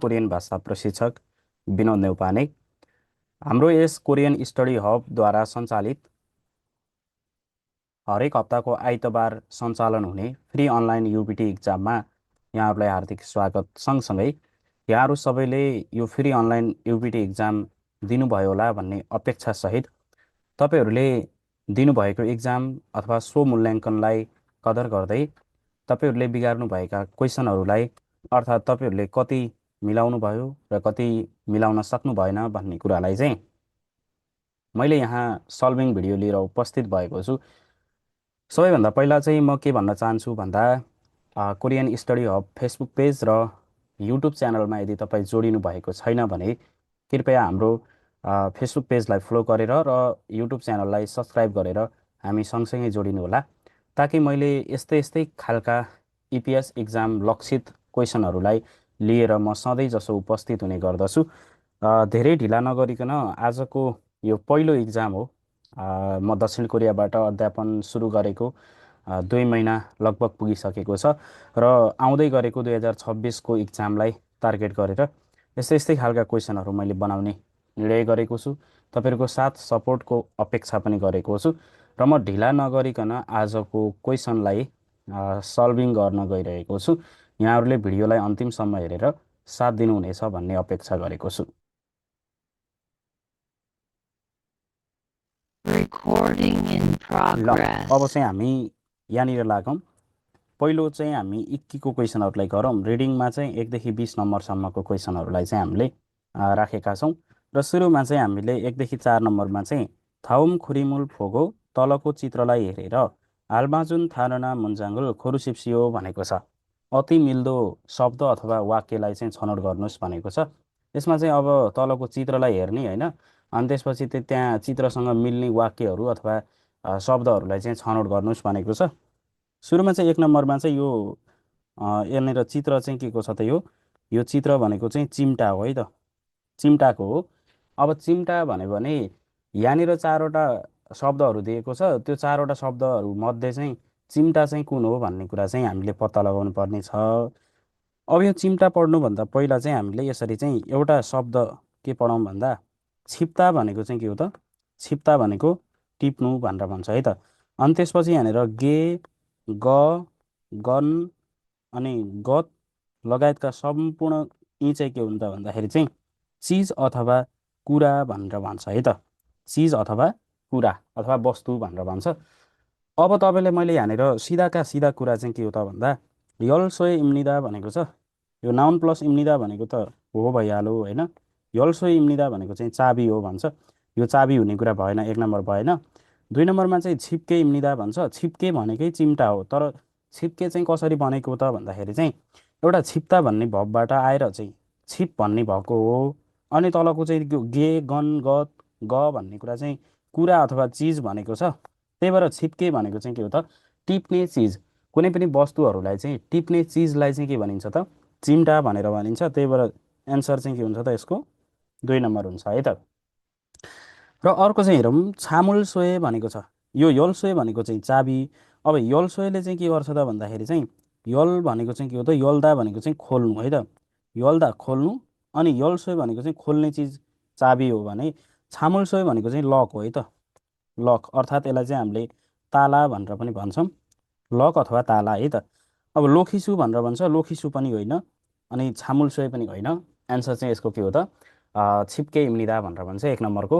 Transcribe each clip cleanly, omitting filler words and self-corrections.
Korean भाषा प्रशिक्षक विनोद नेउपाने। हाम्रो यस कोरियन स्टडी हबद्वारा सञ्चालित हरेक हप्ताको आइतबार सञ्चालन हुने फ्री अनलाइन युपिटी इक्जाममा यहाँहरूलाई हार्दिक स्वागत। सँगसँगै यहाँहरू सबैले यो फ्री अनलाइन युपिटी इक्जाम दिनुभयो होला भन्ने अपेक्षासहित तपाईँहरूले दिनुभएको इक्जाम अथवा स्वमूल्याङ्कनलाई कदर गर्दै तपाईँहरूले बिगार्नुभएका क्वेसनहरूलाई अर्थात् तपाईँहरूले कति मिलाउनु भयो र कति मिलाउन सक्नु भएन भन्ने कुरालाई चाहिँ मैले यहाँ सल्भिङ भिडियो लिएर उपस्थित भएको छु। सबैभन्दा पहिला चाहिँ म के भन्न चाहन्छु भन्दा Korean study hub Facebook page र युट्युब च्यानलमा यदि तपाईँ जोडिनु भएको छैन भने कृपया हाम्रो फेसबुक पेजलाई फलो गरेर र युट्युब च्यानललाई सब्सक्राइब गरेर हामी सँगसँगै जोडिनु होला, ताकि मैले यस्तै यस्तै खालका इपिएस इक्जाम लक्षित क्वेसनहरूलाई लिएर म सधैँ जसो उपस्थित हुने गर्दछु। धेरै ढिला नगरिकन आजको यो पहिलो इक्जाम हो। म दक्षिण कोरियाबाट अध्यापन सुरु गरेको 2 महिना लगभग पुगिसकेको छ र आउँदै गरेको 2026को इक्जामलाई टार्गेट गरेर यस्तै यस्तै खालका क्वेसनहरू मैले बनाउने निर्णय गरेको छु। तपाईँहरूको साथ सपोर्टको अपेक्षा पनि गरेको छु र म ढिला नगरिकन आजको क्वेसनलाई सल्भिङ गर्न गइरहेको छु। यहाँहरूले भिडियोलाई अन्तिमसम्म हेरेर साथ दिनुहुनेछ भन्ने अपेक्षा गरेको छु। ल अब चाहिँ हामी यहाँनिर लागौँ। पहिलो चाहिँ हामी इक्कीको क्वेसनहरूलाई गरौँ। रिडिङमा चाहिँ 1 देखि 20 नम्बरसम्मको क्वेसनहरूलाई चाहिँ हामीले राखेका छौँ र सुरुमा चाहिँ हामीले 1 देखि 4 नम्बरमा चाहिँ थाउम खुरिमुल फोगो तलको चित्रलाई हेरेर आल्माजुन थानना मुन्जाङ्गुल खोरुसिप्सियो भनेको छ। अति मिल्दो शब्द अथवा वाक्यलाई चाहिँ छनौट गर्नुहोस् भनेको छ। यसमा चाहिँ अब तलको चित्रलाई हेर्ने होइन, अनि त्यसपछि त्यहाँ चित्रसँग मिल्ने वाक्यहरू अथवा शब्दहरूलाई चाहिँ छनौट गर्नुहोस् भनेको छ। सुरुमा चाहिँ 1 नम्बरमा चाहिँ यो यहाँनिर चित्र चाहिँ के को छ त, यो चित्र भनेको चाहिँ चिम्टा हो है त, चिम्टाको हो। अब चिम्टा भन्यो भने यहाँनिर 4वटा शब्दहरू दिएको छ, त्यो 4वटा शब्दहरू मध्ये चाहिँ चिम्टा चाहिँ कुन हो भन्ने कुरा चाहिँ हामीले पत्ता लगाउनु पर्ने छ। अब यो चिम्टा पढ्नुभन्दा पहिला चाहिँ हामीले यसरी चाहिँ एउटा शब्द के पढौँ भन्दा छिप्ता भनेको चाहिँ के हो त, छिप्ता भनेको टिप्नु भनेर भन्छ है त। अनि त्यसपछि यहाँनिर गे ग गन अनि गत लगायतका सम्पूर्ण यी चाहिँ के हुन्छ भन्दाखेरि चाहिँ चिज अथवा कुरा भनेर भन्छ है त, चिज अथवा कुरा अथवा वस्तु भनेर भन्छ। अब तपाईँले मैले यहाँनिर सिधाका सिधा कुरा चाहिँ के हो त भन्दा यल सोय इम्निदा भनेको छ। यो नाउन प्लस इम्निदा भनेको त हो भइहाल्यो होइन। यल सोय इम्निदा भनेको चाहिँ चाबी हो भन्छ, यो चाबी हुने कुरा भएन, 1 नम्बर भएन। 2 नम्बरमा चाहिँ छिप्के इम्निदा भन्छ। छिप्के भनेकै चिम्टा हो, तर छिप्के चाहिँ कसरी बनेको त भन्दाखेरि चाहिँ एउटा छिप्ता भन्ने भवबाट आएर चाहिँ छिप भन्ने भएको हो। अनि तलको चाहिँ गे गन गत ग भन्ने कुरा चाहिँ कुरा अथवा चिज भनेको छ। त्यही भएर छिप्के भनेको चाहिँ के हो त, टिप्ने चिज। कुनै पनि वस्तुहरूलाई चाहिँ टिप्ने चिजलाई चाहिँ के भनिन्छ त, चिम्टा भनेर भनिन्छ। त्यही भएर एन्सर चाहिँ के हुन्छ त यसको 2 नम्बर हुन्छ है त। र अर्को चाहिँ हेरौँ, छामुल सोय भनेको छ। यो यल सोय भनेको चाहिँ चाबी। अब यल सोयले चाहिँ के गर्छ त भन्दाखेरि चाहिँ यल भनेको चाहिँ के हो त, यल्दा भनेको चाहिँ खोल्नु है त, यल्दा खोल्नु। अनि यल सोय भनेको चाहिँ खोल्ने चिज चाबी हो भने छामुल सोय भनेको चाहिँ लक हो है त, लक। अर्थात् यसलाई चाहिँ हामीले ताला भनेर पनि भन्छौँ, लक अथवा ताला है त। अब लोखिसु भनेर भन्छ, लोखिसु पनि होइन अनि छामुल सोय पनि होइन। एन्सर चाहिँ यसको के हो त, छिप्के इम्निदा भनेर भन्छ। 1 नम्बरको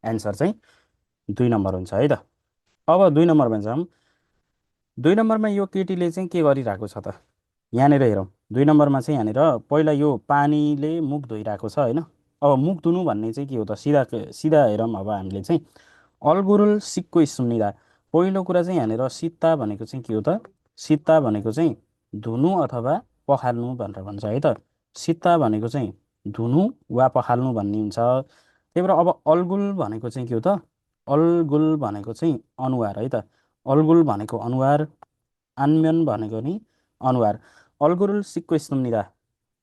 एन्सर चाहिँ 2 नम्बर हुन्छ है त। अब 2 नम्बरमा जाउँ। 2 नम्बरमा यो केटीले चाहिँ के गरिरहेको छ त, यहाँनिर हेरौँ। 2 नम्बरमा चाहिँ यहाँनिर पहिला यो पानीले मुख धोइरहेको छ होइन। अब मुख धुनु भन्ने चाहिँ के हो त, सिधा सिधा हेरौँ। अब हामीले चाहिँ अलगुरुल सिक्को सुन्निदा, पहिलो कुरा चाहिँ यहाँनिर सित्ता भनेको चाहिँ के हो त, सित्ता भनेको चाहिँ धुनु अथवा पखाल्नु भनेर भन्छ है त। सित्ता भनेको चाहिँ धुनु वा पखाल्नु भन्ने हुन्छ। त्यही भएर अब अलगुल भनेको चाहिँ के हो त, अलगुल भनेको चाहिँ अनुहार है त, अलगुल भनेको अनुहार, आन्म्यन भनेको नि अनुहार। अलगुरुल सिक्को सुन्निदा,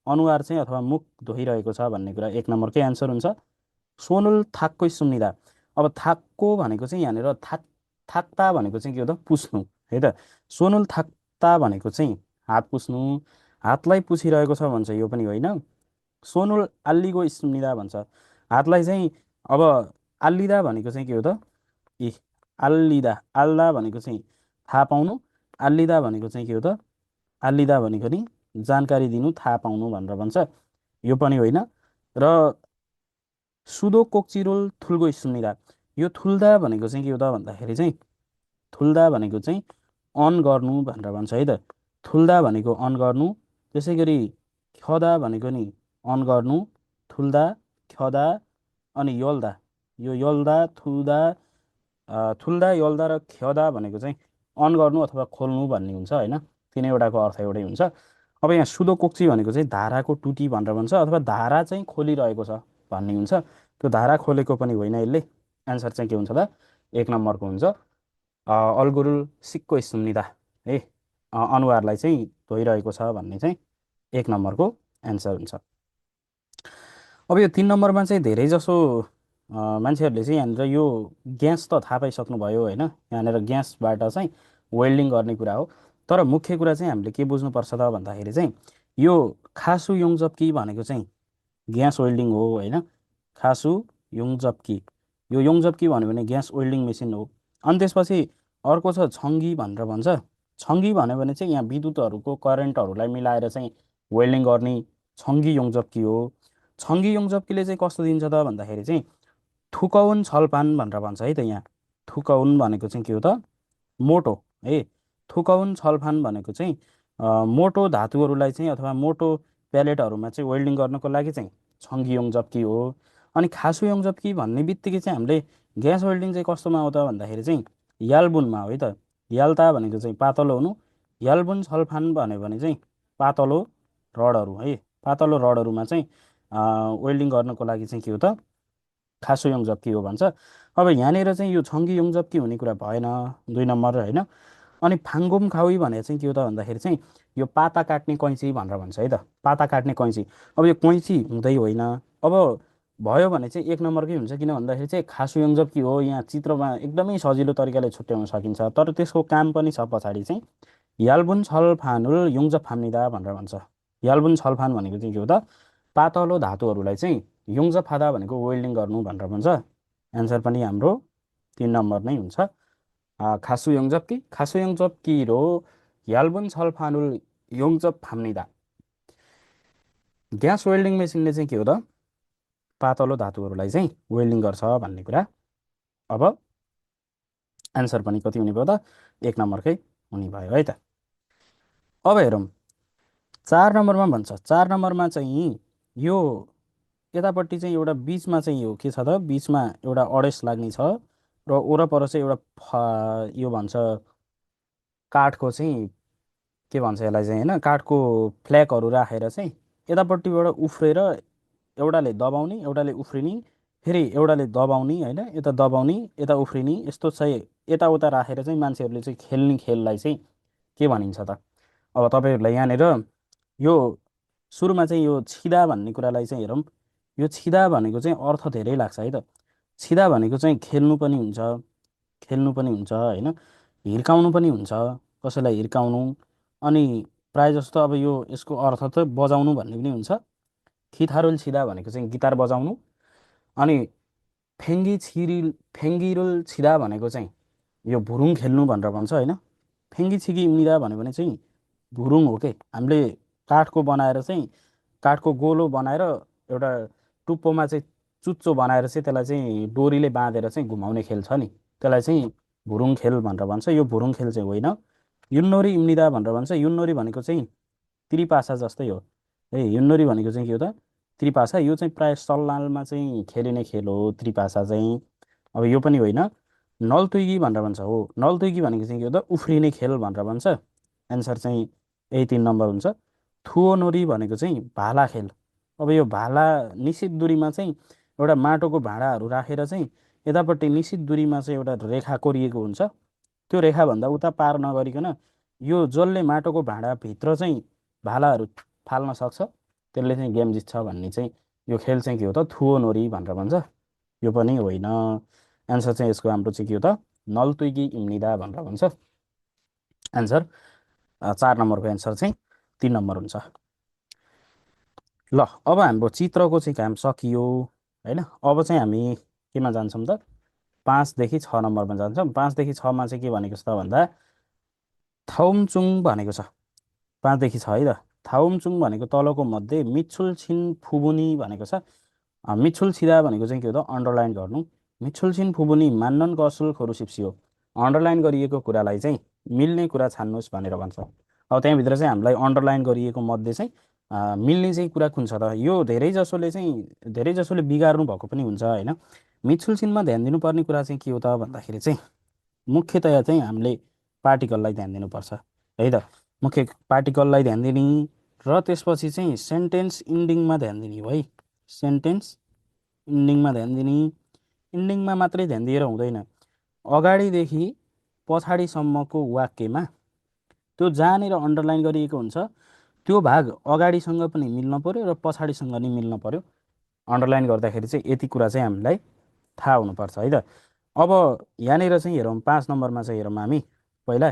अनुहार चाहिँ अथवा मुख धोइरहेको छ भन्ने कुरा 1 नम्बरकै एन्सर हुन्छ। सोनुल थाक्कै सुन्निदा, अब थाक्को भनेको चाहिँ यहाँनिर थाक्ता भनेको चाहिँ के हो त, पुस्नु है त। सोनुल थाक्ता भनेको चाहिँ हात पुस्नु, हातलाई पुछिरहेको छ भन्छ, यो पनि होइन। सोनुल आल्लीगो स्मिदा भन्छ। हातलाई चाहिँ अब आल्लिदा भनेको चाहिँ के हो त? इ आल्लिदा, आल्दा भनेको चाहिँ थाहा पाउनु, आल्लिदा भनेको चाहिँ के हो त? आल्लिदा भनेको नि जानकारी दिनु, थाहा पाउनु भनेर भन्छ। यो पनि होइन। र सुदो कोक्चिरोल थुल्गो स्मिदा, यो थुल्दा भनेको चाहिँ के हो त भन्दाखेरि चाहिँ थुल्दा भनेको चाहिँ अन गर्नु भनेर भन्छ है त। थुल्दा भनेको अन गर्नु, त्यसै गरी खदा भनेको नि अन गर्नु, थुल्दा, खदा अनि यल्दा, यो यल्दा, थुल्दा, यल्दा र खदा भनेको चाहिँ अन गर्नु अथवा खोल्नु भन्ने हुन्छ होइन। तिनैवटाको अर्थ एउटै हुन्छ। अब यहाँ सुदो कोक्ची भनेको चाहिँ धाराको टुटी भनेर भन्छ, अथवा धारा चाहिँ खोलिरहेको छ भन्ने हुन्छ। त्यो धारा खोलेको पनि होइन यसले। एन्सर चाहिँ के हुन्छ त? एक नम्बरको हुन्छ अल्गुरुल सिक्को सुन्निदा है, अनुहारलाई चाहिँ धोइरहेको छ भन्ने चाहिँ एक नम्बरको एन्सर हुन्छ। अब यो 3 नम्बरमा चाहिँ धेरै जसो मान्छेहरूले चाहिँ यहाँनिर यो ग्यास त थाहा पाइसक्नुभयो होइन। यहाँनिर ग्यासबाट चाहिँ वेल्डिङ गर्ने कुरा हो। तर मुख्य कुरा चाहिँ हामीले के बुझ्नुपर्छ त भन्दाखेरि चाहिँ यो खासु योङजप्की भनेको चाहिँ ग्यास वेल्डिङ हो होइन। खासु योङजप्की, यो योङजप्की भन्यो भने ग्यास वेल्डिङ मेसिन हो। अनि त्यसपछि अर्को छ छङ्गी भनेर भन्छ। छङ्गी भन्यो भने चाहिँ यहाँ विद्युतहरूको करेन्टहरूलाई मिलाएर चाहिँ वेल्डिङ गर्ने छङ्गी योङजप्की हो। छङ्गी योङजप्कीले चाहिँ कस्तो दिन्छ त भन्दाखेरि चाहिँ थुकाउन छलफान भनेर भन्छ है त। यहाँ थुकाउन भनेको चाहिँ के हो त? मोटो है। थुकाउन छलफान भनेको चाहिँ मोटो धातुहरूलाई चाहिँ अथवा मोटो प्यालेटहरूमा चाहिँ वेल्डिङ गर्नको लागि चाहिँ छङ्गी योङजप्की हो। अनि खासु योङजप्की भन्ने बित्तिकै चाहिँ हामीले ग्यास वेल्डिङ चाहिँ कस्तोमा हो त भन्दाखेरि चाहिँ यालबुनमा हो है त। याल्ता भनेको चाहिँ पातलो हुनु, यालबुन छलफान भन्यो भने चाहिँ पातलो रडहरू है, पातलो रडहरूमा चाहिँ वेल्डिङ गर्नको लागि चाहिँ के हो त? खासु योङजप्की हो भन्छ। अब यहाँनिर चाहिँ यो छङ्गी योङजप्की हुने कुरा भएन 2 नम्बर होइन। अनि फाङ्गोम खावी भनेर चाहिँ के हो त भन्दाखेरि चाहिँ यो पाता काट्ने कैँची भनेर भन्छ है त। पाता काट्ने कैँची, अब यो कैँची हुँदै होइन। अब भयो भने चाहिँ 1 नम्बरकै हुन्छ, किन भन्दाखेरि चाहिँ खासु योङजप्की हो। यहाँ चित्रमा एकदमै सजिलो तरिकाले छुट्याउन सकिन्छ, तर त्यसको काम पनि छ पछाडि चाहिँ यालबुन छलफानुल योङजप फाम्निदा भनेर भन्छ। यालबुन छलफान भनेको चाहिँ के हो त? पातलो धातुहरूलाई चाहिँ योङजप फादा भनेको वेल्डिङ गर्नु भनेर भन्छ। एन्सर पनि हाम्रो 3 नम्बर नै हुन्छ। खासु योङजप्की, खासु योङजप्की रो यालबुन छलफानुल योङजप फाम्निदा। ग्यास वेल्डिङ मेसिनले चाहिँ के हो त? पातलो धातुहरूलाई चाहिँ वेल्डिङ गर्छ भन्ने कुरा। अब एन्सर पनि कति हुने भयो त? 1 नम्बरकै हुने भयो है त। अब हेरौँ 4 नम्बरमा भन्छ। 4 नम्बरमा चाहिँ यो यतापट्टि चाहिँ एउटा बिचमा चाहिँ यो के छ त? बिचमा एउटा अडेस लाग्ने छ र वरपर चाहिँ एउटा यो भन्छ काठको चाहिँ के भन्छ यसलाई चाहिँ होइन, काठको फ्ल्यागहरू राखेर चाहिँ यतापट्टिबाट उफ्रेर एउटाले दबाउने, एउटाले उफ्रिने, फेरि एउटाले दबाउने होइन, यता दबाउने, यता उफ्रिने, यस्तो चाहिँ यताउता राखेर चाहिँ मान्छेहरूले चाहिँ खेल्ने खेललाई चाहिँ के भनिन्छ त? अब तपाईँहरूलाई यहाँनिर यो सुरुमा चाहिँ यो छिदा भन्ने कुरालाई चाहिँ हेरौँ। यो छिदा भनेको चाहिँ अर्थ धेरै लाग्छ है त। छिदा भनेको चाहिँ खेल्नु पनि हुन्छ, खेल्नु पनि हुन्छ होइन, हिर्काउनु पनि हुन्छ, कसैलाई हिर्काउनु। अनि प्रायः जस्तो अब यो यसको अर्थ त बजाउनु भन्ने पनि हुन्छ। खिथारुल छिदा भनेको चाहिँ गिटार बजाउनु। अनि फेङ्गिरुल छिदा भनेको चाहिँ यो भुरुङ खेल्नु भनेर भन्छ होइन। फेङ्गी छिगी मिदा भन्यो भने चाहिँ भुरुङ हो के। हामीले काठको बनाएर चाहिँ काठको गोलो बनाएर एउटा टुप्पोमा चाहिँ चुच्चो बनाएर चाहिँ त्यसलाई चाहिँ डोरीले बाँधेर चाहिँ घुमाउने खेल छ नि, त्यसलाई चाहिँ भुरुङ खेल भनेर भन्छ। यो भुरुङ खेल चाहिँ होइन। युन्नोरी इम्निदा भनेर भन्छ। युन्नोरी भनेको चाहिँ त्रिपासा जस्तै हो है। युन्नोरी भनेको चाहिँ के हो त? त्रिपासा। यो चाहिँ प्रायः सल्लालमा चाहिँ खेलिने खेल हो त्रिपासा चाहिँ। अब यो पनि होइन। नलतुइगी भनेर भन्छ हो। नलतुइगी भनेको चाहिँ के हो त? उफ्रिने खेल भनेर भन्छ। एन्सर चाहिँ यही 3 नम्बर हुन्छ। थुओनोरी भनेको चाहिँ भाला खेल। अब यो भाला निश्चित दूरीमा चाहिँ एउटा माटोको भाँडाहरू राखेर चाहिँ यतापट्टि निश्चित दूरीमा चाहिँ एउटा रेखा कोरिएको हुन्छ। त्यो रेखाभन्दा उता पार नगरिकन यो जसले माटोको भाँडाभित्र चाहिँ भालाहरू फाल्न सक्छ त्यसले चाहिँ गेम जित्छ भन्ने चाहिँ यो खेल चाहिँ के हो त? थुओनोरी भनेर भन्छ। यो पनि होइन। एन्सर चाहिँ यसको हाम्रो चाहिँ के हो त? नलतुइगी इम्निदा भनेर भन्छ। एन्सर 4 नम्बरको एन्सर चाहिँ 3 नम्बर हुन्छ। ल अब हाम्रो चित्रको चाहिँ काम सकियो होइन। अब चाहिँ हामी केमा जान्छौँ त 5 देखि 6 नम्बरमा जान्छौँ। 5 देखि 6मा चाहिँ के भनेको छ त भन्दा थाउमचुङ भनेको छ। 5 देखि 6 है त। थाउमचुङ भनेको तलको मध्ये मिच्छुल छिन फुबुनी भनेको छ। मिच्छुल छिदा भनेको चाहिँ के हो त अन्डरलाइन गर्नु। मिच्छुल छिन फुबुनी मान्नन कसुल खोरुसिप्सियो अन्डरलाइन गरिएको कुरालाई चाहिँ मिल्ने कुरा छान्नुहोस् भनेर भन्छ। अब त्यहाँभित्र चाहिँ हामीलाई अन्डरलाइन गरिएको मध्ये चाहिँ मिल्ने चाहिँ कुरा कुन छ त। यो धेरै जसोले बिगार्नु भएको पनि हुन्छ होइन। मिच्छुल छिनमा ध्यान दिनुपर्ने कुरा चाहिँ के हो त भन्दाखेरि चाहिँ मुख्यतया चाहिँ हामीले पार्टिकललाई ध्यान दिनुपर्छ है त। मुख्य पार्टिकललाई ध्यान दिने र त्यसपछि चाहिँ सेन्टेन्स इन्डिङमा ध्यान दिने हो है। सेन्टेन्स इन्डिङमा ध्यान दिने। इन्डिङमा मात्रै ध्यान दिएर हुँदैन। अगाडिदेखि पछाडिसम्मको वाक्यमा त्यो जहाँनिर अन्डरलाइन गरिएको हुन्छ त्यो भाग अगाडिसँग पनि मिल्न पर्यो र पछाडिसँग नि मिल्न पर्यो। अन्डरलाइन गर्दाखेरि चाहिँ यति कुरा चाहिँ हामीलाई थाहा हुनुपर्छ है त। अब यहाँनिर चाहिँ हेरौँ 5 नम्बरमा चाहिँ हेरौँ हामी पहिला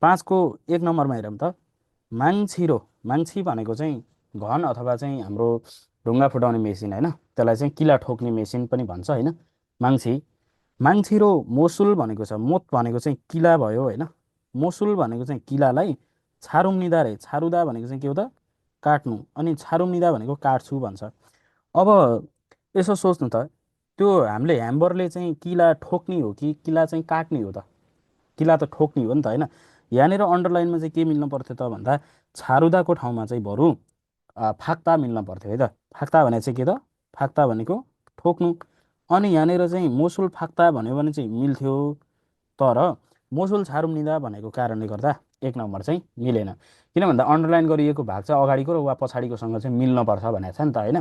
5को 1 नम्बरमा हेरौँ त माङछिरो। माङछी भनेको चाहिँ घन अथवा चाहिँ हाम्रो ढुङ्गा फुटाउने मेसिन होइन। त्यसलाई चाहिँ किला ठोक्ने मेसिन पनि भन्छ होइन माङछी। माङछिरो मोसुल भनेको छ। मोत भनेको चाहिँ किला भयो होइन। मोसुल भनेको चाहिँ किलालाई छारुम्निदा रे। छारुदा भनेको चाहिँ के हो त काट्नु अनि छारुम्निदा भनेको काट्छु भन्छ। अब यसो सोच्नु त त्यो हामीले ह्याम्बरले चाहिँ किला ठोक्ने हो कि किला चाहिँ काट्ने हो त। किला त ठोक्ने हो नि त होइन। यहाँनिर अन्डरलाइनमा चाहिँ के मिल्न पर्थ्यो त भन्दा छारुदाको ठाउँमा चाहिँ बरु फाक्ता मिल्न पर्थ्यो है त। फाक्ता भने चाहिँ के त फाक्ता भनेको ठोक्नु। अनि यहाँनिर चाहिँ मोसुल फाक्ता भन्यो भने चाहिँ मिल्थ्यो। तर मोसुल छारुम्निदा भनेको कारणले गर्दा 1 नम्बर चाहिँ मिलेन। किन भन्दा अन्डरलाइन गरिएको भाग चाहिँ अगाडिको र वा पछाडिकोसँग चाहिँ मिल्नपर्छ भनेको छ नि त होइन।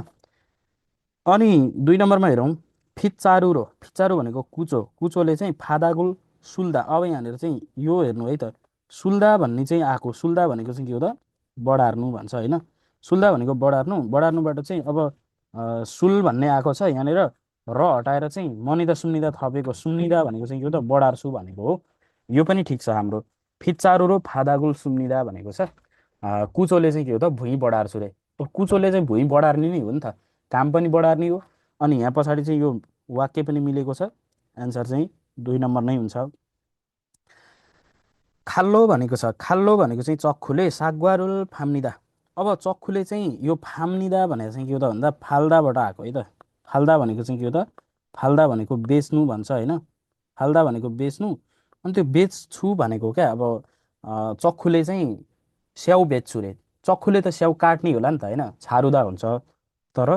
अनि 2 नम्बरमा हेरौँ फिच्चारुरो। फिच्चारु भनेको कुचो। कुचोले चाहिँ फादागुल सुल्दा। अब यहाँनिर चाहिँ यो हेर्नु है त सुल्दा भन्ने चाहिँ आएको। सुल्दा भनेको चाहिँ के हो त बढार्नु भन्छ होइन। सुल्दा भनेको बढार्नु। बढार्नुबाट चाहिँ अब सुल भन्ने आएको छ यहाँनिर र हटाएर चाहिँ मनिदा सुन्निदा थपेको सुन्निदा भनेको चाहिँ के हो त बढार्छु भनेको हो। यो पनि ठिक छ हाम्रो। फिच्चारु र फादागुल सुन्निदा भनेको छ कुचोले चाहिँ के हो त भुइँ बढार्छु रे। कुचोले चाहिँ भुइँ बढार्ने नै हो नि त। काम पनि बढार्ने हो। अनि यहाँ पछाडि चाहिँ यो वाक्य पनि मिलेको छ। एन्सर चाहिँ 2 नम्बर नै हुन्छ। खाल्लो भनेको छ। खाल्लो भनेको चाहिँ चक्खुले सागवारुल फाम्निदा। अब चक्खुले चाहिँ यो फाम्निदा भनेको चाहिँ के हो त भन्दा फाल्दाबाट आएको है त। फाल्दा भनेको चाहिँ के हो त फाल्दा भनेको बेच्नु भन्छ होइन। फाल्दा भनेको बेच्नु। अनि त्यो बेच्छु भनेको क्या अब चक्खुले चाहिँ स्याउ बेच्छु रे। चक्खुले त स्याउ काट्ने होला नि त होइन छारुदा हुन्छ। तर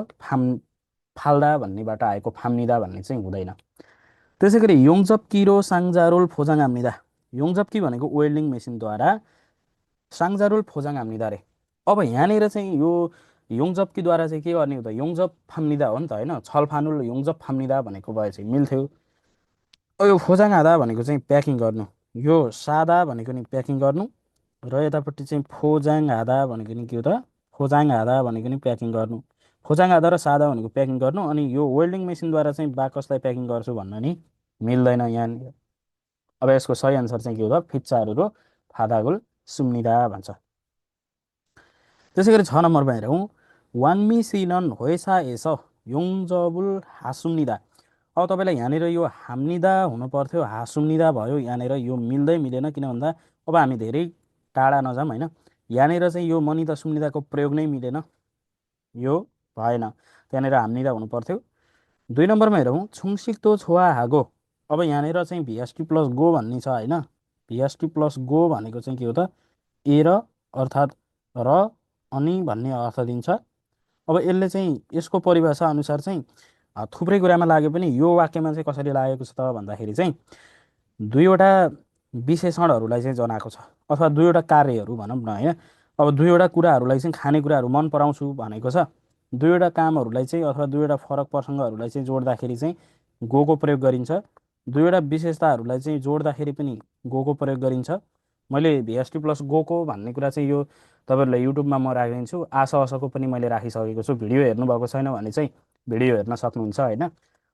फाल्दा भन्नेबाट आएको फाम्निदा भन्ने चाहिँ हुँदैन। त्यसै गरी योङजप किरो साङ्जारोल फोजाङ हाम्निदा। योङजप्की भनेको वेल्डिङ मेसिनद्वारा साङ्जारोल फोजाङ हाम्निदा रे। अब यहाँनिर चाहिँ यो योङजप्कीद्वारा चाहिँ के गर्ने हो त योङजप फाम्निदा हो नि त होइन। छलफानुल योङजप फाम्निदा भनेको भए चाहिँ मिल्थ्यो। यो फोजाङ हादा भनेको चाहिँ प्याकिङ गर्नु। यो सादा भनेको नि प्याकिङ गर्नु र यतापट्टि चाहिँ फोजाङ हादा भनेको नि के हो त फोजाङ हादा भनेको नि प्याकिङ गर्नु। फोजाङ हादा र सादा भनेको प्याकिङ गर्नु। अनि यो वेल्डिङ मेसिनद्वारा चाहिँ बाकसलाई प्याकिङ गर्छु भन्न नि मिल्दैन यहाँनिर। अब यसको सही एन्सर चाहिँ के हो त फिच्चारु र फादागुल सुम्निदा भन्छ। त्यसै गरी 6 नम्बरमा हेरौँ वाङमी सिनन होइसा एस योङजबुल हासुम्निदा। अब तपाईँलाई यहाँनिर यो हाम्निदा हुनु पर्थ्यो हासुम्निदा भयो। यहाँनिर यो मिल्दै मिलेन। किन भन्दा अब हामी धेरै टाढा नजाऊँ होइन। यहाँनिर चाहिँ यो मनिदा सुम्निदाको प्रयोग नै मिलेन। यो भएन। त्यहाँनिर हाम्निदा हुनु पर्थ्यो। 2 नम्बरमा हेरौँ छुङसिक्तो छोवा हागो। अब यहाँनिर चाहिँ भिएसटी प्लस गो भन्ने छ होइन। भिएसटी प्लस गो भनेको चाहिँ के हो त ए र अर्थात् र अनि भन्ने अर्थ दिन्छ। अब यसले चाहिँ यसको परिभाषा अनुसार चाहिँ थुप्रै कुरामा लाग्यो पनि यो वाक्यमा चाहिँ कसरी लागेको छ त भन्दाखेरि चाहिँ दुईवटा विशेषणहरूलाई चाहिँ जनाएको छ अथवा दुईवटा कार्यहरू भनौँ न होइन। अब दुईवटा कुराहरूलाई चाहिँ खानेकुराहरू मन पराउँछु भनेको छ। दुईवटा कामहरूलाई चाहिँ अथवा दुईवटा फरक प्रसङ्गहरूलाई चाहिँ जोड्दाखेरि चाहिँ गोको प्रयोग गरिन्छ। दुईवटा विशेषताहरूलाई चाहिँ जोड्दाखेरि पनि गोको प्रयोग गरिन्छ। मैले भिएसटी प्लस गोको भन्ने कुरा चाहिँ यो तपाईँहरूलाई युट्युबमा म राखिदिन्छु। आशा असको पनि मैले राखिसकेको छु। भिडियो हेर्नुभएको छैन भने चाहिँ भिडियो हेर्न सक्नुहुन्छ होइन।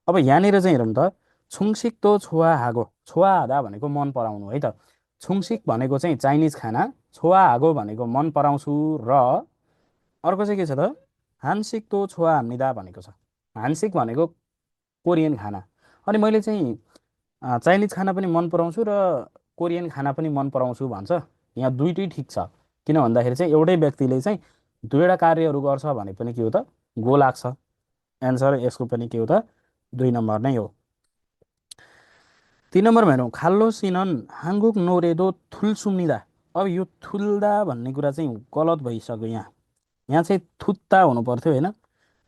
अब यहाँनिर चाहिँ हेरौँ त छुङसिक्तो छोवा हागो। छोवा हादा भनेको मन पराउनु है त। छुङसिक भनेको चाहिँ चाइनिज खाना। छोवा हागो भनेको मन पराउँछु र अर्को चाहिँ के छ त हान्सिक तो छोवा हाम्निदा भनेको छ। हान्सिक भनेको कोरियन खाना। अनि मैले चाहिँ चाइनिज खाना पनि मन पराउँछु र कोरियन खाना पनि मन पराउँछु भन्छ। यहाँ दुइटै ठिक छ। किन भन्दाखेरि चाहिँ एउटै व्यक्तिले चाहिँ दुईवटा कार्यहरू गर्छ भने पनि के हो त, गो लाग्छ। एन्सर यसको पनि के हो त, 2 नम्बर नै हो। 3 नम्बरमा हेरौँ, खाल्लो सिनन हाङ्गुक नोरेदो थुल सुम्निदा। अब यो थुल्दा भन्ने कुरा चाहिँ गलत भइसक्यो। यहाँ यहाँ चाहिँ थुत्ता हुनु पर्थ्यो होइन।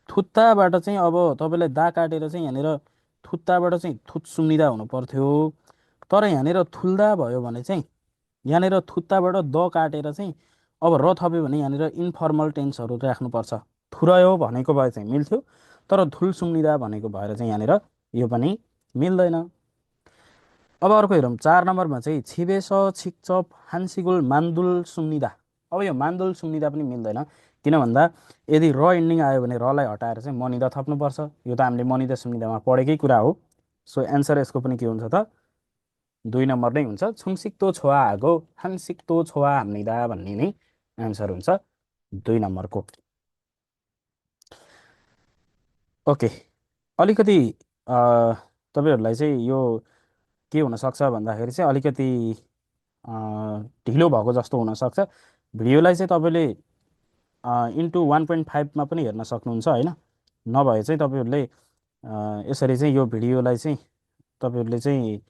थुत्ताबाट चाहिँ अब तपाईँलाई दा काटेर चाहिँ यहाँनिर थुत्ताबाट चाहिँ थुत सुम्निदा हुनु पर्थ्यो। तर यहाँनिर थुल्दा भयो भने चाहिँ यहाँनिर थुत्ताबाट द काटेर चाहिँ अब र थप्यो भने यहाँनिर इन्फर्मल टेन्सहरू राख्नुपर्छ। थुरयो भनेको भए चाहिँ मिल्थ्यो, तर थुल सुम्निदा भनेको भएर चाहिँ यहाँनिर यो पनि मिल्दैन। अब अर्को हेरौँ, 4 नम्बरमा चाहिँ छिबेस छिकचप हान्सिगुल मान्दुल सुम्निदा। अब यो मान्दुल सुम्निदा पनि मिल्दैन। किन भन्दा यदि र इन्डिङ आयो भने रलाई हटाएर चाहिँ मनिदा थप्नुपर्छ। यो त हामीले मनिदा सुम्निदामा पढेकै कुरा हो। सो एन्सर यसको पनि के हुन्छ त, 2 नम्बर नै हुन्छ। छुङसिक्तो छोवा हागो हान्सिक्तो छोवा हाम्निदा भन्ने नै एन्सर हुन्छ 2 नम्बरको। ओके, अलिकति तपाईँहरूलाई चाहिँ यो के हुनसक्छ भन्दाखेरि चाहिँ अलिकति ढिलो भएको जस्तो हुनसक्छ। भिडियोलाई चाहिँ तपाईँले इन्टु 1.5मा पनि हेर्न सक्नुहुन्छ होइन। नभए चाहिँ तपाईँहरूले यसरी चाहिँ यो भिडियोलाई चाहिँ तपाईँहरूले चाहिँ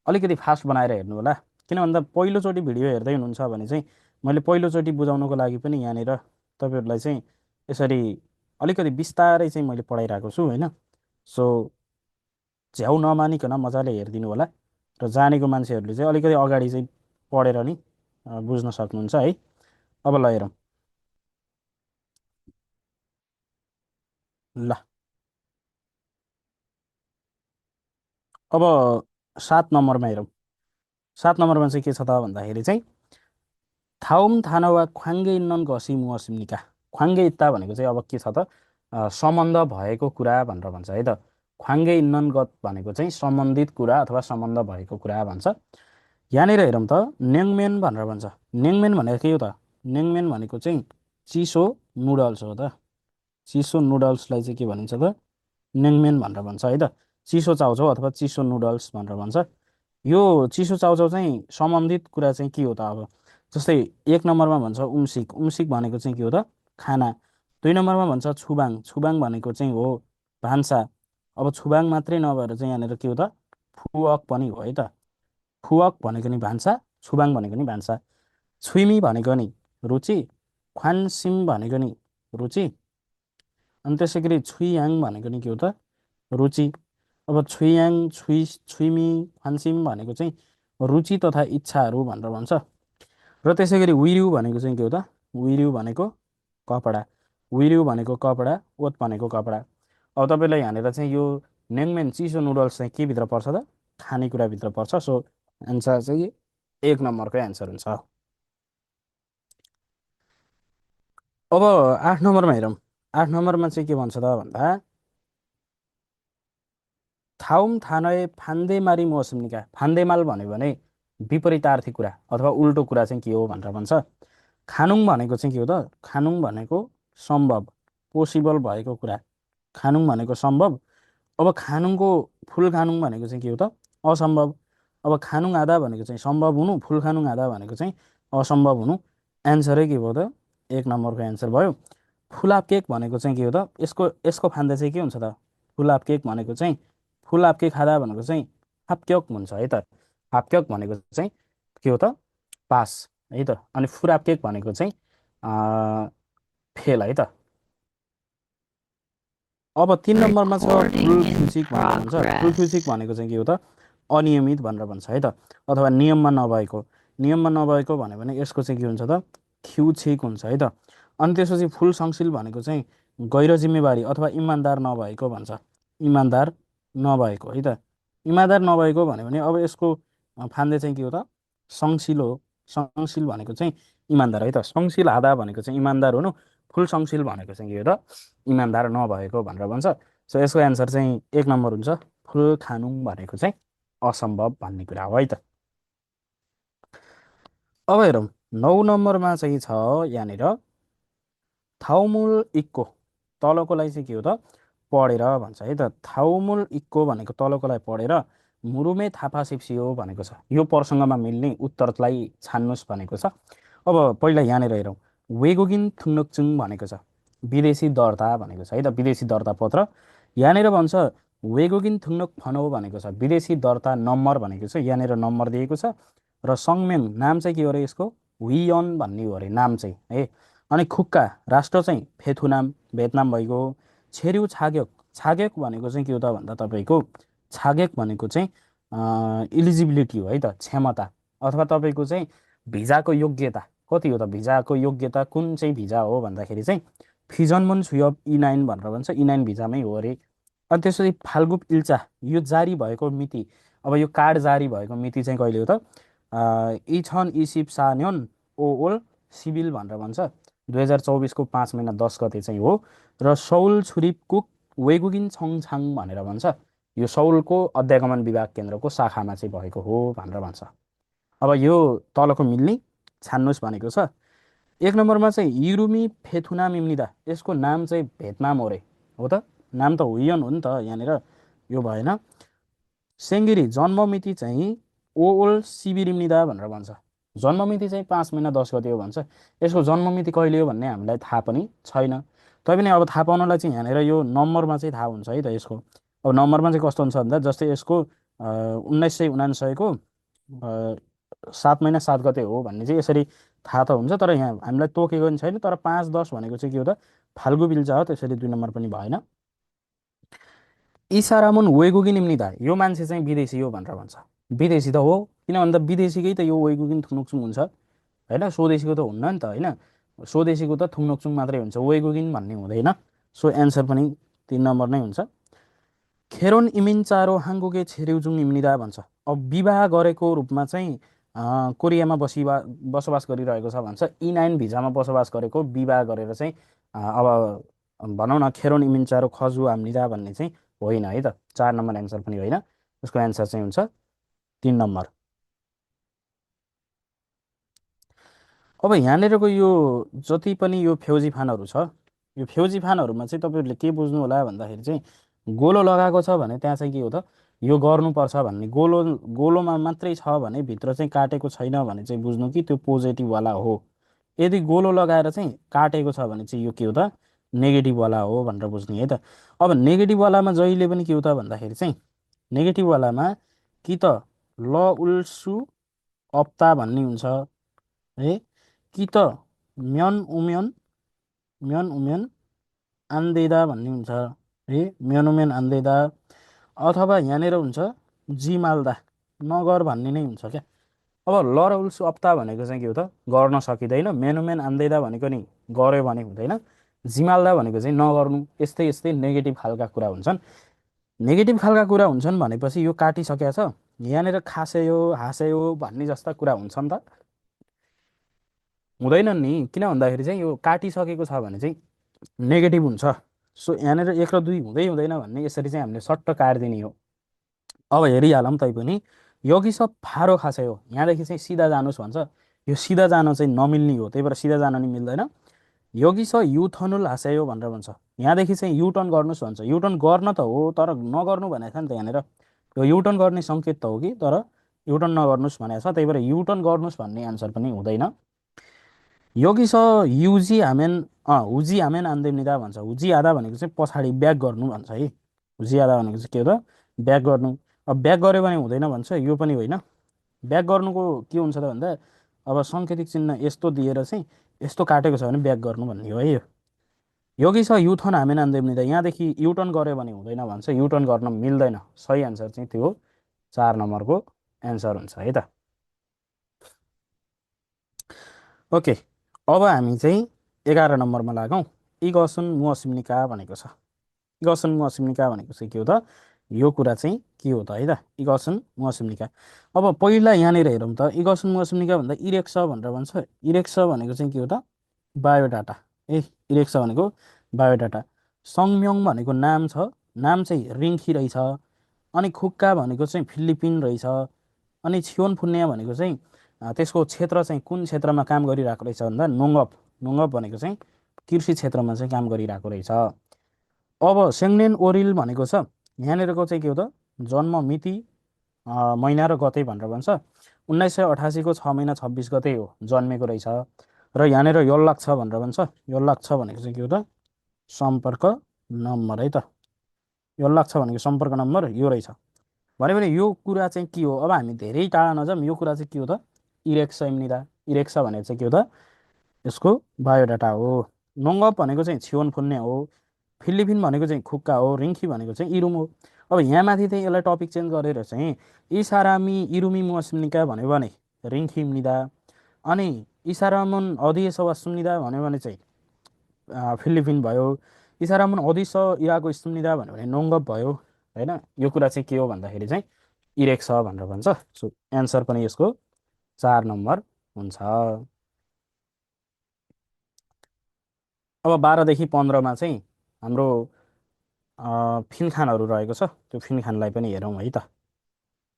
अलिकति फास्ट बनाएर हेर्नु होला। किन भन्दा पहिलोचोटि भिडियो हेर्दै हुनुहुन्छ भने चाहिँ मैले पहिलोचोटि बुझाउनको लागि पनि यहाँनिर तपाईँहरूलाई चाहिँ यसरी अलिकति बिस्तारै चाहिँ मैले पढाइरहेको छु होइन। सो झ्याउ नमानिकन मजाले हेरिदिनु होला। र जानेको मान्छेहरूले चाहिँ अलिकति अगाडि चाहिँ पढेर नि बुझ्न सक्नुहुन्छ है। अब ल हेरौँ ल। अब 7 नम्बरमा हेरौँ। 7 नम्बरमा चाहिँ के छ त भन्दाखेरि चाहिँ थाउम थानवा ख्वाङ्गे नन घसी मुसिम्निका। ख्वाङ्गे इत्ता भनेको चाहिँ अब के छ त, सम्बन्ध भएको कुरा भनेर भन्छ है त। ख्वाङ्गे इन्नन गत भनेको चाहिँ सम्बन्धित कुरा अथवा सम्बन्ध भएको कुरा भन्छ। यहाँनिर हेरौँ त, नेङमेन भनेर भन्छ। नेङमेन भनेको के हो त, नेङमेन भनेको चाहिँ चिसो नुडल्स हो त। चिसो नुडल्सलाई चाहिँ के भनिन्छ त, नेङमेन भनेर भन्छ है त। चिसो चाउचाउ अथवा चिसो नुडल्स भनेर भन्छ। यो चिसो चाउचाउ चाहिँ सम्बन्धित कुरा चाहिँ के हो त, अब जस्तै 1 नम्बरमा भन्छ उम्सिक। उम्सिक भनेको चाहिँ के हो त, खाना। 2 नम्बरमा भन्छ छुबाङ। छुबाङ भनेको चाहिँ हो भान्सा। अब छुबाङ मात्रै नभएर चाहिँ यहाँनिर के हो त, फुअक पनि हो है त। फुअक भनेको नि भान्सा, छुबाङ भनेको नि भान्सा। छुइमी भनेको नि रुचि, ख्वानसिम भनेको नि रुचि, अनि त्यसै गरी छुइयाङ भनेको नि के हो त, रुचि। अब छुइयाङ छुइमी ख्वानसिम भनेको चाहिँ रुचि तथा इच्छाहरू भनेर भन्छ। र त्यसै गरी विर्यु भनेको चाहिँ के हो त, विर्यु भनेको कपडा। विर्यु भनेको कपडा, ओत भनेको कपडा। अब तपाईँलाई यहाँनिर चाहिँ यो नेङमेन चिसो नुडल्स चाहिँ के भित्र पर्छ त, खानेकुराभित्र पर्छ। सो एन्सर चाहिँ 1 नम्बरकै एन्सर हुन्छ। अब 8 नम्बरमा हेरौँ। 8 नम्बरमा चाहिँ के भन्छ त भन्दा थाउम थानय फान्देमारी मौसमनिका। फान्देमाल भन्यो भने विपरीतार्थी कुरा अथवा उल्टो कुरा चाहिँ के हो भनेर भन्छ। खानुङ भनेको चाहिँ के हो त, खानुङ भनेको सम्भव, पोसिबल भएको कुरा। खानुङ भनेको सम्भव। अब खानुङको फुल खानुङ भनेको चाहिँ के हो त, असम्भव। अब खानुङ आधा भनेको चाहिँ सम्भव हुनु, फुल खानुङ आधा भनेको चाहिँ असम्भव हुनु। एन्सरै के भयो त, 1 नम्बरको एन्सर भयो। फुलाप केक भनेको चाहिँ के हो त, यसको यसको फान्दा चाहिँ के हुन्छ त, फुलाप केक भनेको चाहिँ फुलाप केक खाँदा भनेको चाहिँ हाप्क्यक हुन्छ है त। हाप्क्यक भनेको चाहिँ के हो त, पास है त। अनि फुराप केक भनेको चाहिँ फेल है त। अब 3 नम्बरमा छ फुल फ्युचिक भनेर भन्छ। फुल फ्युचिक भनेको चाहिँ के हो त, अनियमित भनेर भन्छ है त, अथवा नियममा नभएको। नियममा नभएको भन्यो भने यसको चाहिँ के हुन्छ त, ख्युछिक हुन्छ है त। अनि त्यसपछि फुल संशील भनेको चाहिँ गैर जिम्मेवारी अथवा इमान्दार नभएको भन्छ। इमान्दार नभएको है त। इमान्दार नभएको भन्यो भने अब यसको फान्दे चाहिँ के हो त, संशील हो। संशील भनेको चाहिँ इमान्दार है त। संशील आधा भनेको चाहिँ इमान्दार हुनु, फुल संशील भनेको चाहिँ के हो त, इमान्दार नभएको भनेर भन्छ। सो यसको एन्सर चाहिँ 1 नम्बर हुन्छ। फुल खानुङ भनेको चाहिँ असम्भव भन्ने कुरा हो है त। अब हेरौँ 9 नम्बरमा चाहिँ छ यहाँनिर थाउमुल इक्को। तलकोलाई चाहिँ के हो त पढेर भन्छ है त। थाउमुल इक्को भनेको तलकोलाई पढेर मुरुमे थापा सिप्सियो भनेको छ। यो प्रसङ्गमा मिल्ने उत्तरलाई छान्नुहोस् भनेको छ। अब पहिला यहाँनिर हेरौँ, वेगोगिन थुङ्नोक्चुङ भनेको छ विदेशी दर्ता भनेको छ है त, विदेशी दर्ता पत्र। यहाँनिर भन्छ वेगोगिन थुङ्नोक फनो भनेको छ विदेशी दर्ता नम्बर भनेको छ, यहाँनिर नम्बर दिएको छ। र सङम्याङ नाम चाहिँ के हो अरे यसको, हुइयन भन्ने हो अरे नाम चाहिँ है। अनि खुक्का राष्ट्र चाहिँ फेथुनाम भियतनाम भइगयो हो। छेर्यु छाग्योक, छाग्योक भनेको चाहिँ के हो त भन्दा तपाईँको छाग्योक भनेको चाहिँ इलिजिबिलिटी हो है त, क्षमता अथवा तपाईँको चाहिँ भिजाको योग्यता कति हो त, भिजाको योग्यता कुन चाहिँ भिजा हो भन्दाखेरि चाहिँ फिजनमुन छुयब E9 भनेर भन्छ, E9 भिजामै हो अरे। अनि त्यसपछि फाल्गुप इल्चा, यो जारी भएको मिति, अब यो कार्ड जारी भएको मिति चाहिँ कहिले हो त, इछन इसिप सान्योन ओओल सिभिल भनेर भन्छ 2024को 5 महिना 10 गते चाहिँ हो। र सौल छुरिप कुक वेगुगिन छङछाङ भनेर भन्छ, यो सौलको अध्यागमन विभाग केन्द्रको शाखामा चाहिँ भएको हो भनेर भन्छ। अब यो तलको मिल्ने छान्नुहोस् भनेको छ। 1 नम्बरमा चाहिँ युरुमी फेथुनाम इम्निदा, यसको नाम चाहिँ भियतनाम हो रे, हो त, नाम त हुइयन हो नि त यहाँनिर, यो भएन। सेङ्गिरी जन्ममिति चाहिँ ओओल सिबिरिम्निदा भनेर भन्छ, जन्ममिति चाहिँ 5 महिना 10 गते हो भन्छ। यसको जन्ममिति कहिले हो भन्ने हामीलाई थाहा पनि छैन। तैपनि अब थाहा पाउनलाई चाहिँ यहाँनिर यो नम्बरमा चाहिँ थाहा हुन्छ है त यसको। अब नम्बरमा चाहिँ कस्तो हुन्छ भन्दा जस्तै यसको 1999को 7 महिना 7 गते हो भन्ने चाहिँ यसरी थाहा त हुन्छ, तर यहाँ हामीलाई तोकेको पनि छैन। तर 5-10 भनेको चाहिँ के हो त फाल्गु बिल्चा हो, त्यसरी 2 नम्बर पनि भएन। इसारामुन वेगुगिन इम्निदा, यो मान्छे चाहिँ विदेशी हो भनेर भन्छ। विदेशी त हो, किन भन्दा विदेशीकै त यो वेगुगिन थुनुक्चुङ हुन्छ होइन, स्वदेशीको त हुन्न नि त होइन, स्वदेशीको त थुङ्नोक्चुङ मात्रै हुन्छ, वेगुगिन भन्ने हुँदैन। सो एन्सर पनि 3 नम्बर नै हुन्छ। खेरोन इमिन चारो हाङ्गुके छेर्युजुङ इम्निदा भन्छ। अब विवाह गरेको रूपमा चाहिँ कोरियामा बसोबास गरिरहेको छ भन्छ, E9 भिजामा बसोबास गरेको, विवाह गरेर चाहिँ अब भनौँ न खेरोन इमिन चारो खजु हाम्निदा भन्ने चाहिँ होइन है त, 4 नम्बर एन्सर पनि होइन। उसको एन्सर चाहिँ हुन्छ 3 नम्बर। अब यहाँनिरको यो जति पनि यो फ्यौजी फानहरू छ, यो फ्यौजी फानहरूमा चाहिँ तपाईँहरूले के बुझ्नु होला भन्दाखेरि चाहिँ गोलो लगाएको छ भने त्यहाँ चाहिँ के हो त यो गर्नुपर्छ भन्ने, गोलोमा मात्रै छ भने भित्र चाहिँ काटेको छैन भने चाहिँ बुझ्नु कि त्यो पोजिटिभवाला हो। यदि गोलो लगाएर चाहिँ काटेको छ भने चाहिँ यो के हो त नेगेटिभवाला हो भनेर बुझ्ने है त। अब नेगेटिभवालामा जहिले पनि के हो त भन्दाखेरि चाहिँ नेगेटिभवालामा कि त ल उल्सु अप्ता भन्ने हुन्छ है, कि त म्यन उम्यन आन्देदा भन्ने हुन्छ है, म्यन उम्यन आन्देदा, अथवा यहाँनिर हुन्छ जिमाल्दा नगर भन्ने नै हुन्छ क्या। अब ल र उल्सु अप्ता भनेको चाहिँ के हो त गर्न सकिँदैन, मेनुमेन आन्दैदा भनेको नि गऱ्यो भने हुँदैन, जिमाल्दा भनेको चाहिँ नगर्नु, यस्तै यस्तै नेगेटिभ खालका कुरा हुन्छन्। नेगेटिभ खालका कुरा हुन्छन् भनेपछि यो काटिसकेको छ, यहाँनिर खासेयो हाँसेयो भन्ने जस्ता कुरा हुन्छ नि त, हुँदैनन् नि, किन भन्दाखेरि चाहिँ यो काटिसकेको छ भने चाहिँ नेगेटिभ हुन्छ। सो यहाँनिर 1 र 2 हुँदै हुँदैन भन्ने, यसरी चाहिँ हामीले सट्ट काटिदिने हो। अब हेरिहालौँ तैपनि, योगी सब फारो खासै हो, यहाँदेखि चाहिँ सिधा जानुहोस् भन्छ, यो सिधा जान चाहिँ नमिल्ने हो, त्यही भएर सिधा जान नि मिल्दैन। योगी स युथनुल हाँसै हो भनेर भन्छ, यहाँदेखि चाहिँ युटर्न गर्नुहोस् भन्छ, युटर्न गर्न त हो तर नगर्नु भनेको छ नि त यहाँनिर, यो युटर्न गर्ने सङ्केत त हो कि, तर युटर्न नगर्नुहोस् भनेको छ, त्यही भएर युटर्न गर्नुहोस् भन्ने एन्सर पनि हुँदैन। योगी स युजी हामेन हुजी हामेन आन्देम्निदा भन्छ, हुजी आधा भनेको चाहिँ पछाडि ब्याक गर्नु भन्छ है, हुजी आधा भनेको चाहिँ के हो त ब्याक गर्नु। अब ब्याक गऱ्यो भने हुँदैन भन्छ, यो पनि होइन। ब्याक गर्नुको के हुन्छ त भन्दा अब सङ्केतिक चिन्ह यस्तो दिएर चाहिँ यस्तो काटेको छ भने ब्याक गर्नु भन्ने हो है यो। योगी छ युथन हामेन आन्देम्निदा, यहाँदेखि युटर्न गऱ्यो भने हुँदैन भन्छ, युटर्न गर्न मिल्दैन। सही एन्सर चाहिँ त्यो 4 नम्बरको एन्सर हुन्छ है त। ओके, अब हामी चाहिँ 11 नम्बरमा लागौँ। इगसुन मुअसिम्निका भनेको छ, इगसुन मुअसिम्निका भनेको चाहिँ के हो त, यो कुरा चाहिँ के हो त है त, इगसुन मुअसिम्निका। अब पहिला यहाँनिर हेरौँ त, इगसुन मुअसिम्निका भन्दा इरेक्स भनेर भन्छ, इरेक्स भनेको चाहिँ के हो त बायोडाटा, इरेक्स भनेको बायोडाटा। सङम्योङ भनेको नाम छ, नाम चाहिँ रिङ्खी रहेछ। अनि खुक्का भनेको चाहिँ फिलिपिन रहेछ। अनि छियोन फुन्या भनेको चाहिँ त्यसको क्षेत्र चाहिँ कुन क्षेत्रमा काम गरिरहेको रहेछ भन्दा नोङ्गप, नोङ्गप भनेको चाहिँ कृषि क्षेत्रमा चाहिँ काम गरिरहेको रहेछ। अब सेङ्नेन ओरिल भनेको छ यहाँनिरको चाहिँ के हो त जन्म मिति महिना र गते भनेर भन्छ 1988को 6 महिना 26 गते हो जन्मेको रहेछ र यहाँनिर योल्लाक छ भनेर भन्छ योल्लाक छ भनेको चाहिँ के हो त सम्पर्क नम्बर है त योल्लाक छ भनेको सम्पर्क नम्बर यो रहेछ भने यो कुरा चाहिँ के हो अब हामी धेरै टाढा नजाउँ यो कुरा चाहिँ के हो त इरेक्स इम्निदा इरेक्सा भनेको चाहिँ के हो त यसको बायोडाटा हो नोङ्गप भनेको चाहिँ छियोन फुन्ने हो फिलिपिन भनेको चाहिँ खुक्का हो रिङ्खी भनेको चाहिँ इरुम हो अब यहाँ माथि चाहिँ यसलाई टपिक चेन्ज गरेर चाहिँ इसारामी इरुमी मुस्लिमनिका भन्यो भने रिङ्खी म्निदा अनि इसारामुन अदिस वा सुम्निदा भन्यो भने चाहिँ फिलिपिन भयो इसारामुन अदिस इराको सुम्निदा भन्यो भने नोङ्गप भयो होइन यो कुरा चाहिँ के हो भन्दाखेरि चाहिँ इरेक्स भनेर भन्छ सो एन्सर पनि यसको 4 नम्बर हुन्छ अब 12 देखि 15 मा चाहिँ हाम्रो फिनखानहरू रहेको छ त्यो फिनखानलाई पनि हेरौँ है त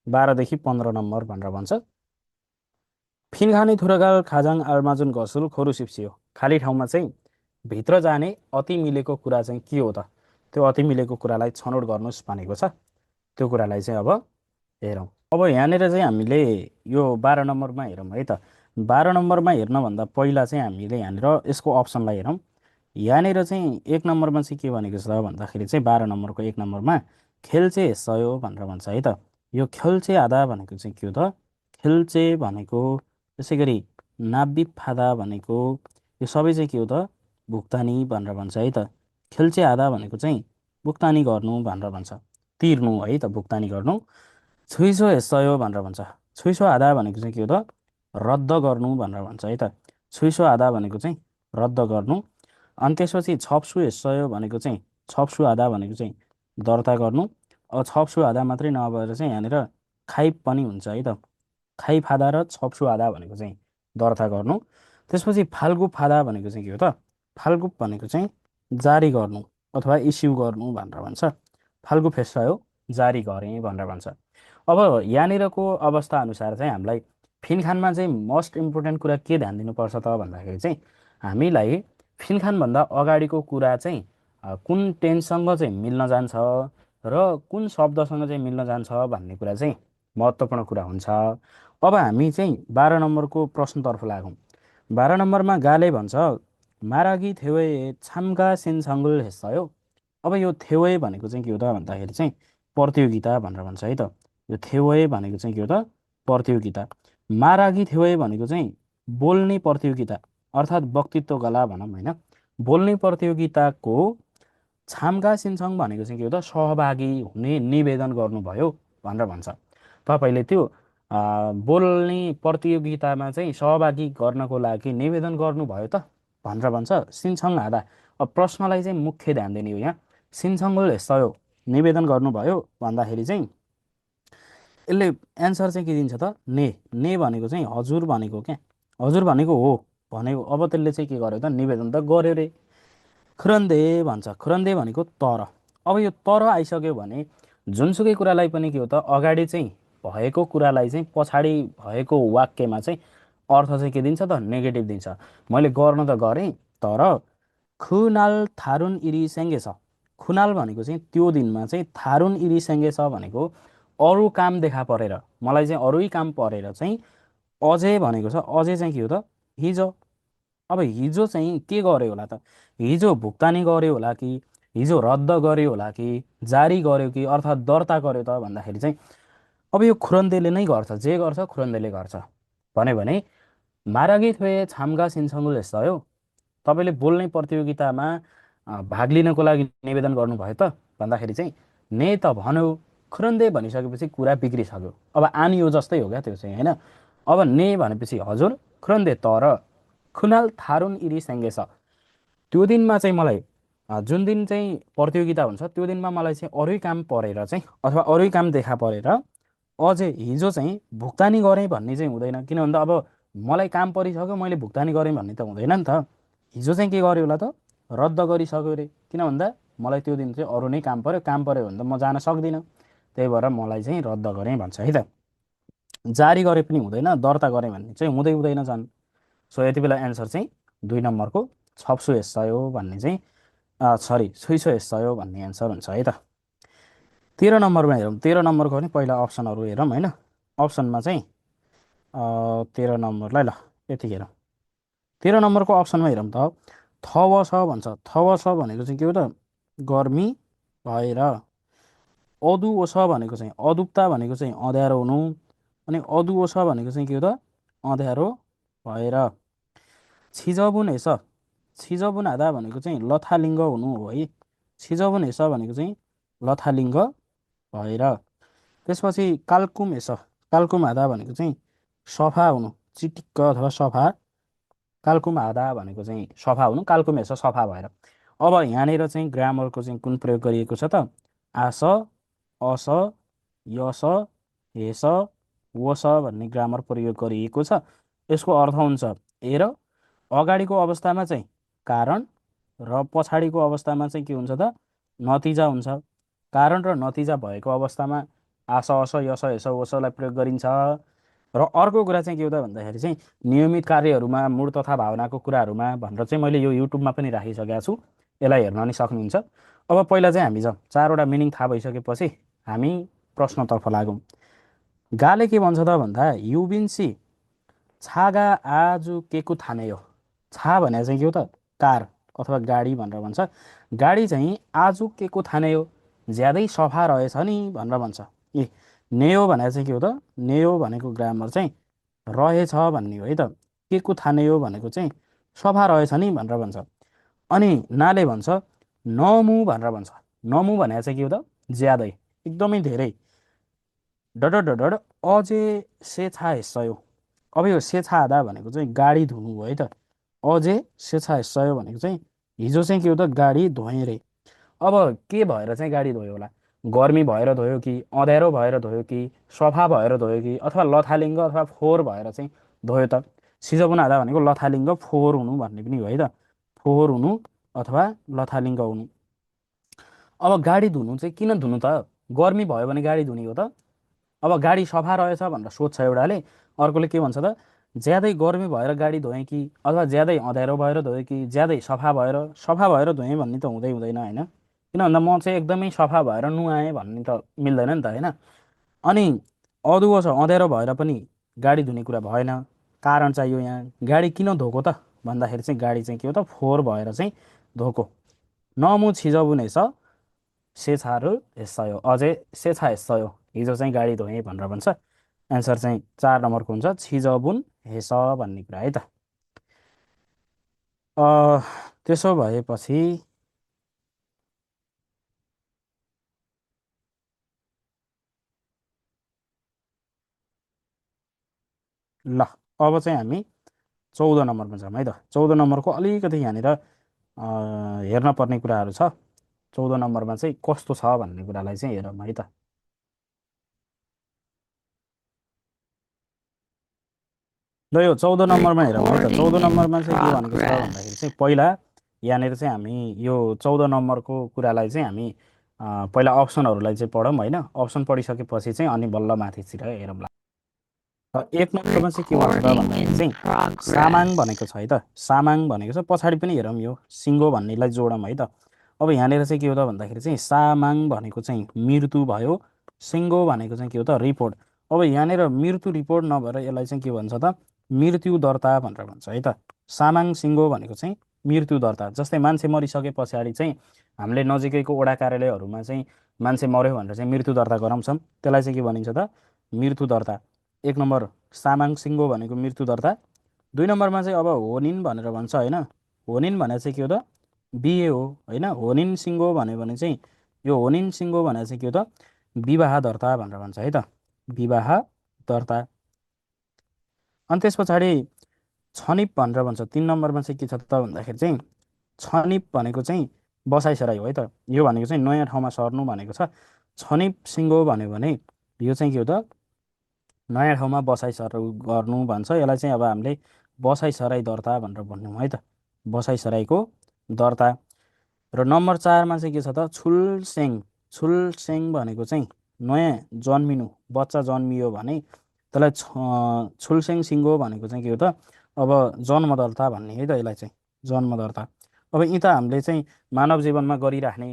12 देखि 15 नम्बर भनेर भन्छ फिनखाने थुरगाल खाजाङ आलमाजुन घसुल खोरु सिप्सियो खाली ठाउँमा चाहिँ भित्र जाने अति मिलेको कुरा चाहिँ के हो त त्यो अति मिलेको कुरालाई छनौट गर्नुहोस् भनेको छ त्यो कुरालाई चाहिँ अब हेरौँ अब यहाँनिर चाहिँ हामीले यो 12 नम्बरमा हेरौँ है त 12 नम्बरमा हेर्नभन्दा पहिला चाहिँ हामीले यहाँनिर यसको अप्सनलाई हेरौँ यहाँनिर चाहिँ 1 नम्बरमा चाहिँ के भनेको छ भन्दाखेरि चाहिँ 12 नम्बरको 1 नम्बरमा खेल्चे सयो भनेर भन्छ है त यो खेल्चे आधा भनेको चाहिँ के हो त खेल्चे भनेको त्यसै गरी नाब्बी फादा भनेको यो सबै चाहिँ के हो त भुक्तानी भनेर भन्छ है त खेल्चे आधा भनेको चाहिँ भुक्तानी गर्नु भनेर भन्छ तिर्नु है त भुक्तानी गर्नु छुइसो सयो भनेर भन्छ छुइसो आधा भनेको चाहिँ के हो त रद्द गर्नु भनेर भन्छ है त छुइसो आधा भनेको चाहिँ रद्द गर्नु अनि त्यसपछि छप्सु सयो भनेको चाहिँ छप्सु आधा भनेको चाहिँ दर्ता गर्नु अब छप्सु आधा मात्रै नभएर चाहिँ यहाँनिर खाइप पनि हुन्छ है त खाइप आधा र छप्सु आधा भनेको चाहिँ दर्ता गर्नु त्यसपछि फाल्गुप आधा भनेको चाहिँ के हो त फाल्गुप भनेको चाहिँ जारी गर्नु अथवा इस्यु गर्नु भनेर भन्छ फाल्गुप फेसायो जारी गरेँ भनेर भन्छ अब यहाँनिरको अवस्था अनुसार चाहिँ हामीलाई फिनखानमा चाहिँ मोस्ट इम्पोर्टेन्ट कुरा के ध्यान दिनुपर्छ त भन्दाखेरि चाहिँ हामीलाई फिनखानभन्दा अगाडिको कुरा चाहिँ कुन टेन्ससँग चाहिँ मिल्न जान्छ र कुन शब्दसँग चाहिँ मिल्न जान्छ भन्ने कुरा चाहिँ महत्त्वपूर्ण कुरा हुन्छ अब हामी चाहिँ 12 नम्बरको प्रश्नतर्फ लागौँ 12 नम्बरमा गाले भन्छ मारागी थेवे छाम्का सिनसङ्गुल हेस्यो अब यो थेवे भनेको चाहिँ के हो त भन्दाखेरि चाहिँ प्रतियोगिता भनेर भन्छ है त यो थेवे भनेको चाहिँ के हो त प्रतियोगिता मारागी थेवे भनेको चाहिँ बोल्ने प्रतियोगिता अर्थात् वक्तित्व कला भनौँ होइन बोल्ने प्रतियोगिताको छाम्का सिन्सङ भनेको चाहिँ के हो त सहभागी हुने निवेदन गर्नुभयो भनेर भन्छ तपाईँले त्यो बोल्ने प्रतियोगितामा चाहिँ सहभागी गर्नको लागि निवेदन गर्नुभयो त भनेर भन्छ सिन्सङ आधा अब प्रश्नलाई चाहिँ मुख्य ध्यान दिने हो यहाँ सिन्सङले सयो निवेदन गर्नुभयो भन्दाखेरि चाहिँ यसले एन्सर चाहिँ के दिन्छ त ने भनेको चाहिँ हजुर भनेको क्या हजुर भनेको हो भनेको अब त्यसले चाहिँ के गर्यो त निवेदन त गर्यो रे खुरन्दे भन्छ खुरन्दे भनेको तर अब यो तर आइसक्यो भने जुनसुकै कुरालाई पनि के हो त अगाडि चाहिँ भएको कुरालाई चाहिँ पछाडि भएको वाक्यमा चाहिँ अर्थ चाहिँ के दिन्छ त नेगेटिभ दिन्छ मैले गर्न त गरेँ तर खुनाल थारुन इरी सेङ्गे छ खुनाल भनेको चाहिँ त्यो दिनमा चाहिँ थारुन इरी सेङ्गे छ भनेको अरू काम देखा परेर मलाई चाहिँ अरू काम परेर चाहिँ अझै भनेको छ अझै चाहिँ के हो त हिजो अब हिजो चाहिँ के गर्यो होला त हिजो भुक्तानी गर्यो होला कि हिजो रद्द गर्यो होला कि जारी गर्यो कि अर्थात् दर्ता गर्यो त भन्दाखेरि चाहिँ अब यो खुरन्देले नै गर्छ जे गर्छ खुरन्देले गर्छ भने मारागी थोए छाम्गा सिन्सङ्गुल यस्तो तपाईँले बोल्ने प्रतियोगितामा भाग लिनको लागि निवेदन गर्नुभयो त भन्दाखेरि चाहिँ ने त भन्यो खुरन्दे भनिसकेपछि कुरा बिग्रिसक्यो अब आनियो जस्तै हो क्या त्यो चाहिँ होइन अब ने भनेपछि हजुर खुरन्दे तर खुनाल थारुन इरी सेङ्गे छ त्यो दिनमा चाहिँ मलाई जुन दिन चाहिँ प्रतियोगिता हुन्छ त्यो दिनमा मलाई चाहिँ अरू काम परेर चाहिँ अथवा अरू काम देखा परेर अझै हिजो चाहिँ भुक्तानी गरेँ भन्ने चाहिँ हुँदैन किन भन्दा अब मलाई काम परिसक्यो मैले भुक्तानी गरेँ भन्ने त हुँदैन नि त हिजो चाहिँ के गर्यो होला त रद्द गरिसक्यो अरे किन भन्दा मलाई त्यो दिन चाहिँ अरू नै काम पऱ्यो भने त म जान सक्दिनँ त्यही भएर मलाई चाहिँ रद्द गरेँ भन्छ है त जारी गरे पनि हुँदैन दर्ता गरेँ भन्ने चाहिँ हुँदैन झन् सो यति बेला एन्सर चाहिँ 2 नम्बरको छप्सु हेस्यो भन्ने चाहिँ सरी छुइछो हेस्छयो भन्ने एन्सर हुन्छ है त। 13 नम्बरमा हेरौँ, 13 नम्बरको पनि पहिला अप्सनहरू हेरौँ होइन। अप्सनमा चाहिँ 13 नम्बरलाई ल यति हेरौँ। 13 नम्बरको अप्सनमा हेरौँ त, थवस भन्छ। थवस भनेको चाहिँ के हो त, गर्मी भएर। अदुओस भनेको चाहिँ, अदुप्ता भनेको चाहिँ अँध्यारो हुनु, अनि अदुओस भनेको चाहिँ के हो त, अँध्यारो भएर। छिजबुन हेस, छिजबुन हादा भनेको चाहिँ लथालिङ्ग हुनु हो है। छिजबुन हेस भनेको चाहिँ लथालिङ्ग भएर। त्यसपछि काल्कुम हेस, काल्कुम हादा भनेको चाहिँ सफा हुनु, चिटिक्क अथवा सफा। काल्कुम हादा भनेको चाहिँ सफा हुनु, काल्कुम हेस सफा भएर। अब यहाँनिर चाहिँ ग्रामरको चाहिँ कुन प्रयोग गरिएको छ त, आस, अस, यस, हेस, वस भन्ने ग्रामर प्रयोग गरिएको छ। यसको अर्थ हुन्छ हेर, अगाडिको अवस्थामा चाहिँ कारण र पछाडिको अवस्थामा चाहिँ के हुन्छ त, नतिजा हुन्छ। कारण र नतिजा भएको अवस्थामा आस, अस, यस, हेस, वसलाई प्रयोग गरिन्छ। र अर्को कुरा चाहिँ के हो त भन्दाखेरि चाहिँ नियमित कार्यहरूमा, मूड तथा भावनाको कुराहरूमा भनेर चाहिँ मैले यो युट्युबमा पनि राखिसकेको छु, यसलाई हेर्न नि सक्नुहुन्छ। अब पहिला चाहिँ हामी जाउँ, 4वटा मिनिङ थाहा भइसकेपछि हामी प्रश्नतर्फ लागौँ। गाले के भन्छ त भन्दा, युबिन्सी छागा आजु के को थाने हो। छा भने चाहिँ के हो त, कार अथवा गाडी भनेर भन्छ। गाडी चाहिँ आजु के को थाने हो, ज्यादै सफा रहेछ नि भनेर भन्छ। ए नेयो भने चाहिँ के हो त, नेयो भनेको ग्रामर चाहिँ रहेछ भन्ने हो है त। के को थाने हो भनेको चाहिँ सफा रहेछ नि भनेर भन्छ। अनि नाले भन्छ नमु भनेर भन्छ। नमु भने चाहिँ के हो त, ज्यादै, एकदमै धेरै। डड डड अझै सेछा हेस्सयो। अब यो सेछा हादा भनेको चाहिँ गाडी धुनु हो है त। अझै सेछा हेस्सयो भनेको चाहिँ हिजो चाहिँ के हो त, गाडी धोएँ रे। अब के भएर चाहिँ गाडी धोयो होला, गर्मी भएर धोयो कि, अँध्यारो भएर धोयो कि, सफा भएर धोयो कि, अथवा लथालिङ्ग अथवा फोहोर भएर चाहिँ धोयो त। सिजोपुन हादा भनेको लथालिङ्ग फोहोर हुनु भन्ने पनि हो है त। फोहोर हुनु अथवा लथालिङ्ग हुनु। अब गाडी धुनु चाहिँ किन धुनु त, गर्मी भयो भने गाडी धुने हो त। अब गाडी सफा रहेछ भनेर सोध्छ एउटाले, अर्कोले के भन्छ त, ज्यादै गर्मी भएर गाडी धोएँ कि, अथवा ज्यादै अँध्यारो भएर धोएँ कि, ज्यादै सफा भएर धोएँ भन्ने त हुँदै हुँदैन होइन। किन भन्दा म चाहिँ एकदमै सफा भएर नुहाएँ भन्ने त मिल्दैन नि त होइन। अनि अदुवा छ, अँध्यारो भएर पनि गाडी धुने कुरा भएन। कारण चाहियो यहाँ, गाडी किन धोको त भन्दाखेरि चाहिँ गाडी चाहिँ के हो त, फोहोर भएर चाहिँ धोको। नमु छिजबुने छ सेछाहरू हेस्सयो, अझै सेछा हेस्सयो, हिजो चाहिँ गाडी धोएँ भनेर भन्छ। एन्सर चाहिँ 4 नम्बरको हुन्छ, छिजबुन हेस भन्ने कुरा है त। त्यसो भएपछि ल अब चाहिँ हामी 14 नम्बरमा जाउँ है त। 14 नम्बरको अलिकति यहाँनिर हेर्न पर्ने कुराहरू छ। 14 नम्बरमा चाहिँ कस्तो छ भन्ने कुरालाई चाहिँ हेरौँ है त। ल यो 14 नम्बरमा हेरौँ है त। 14 नम्बरमा चाहिँ के भनेको छ भन्दाखेरि चाहिँ पहिला यहाँनिर चाहिँ हामी यो 14 नम्बरको कुरालाई चाहिँ हामी पहिला अप्सनहरूलाई चाहिँ पढौँ होइन। अप्सन पढिसकेपछि चाहिँ अनि बल्ल माथितिर हेरौँला। 1 नम्बरमा चाहिँ के भन्छ त भन्दाखेरि चाहिँ सामाङ भनेको छ है त। सामाङ भनेको छ, पछाडि पनि हेरौँ यो सिङ्गो भन्नेलाई जोडौँ है त। अब यहाँनिर चाहिँ के हो त भन्दाखेरि चाहिँ सामाङ भनेको चाहिँ मृत्यु भयो, सिङ्गो भनेको चाहिँ के हो त, रिपोर्ट। अब यहाँनिर मृत्यु रिपोर्ट नभएर यसलाई चाहिँ के भन्छ त, मृत्यु दर्ता भनेर भन्छ है त। सामाङ सिङ्गो भनेको चाहिँ मृत्यु दर्ता। जस्तै मान्छे मरिसके पछाडि चाहिँ हामीले नजिकैको वडा कार्यालयहरूमा चाहिँ मान्छे मऱ्यो भनेर चाहिँ मृत्यु दर्ता गराउँछौँ, त्यसलाई चाहिँ के भनिन्छ त, मृत्यु दर्ता। 1 नम्बर सामाङ सिङ्गो भनेको मृत्यु दर्ता। 2 नम्बरमा चाहिँ अब होनिन भनेर भन्छ होइन। होनिन भने चाहिँ के हो त, बिहे हो होइन। होनिन सिङ्गो भन्यो भने चाहिँ यो होनिन सिङ्गो भने चाहिँ के हो त, विवाह दर्ता भनेर भन्छ है त, विवाह दर्ता। अनि त्यस पछाडि छनिप भनेर भन्छ। 3 नम्बरमा चाहिँ के छ त भन्दाखेरि चाहिँ छनिप भनेको चाहिँ बसाइसराई हो है त। यो भनेको चाहिँ नयाँ ठाउँमा सर्नु भनेको छ। छनिप सिङ्गो भन्यो भने यो चाहिँ के हो त, नयाँ ठाउँमा बसाइसराई गर्नु भन्छ। यसलाई चाहिँ अब हामीले बसाइसराई दर्ता भनेर भन्यौँ है त, बसाइसराईको दर्ता। र नम्बर 4मा चाहिँ के छ त, छुलसेङ। छुलसेङ भनेको चाहिँ नयाँ जन्मिनु, बच्चा जन्मियो भने त्यसलाई छुलसेङ सिङ्गो भनेको चाहिँ के हो त, अब जन्म दर्ता भन्ने है त, यसलाई चाहिँ जन्म दर्ता। अब यी त हामीले चाहिँ मानव जीवनमा गरिराख्ने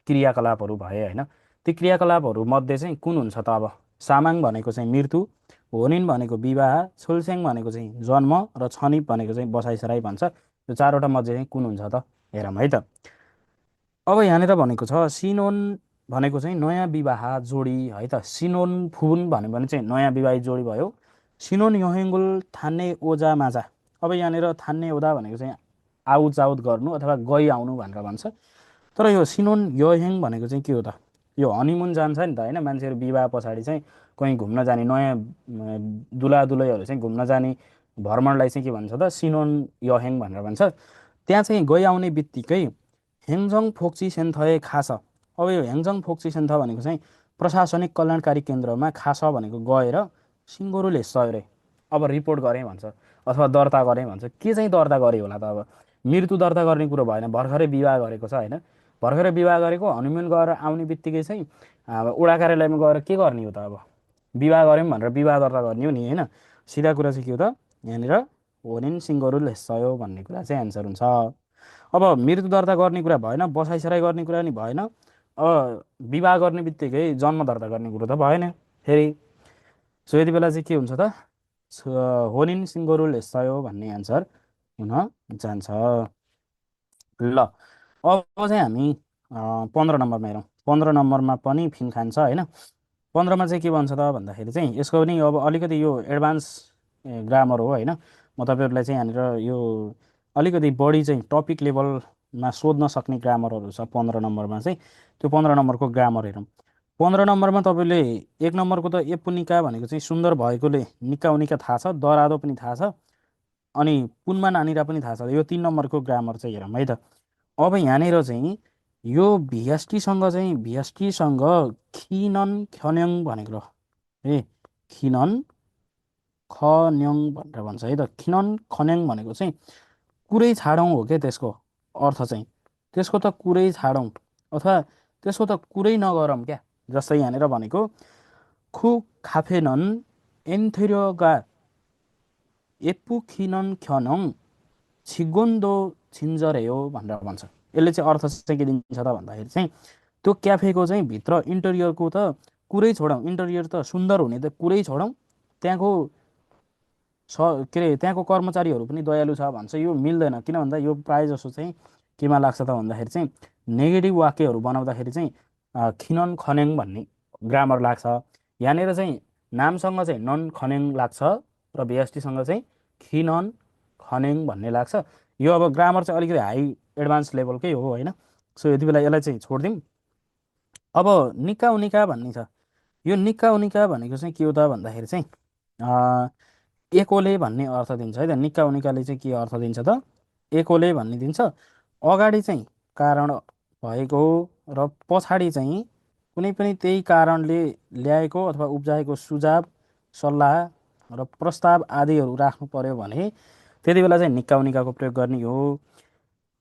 क्रियाकलापहरू भए होइन। ती क्रियाकलापहरू मध्ये चाहिँ कुन हुन्छ त? अब सामाङ भनेको चाहिँ मृत्यु, होनिन भनेको विवाह, छुलछेङ भनेको चाहिँ जन्म र छनिप भनेको चाहिँ बसाइसराई भन्छ। यो चारवटा मध्ये चाहिँ कुन हुन्छ त? हेरौँ है त। अब यहाँनिर भनेको छ सिनोन भनेको चाहिँ नयाँ विवाह जोडी है त। सिनोन फुन भन्यो भने चाहिँ नयाँ विवाहित जोडी भयो। सिनोन योहेङ्गुल थान्ने ओजा माजा। अब यहाँनिर थान्ने ओदा भनेको चाहिँ आउट जाउट गर्नु अथवा गइ आउनु भनेर भन्छ। तर यो सिनोन योहेङ भनेको चाहिँ के हो त? यो हनिमुन जान्छ नि त होइन, मान्छेहरू विवाह पछाडि चाहिँ कहीँ घुम्न जाने, नयाँ दुला दुलैहरू चाहिँ घुम्न जाने भ्रमणलाई चाहिँ के भन्छ त? सिनोन योहेङ भनेर भन्छ। त्यहाँ चाहिँ गइ आउने बित्तिकै हेङजङ फोक्ची सेन्थए खास। अब यो हेङजङ फोक्ची सेन्थ भनेको चाहिँ प्रशासनिक कल्याणकारी केन्द्रमा खास भनेको गएर सिङ्गोरुले सय अब रिपोर्ट गरेँ भन्छ अथवा दर्ता गरेँ भन्छ। के चाहिँ दर्ता गरेँ होला त? अब मृत्यु दर्ता गर्ने कुरो भएन, भर्खरै विवाह गरेको छ होइन। भर्खरै विवाह गरेको हनिमुन गएर आउने बित्तिकै चाहिँ वडा कार्यालयमा गएर के गर्ने हो त? अब विवाह गऱ्यौँ भनेर विवाह दर्ता गर्ने हो नि होइन। सिधा कुरा चाहिँ के हो त? यहाँनिर होनिन सिङ्गोरुल हेस्सयो भन्ने कुरा चाहिँ एन्सर हुन्छ। अब मृत्यु दर्ता गर्ने कुरा भएन, बसाइसराई गर्ने कुरा नि भएन, अब विवाह गर्ने बित्तिकै जन्म दर्ता गर्ने कुरो त भएन फेरि। सो यति बेला चाहिँ के हुन्छ त? होनिन सिङ्गोरुल हेस्सयो भन्ने एन्सर हुन जान्छ। ल अब चाहिँ हामी 15 नम्बरमा हेरौँ। 15 नम्बरमा पनि फिन खान्छ होइन। 15मा चाहिँ के भन्छ त भन्दाखेरि चाहिँ यसको पनि अब अलिकति यो एडभान्स ग्रामर हो होइन। म तपाईँहरूलाई चाहिँ यहाँनिर यो अलिकति बढी चाहिँ टपिक लेभलमा सोध्न सक्ने ग्रामरहरू छ 15 नम्बरमा चाहिँ। त्यो 15 नम्बरको ग्रामर हेरौँ। 15 नम्बरमा तपाईँले 1 नम्बरको त एपुनिका भनेको चाहिँ सुन्दर भएकोले निका उनिका थाहा छ, दरादो पनि थाहा छ, अनि पुनमा नानिरा पनि थाहा छ। यो 3 नम्बरको ग्रामर चाहिँ हेरौँ है त। अब यहाँनिर चाहिँ यो भिएसटीसँग खिनन खन्याङ भनेको ए खिनन खन्याङ भनेर भन्छ है त। खिनन खन्याङ भनेको चाहिँ कुरै छाडौँ हो क्या त्यसको अर्थ चाहिँ। त्यसको त कुरै छाडौँ अथवा त्यसको त कुरै नगरौँ क्या। जस्तै यहाँनिर भनेको खु खाफेनन एन्थेरियोगा एपु खिनन ख्यनङ छिगोन्दो छिन्जरेयो भनेर भन्छ। यसले चाहिँ अर्थ चाहिँ के दिन्छ त भन्दाखेरि चाहिँ त्यो क्याफेको चाहिँ भित्र इन्टेरियरको त कुरै छोडौँ, इन्टेरियर त सुन्दर हुने त कुरै छोडौँ, त्यहाँको के अरे त्यहाँको कर्मचारीहरू पनि दयालु छ भन्छ। यो मिल्दैन। किन भन्दा यो प्रायः जसो चाहिँ केमा लाग्छ त भन्दाखेरि चाहिँ नेगेटिभ वाक्यहरू बनाउँदाखेरि चाहिँ खिनन खन्याङ भन्ने ग्रामर लाग्छ। यहाँनिर चाहिँ नामसँग चाहिँ नन खन्याङ लाग्छ र भिएसटीसँग चाहिँ खिनन खन्याङ भन्ने लाग्छ। यो अब ग्रामर चाहिँ अलिकति हाई एडभान्स लेभलकै हो होइन। सो यति बेला यसलाई चाहिँ छोडिदिउँ। अब निका उनिका भन्ने छ। यो निका उनिका भनेको चाहिँ के हो त भन्दाखेरि चाहिँ एकोले भन्ने अर्थ दिन्छ है त। निका उनिकाले चाहिँ के अर्थ दिन्छ त? एकोले भन्ने दिन्छ। अगाडि चाहिँ कारण भएको र पछाडि चाहिँ कुनै पनि त्यही कारणले ल्याएको अथवा उब्जाएको सुझाव, सल्लाह र प्रस्ताव आदिहरू राख्नु पर्यो भने त्यति बेला चाहिँ निका उनिकाको प्रयोग गर्ने हो।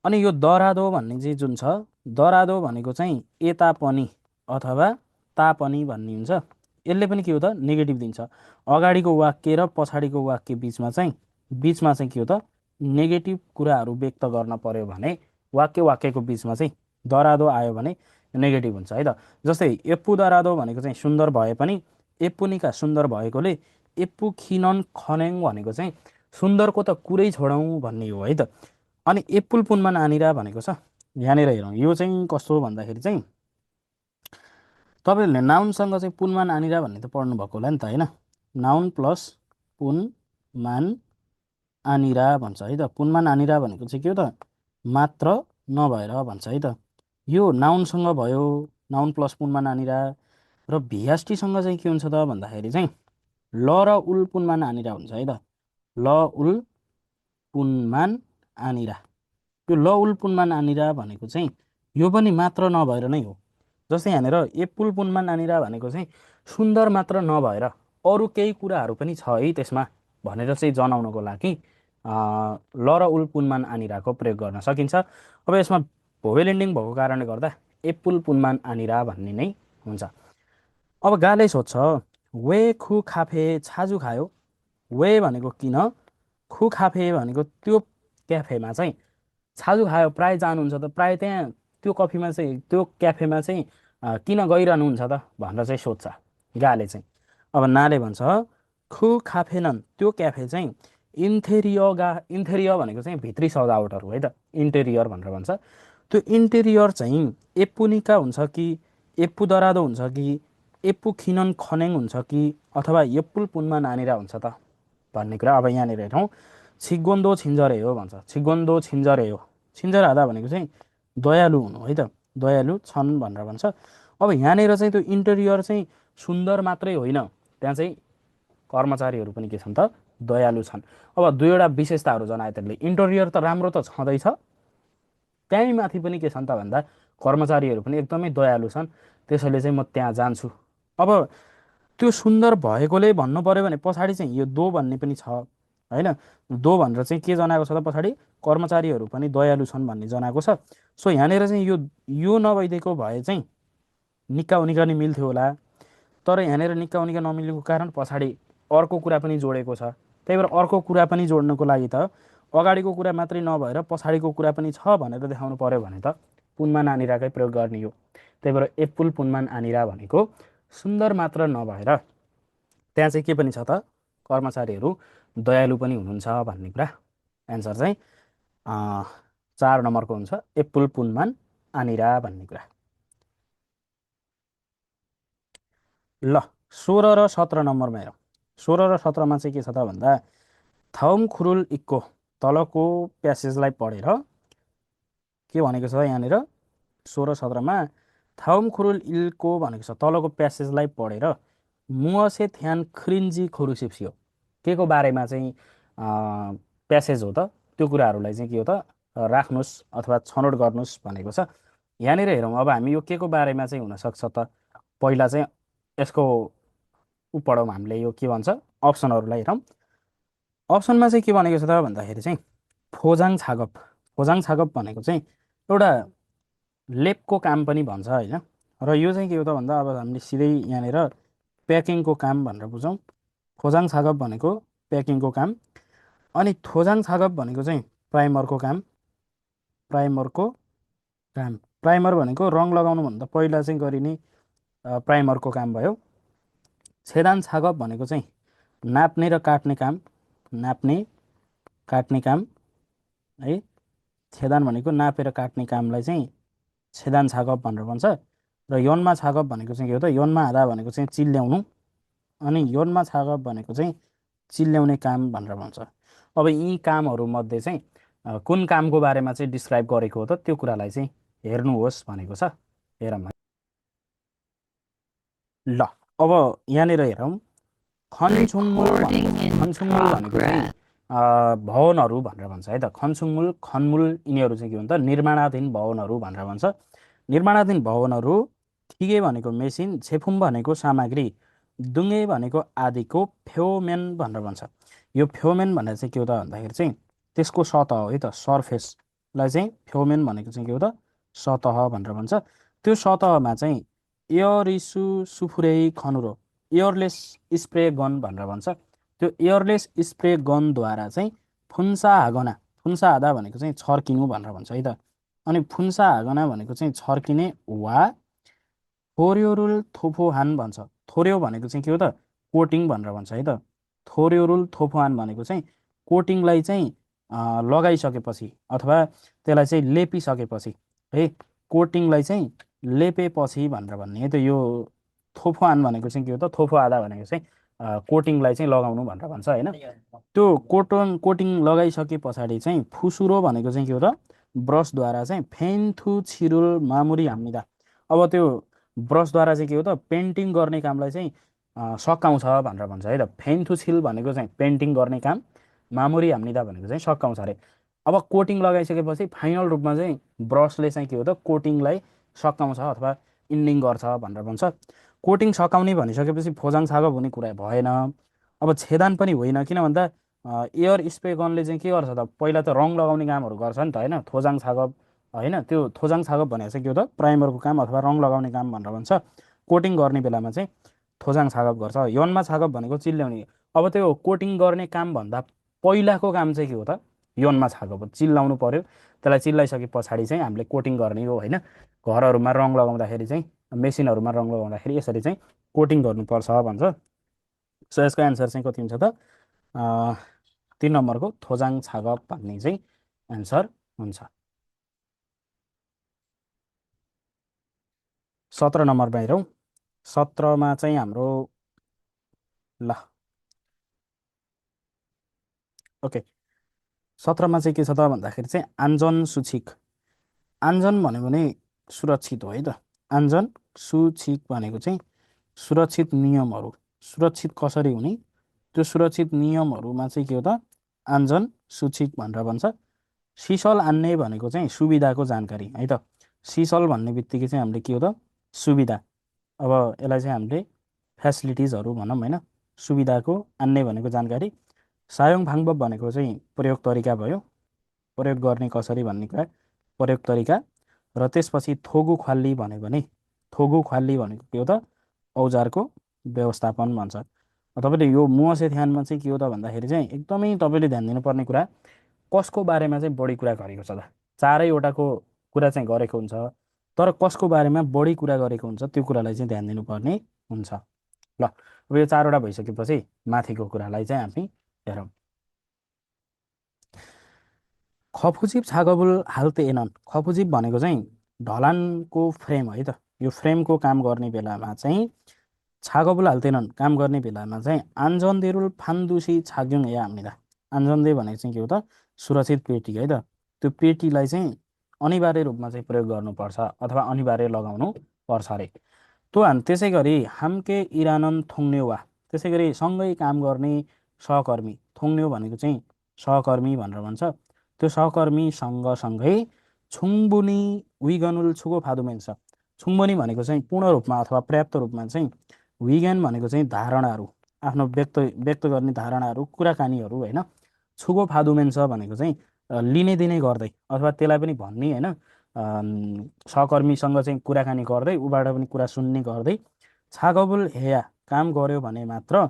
अनि यो दरादो भन्ने चाहिँ जुन छ, दरादो भनेको चाहिँ यता पनि अथवा तापनि भन्ने हुन्छ। यसले पनि के हो त? नेगेटिभ दिन्छ। अगाडिको वाक्य र पछाडिको वाक्य बिचमा चाहिँ के हो त? नेगेटिभ कुराहरू व्यक्त गर्न पर्यो भने वाक्यको बिचमा चाहिँ दरादो आयो भने नेगेटिभ हुन्छ है त। जस्तै एप्पु दरादो भनेको चाहिँ सुन्दर भए पनि एप्पुनिका सुन्दर भएकोले एप्पु खिनन खन्याङ भनेको चाहिँ सुन्दरको त कुरै छोडौँ भन्ने हो है त। अनि एप्पुल पुनमा नानिरा भनेको छ। यहाँनिर हेरौँ यो चाहिँ कस्तो हो भन्दाखेरि चाहिँ तपाईँहरूले नाउनसँग चाहिँ पुनमा नानिरा भन्ने त पढ्नुभएको होला नि त होइन। नाउन प्लस पुन मान आनिरा भन्छ है त। पुनमा नानिरा भनेको चाहिँ के हो त? मात्र नभएर भन्छ है त। यो नाउनसँग भयो, नाउन प्लस पुनमा नानिरा। र भिएसटीसँग चाहिँ के हुन्छ त भन्दाखेरि चाहिँ ल र उल पुनमा नानिरा हुन्छ है त। ल उल पुनमान आनिरा। यो ल उल पुनमान आनिरा भनेको चाहिँ यो पनि मात्र नभएर नै हो। जस्तै यहाँनिर एप्पुल पुनमा नानिरा भनेको चाहिँ सुन्दर मात्र नभएर अरू केही कुराहरू पनि छ है त्यसमा भनेर चाहिँ जनाउनको लागि ल र उल पुनमान आनिराको प्रयोग गर्न सकिन्छ। अब यसमा भोवेल एन्डिङ भएको कारणले गर्दा एप्पुल पुनमान आनिरा भन्ने नै हुन्छ। अब गाले सोध्छ वे खु खाफे छाजु खायो। वे भनेको किन, खु खाफे भनेको त्यो क्याफेमा चाहिँ छाजु खायो प्राय जानुहुन्छ त प्राय त्यहाँ त्यो कफीमा चाहिँ त्यो क्याफेमा चाहिँ किन गइरहनुहुन्छ त भनेर चाहिँ सोध्छ गाले चाहिँ। अब नाले भन्छ खु खाफेनन् त्यो क्याफे चाहिँ इन्थेरियर भनेको चाहिँ भित्री सजावटहरू है त इन्टेरियर भनेर भन्छ। त्यो इन्टेरियर चाहिँ एप्पुनिका हुन्छ कि एप्पु दरादो हुन्छ कि एप्पु खिनन खनेङ हुन्छ कि अथवा एप्पुल पुनमा नानिरा हुन्छ त भन्ने कुरा अब यहाँनिर हेरौँ। छिगोन्दो छिन्जरे हो भन्छ, छिगोन्दो छिन्जरे हो। छिन्जरादा भनेको चाहिँ दयालु हुनु है त, दयालु छन् भनेर भन्छ। अब यहाँनिर चाहिँ त्यो इन्टेरियर चाहिँ सुन्दर मात्रै होइन, त्यहाँ चाहिँ कर्मचारीहरू पनि के छन् त दयालु छन्। अब दुईवटा विशेषताहरू जनाए त्यसले, इन्टेरियर त राम्रो त छँदैछ, त्यही माथि पनि के छन् त भन्दा कर्मचारीहरू पनि एकदमै दयालु छन्, त्यसैले चाहिँ म त्यहाँ जान्छु। अब त्यो सुन्दर भएकोले भन्नु पर्यो भने पछाडि चाहिँ यो दो भन्ने पनि छ होइन। दो भनेर चाहिँ के जनाएको छ त पछाडि कर्मचारीहरू पनि दयालु छन् भन्ने जनाएको छ। सो यहाँनिर चाहिँ यो नभइदिएको भए चाहिँ निक्का उनिका नि मिल्थ्यो होला, तर यहाँनिर निक्का उनिका नमिलेको कारण पछाडि अर्को कुरा पनि जोडेको छ। त्यही भएर अर्को कुरा पनि जोड्नको लागि त अगाडिको कुरा मात्रै नभएर पछाडिको कुरा पनि छ भनेर देखाउनु पर्यो भने त पुनमा नानिराकै प्रयोग गर्ने हो। त्यही भएर एप्पुल पुनमा नानिरा भनेको सुन्दर मात्र नभएर त्यहाँ चाहिँ के पनि छ त कर्मचारीहरू दयालु पनि हुनुहुन्छ भन्ने कुरा। एन्सर चाहिँ 4 नम्बरको हुन्छ एप्पुल पुनमान आनिरा भन्ने कुरा। ल 16 र 17 नम्बरमा हेरौँ। 16 र 17मा चाहिँ के छ त भन्दा थौम खुरुल इक्को तलको प्यासेजलाई पढेर के भनेको छ यहाँनिर 16-17मा थाउम खुरुल इल्को भनेको छ तलको प्यासेजलाई पढेर मुअसे थ्यान खृन्जी खोरुसिप्सियो के को बारेमा चाहिँ प्यासेज हो त त्यो कुराहरूलाई चाहिँ के हो त राख्नुहोस् अथवा छनौट गर्नुहोस् भनेको छ। यहाँनिर हेरौँ अब हामी यो के को बारेमा चाहिँ हुनसक्छ त पहिला चाहिँ यसको पढौँ हामीले यो के भन्छ अप्सनहरूलाई हेरौँ। अप्सनमा चाहिँ के भनेको छ त भन्दाखेरि चाहिँ फोजाङ छागप, फोजाङ छागप भनेको चाहिँ एउटा लेपको काम पनि भन्छ होइन। र यो चाहिँ के हो त भन्दा अब हामीले सिधै यहाँनिर प्याकिङको काम भनेर बुझौँ। फोजाङ छागप भनेको प्याकिङको काम, अनि थोजाङ छागप भनेको चाहिँ प्राइमरको काम, प्राइमरको काम। प्राइमर भनेको रङ लगाउनुभन्दा पहिला चाहिँ गरिने प्राइमरको काम भयो। छेदान छागप भनेको चाहिँ नाप्ने र काट्ने काम, नाप्ने काट्ने काम है। छेदान भनेको नापेर काट्ने कामलाई चाहिँ छेदान छागप भनेर भन्छ। र योनमा छागप भनेको चाहिँ के हो त योनमा आधा भनेको चाहिँ चिल्ल्याउनु, अनि योनमा छागप भनेको चाहिँ चिल्ल्याउने काम भनेर भन्छ। अब यी कामहरूमध्ये चाहिँ कुन कामको बारेमा चाहिँ डिस्क्राइब गरेको हो त त्यो कुरालाई चाहिँ हेर्नुहोस् भनेको छ। हेरौँ ल अब यहाँनिर हेरौँ खनछुङमुल भनेको चाहिँ भवनहरू भनेर भन्छ है त। खनछुङमुल खनमुल यिनीहरू चाहिँ के भन्छ निर्माणाधीन भवनहरू भनेर भन्छ। निर्माणाधीन भवनहरू, ठिगे भनेको मेसिन, छेफुम भनेको सामग्री, दुङ्गे भनेको आदिको फ्योमेन भनेर भन्छ। यो फ्योमेन भनेर चाहिँ के हो त भन्दाखेरि चाहिँ त्यसको सतह हो है त, सर्फेसलाई चाहिँ फ्योमेन भनेको चाहिँ के हो त सतह भनेर भन्छ। त्यो सतहमा चाहिँ एयरिसु सुफुरेई खनुरो एयरलेस स्प्रे गन भनेर भन्छ। त्यो एयरलेस स्प्रे गनद्वारा चाहिँ फुन्सा हागना, फुन्सा हादा भनेको चाहिँ छर्किनु भनेर भन्छ है त। अनि फुन्सा हागना भनेको चाहिँ छर्किने वा थोर्योरुल थोफोहान भन्छ। थोर्यो भनेको चाहिँ के हो त कोटिङ भनेर भन्छ है त। थोर्योरुल थोफोहान भनेको चाहिँ कोटिङलाई चाहिँ लगाइसकेपछि अथवा त्यसलाई चाहिँ लेपिसकेपछि है, कोटिङलाई चाहिँ लेपेपछि भनेर भन्ने है त। यो थोफोहान भनेको चाहिँ के हो त थोफो आधा भनेको चाहिँ कोटिङलाई चाहिँ लगाउनु भनेर भन्छ होइन। त्यो कोटिङ लगाइसके पछाडि चाहिँ फुसुरो भनेको चाहिँ के हो त ब्रसद्वारा चाहिँ फेन्थु छिरुल मामुरी हाम्निदा। अब त्यो ब्रसद्वारा चाहिँ के हो त पेन्टिङ गर्ने कामलाई चाहिँ सकाउँछ भनेर भन्छ है त। फेन्थु छिल भनेको चाहिँ पेन्टिङ गर्ने काम, मामुरी हाम्निदा भनेको चाहिँ सकाउँछ अरे। अब कोटिङ लगाइसकेपछि फाइनल रूपमा चाहिँ ब्रसले चाहिँ के हो त कोटिङलाई सकाउँछ अथवा इन्डिङ गर्छ भनेर भन्छ। कोटिङ सकाउने भनिसकेपछि फोजाङ छागप हुने कुरा भएन। अब छेदान पनि होइन, किन भन्दा एयर स्प्रे गनले चाहिँ के गर्छ त पहिला त रङ लगाउने कामहरू गर्छ नि त होइन। थोजाङ छागप होइन, त्यो थोजाङ छागप भनेको चाहिँ के हो त प्राइमरको काम अथवा रङ लगाउने काम भनेर भन्छ। कोटिङ गर्ने बेलामा चाहिँ थोजाङ छागप गर्छ। योनमा छागप भनेको चिल्ल्याउने। अब त्यो कोटिङ गर्ने कामभन्दा पहिलाको काम चाहिँ के हो त यौनमा छाएको भयो, चिल्लाउनु पर्यो। त्यसलाई चिल्लाइसके पछाडि चाहिँ हामीले कोटिङ गर्ने हो होइन। घरहरूमा रङ लगाउँदाखेरि चाहिँ, मेसिनहरूमा रङ लगाउँदाखेरि यसरी चाहिँ कोटिङ गर्नुपर्छ भन्छ। सो यसको एन्सर चाहिँ कति हुन्छ त, 3 नम्बरको थोजाङ छागप भन्ने चाहिँ एन्सर हुन्छ। 17 नम्बरमा हेरौँ। 17मा चाहिँ हाम्रो ल ओके, 17मा चाहिँ के छ त भन्दाखेरि चाहिँ आञ्जन सूचिक। आञ्जन भन्यो भने सुरक्षित हो है त। आञ्जन सूचिक भनेको चाहिँ सुरक्षित नियमहरू। सुरक्षित कसरी हुने, त्यो सुरक्षित नियमहरूमा चाहिँ के हो त, आञ्जन सूचिक भनेर भन्छ। सिसल आन्ने भनेको चाहिँ सुविधाको जानकारी है त। सिसल भन्ने बित्तिकै चाहिँ हामीले के हो त, सुविधा। अब यसलाई चाहिँ हामीले फेसिलिटिजहरू भनौँ होइन, सुविधाको। आन्ने भनेको जानकारी। सायोङ फाङबप भनेको चाहिँ प्रयोग तरिका भयो, प्रयोग गर्ने कसरी भन्ने कुरा, प्रयोग तरिका। र त्यसपछि थोगु ख्वाल्ली भन्यो भने, थोगु ख्वाल्ली भनेको के हो त, औजारको व्यवस्थापन भन्छ। तपाईँले यो मुहसे ध्यानमा चाहिँ के हो त भन्दाखेरि चाहिँ एकदमै तपाईँले ध्यान दिनुपर्ने कुरा, कसको बारेमा चाहिँ बढी कुरा गरेको छ त। चारैवटाको कुरा चाहिँ गरेको हुन्छ, तर कसको बारेमा बढी कुरा गरेको हुन्छ त्यो कुरालाई चाहिँ ध्यान दिनुपर्ने हुन्छ। ल अब यो 4वटा भइसकेपछि माथिको कुरालाई चाहिँ हामी हेरौँ। खफुजिप छागबुल हाल्ते एनन। खफुजिप भनेको चाहिँ ढलानको फ्रेम है त। यो फ्रेमको काम गर्ने बेलामा चाहिँ छागबुल हाल्तेनन् काम गर्ने बेलामा चाहिँ आन्जनदेरुल फान्दुसी छाग्युङ या हामीदा। आन्जनदे भनेको चाहिँ के हो त, सुरक्षित पेटी है त। त्यो पेटीलाई चाहिँ अनिवार्य रूपमा चाहिँ प्रयोग गर्नुपर्छ अथवा अनिवार्य लगाउनु पर्छ अरे। त्यसै गरी हाम्के इरानन थोङ्नेवा, त्यसै गरी सँगै काम गर्ने सहकर्मी। थोङ्न्यो भनेको चाहिँ सहकर्मी भनेर भन्छ। त्यो सहकर्मी सँगसँगै छुङबुनी विगनुल छुगो फादुमेन्स। छुङबुनी भनेको चाहिँ पूर्ण रूपमा अथवा पर्याप्त रूपमा चाहिँ, विज्ञान भनेको चाहिँ धारणाहरू, आफ्नो व्यक्त गर्ने धारणाहरू, कुराकानीहरू होइन। छुगो फादुमेन्स भनेको चाहिँ लिने दिने गर्दै अथवा त्यसलाई पनि भन्ने होइन, सहकर्मीसँग चाहिँ कुराकानी गर्दै उबाट पनि कुरा सुन्ने गर्दै छागबुल हेया काम गर्यो भने मात्र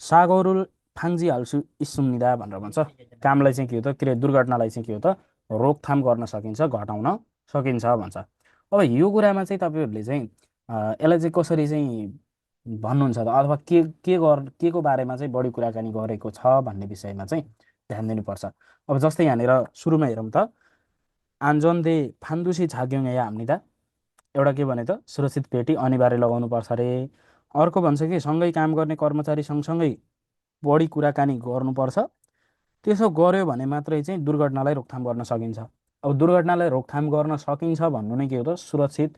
सागरुल फाङ्जी हाल्सु इस्सुम्निदा भनेर भन्छ। कामलाई चाहिँ के हो त, दुर्घटनालाई चाहिँ के हो त, रोकथाम गर्न सकिन्छ, घटाउन सकिन्छ भन्छ। अब यो कुरामा चाहिँ तपाईँहरूले चाहिँ यसलाई चाहिँ कसरी चाहिँ भन्नुहुन्छ त, अथवा के को बारेमा चाहिँ बढी कुराकानी गरेको छ भन्ने विषयमा चाहिँ ध्यान दिनुपर्छ। अब जस्तै यहाँनिर सुरुमा हेरौँ त, आन्जनदे फान्दुसी छाग्यौँ या हामीदा। एउटा के भने त, सुरक्षित पेटी अनिवार्य लगाउनु पर्छ अरे। अर्को भन्छ कि सँगै काम गर्ने कर्मचारी सँगसँगै बढी कुराकानी गर्नुपर्छ, त्यसो गर्यो भने मात्रै चाहिँ दुर्घटनालाई रोकथाम गर्न सकिन्छ। अब दुर्घटनालाई रोकथाम गर्न सकिन्छ भन्नु नै के हो त, सुरक्षित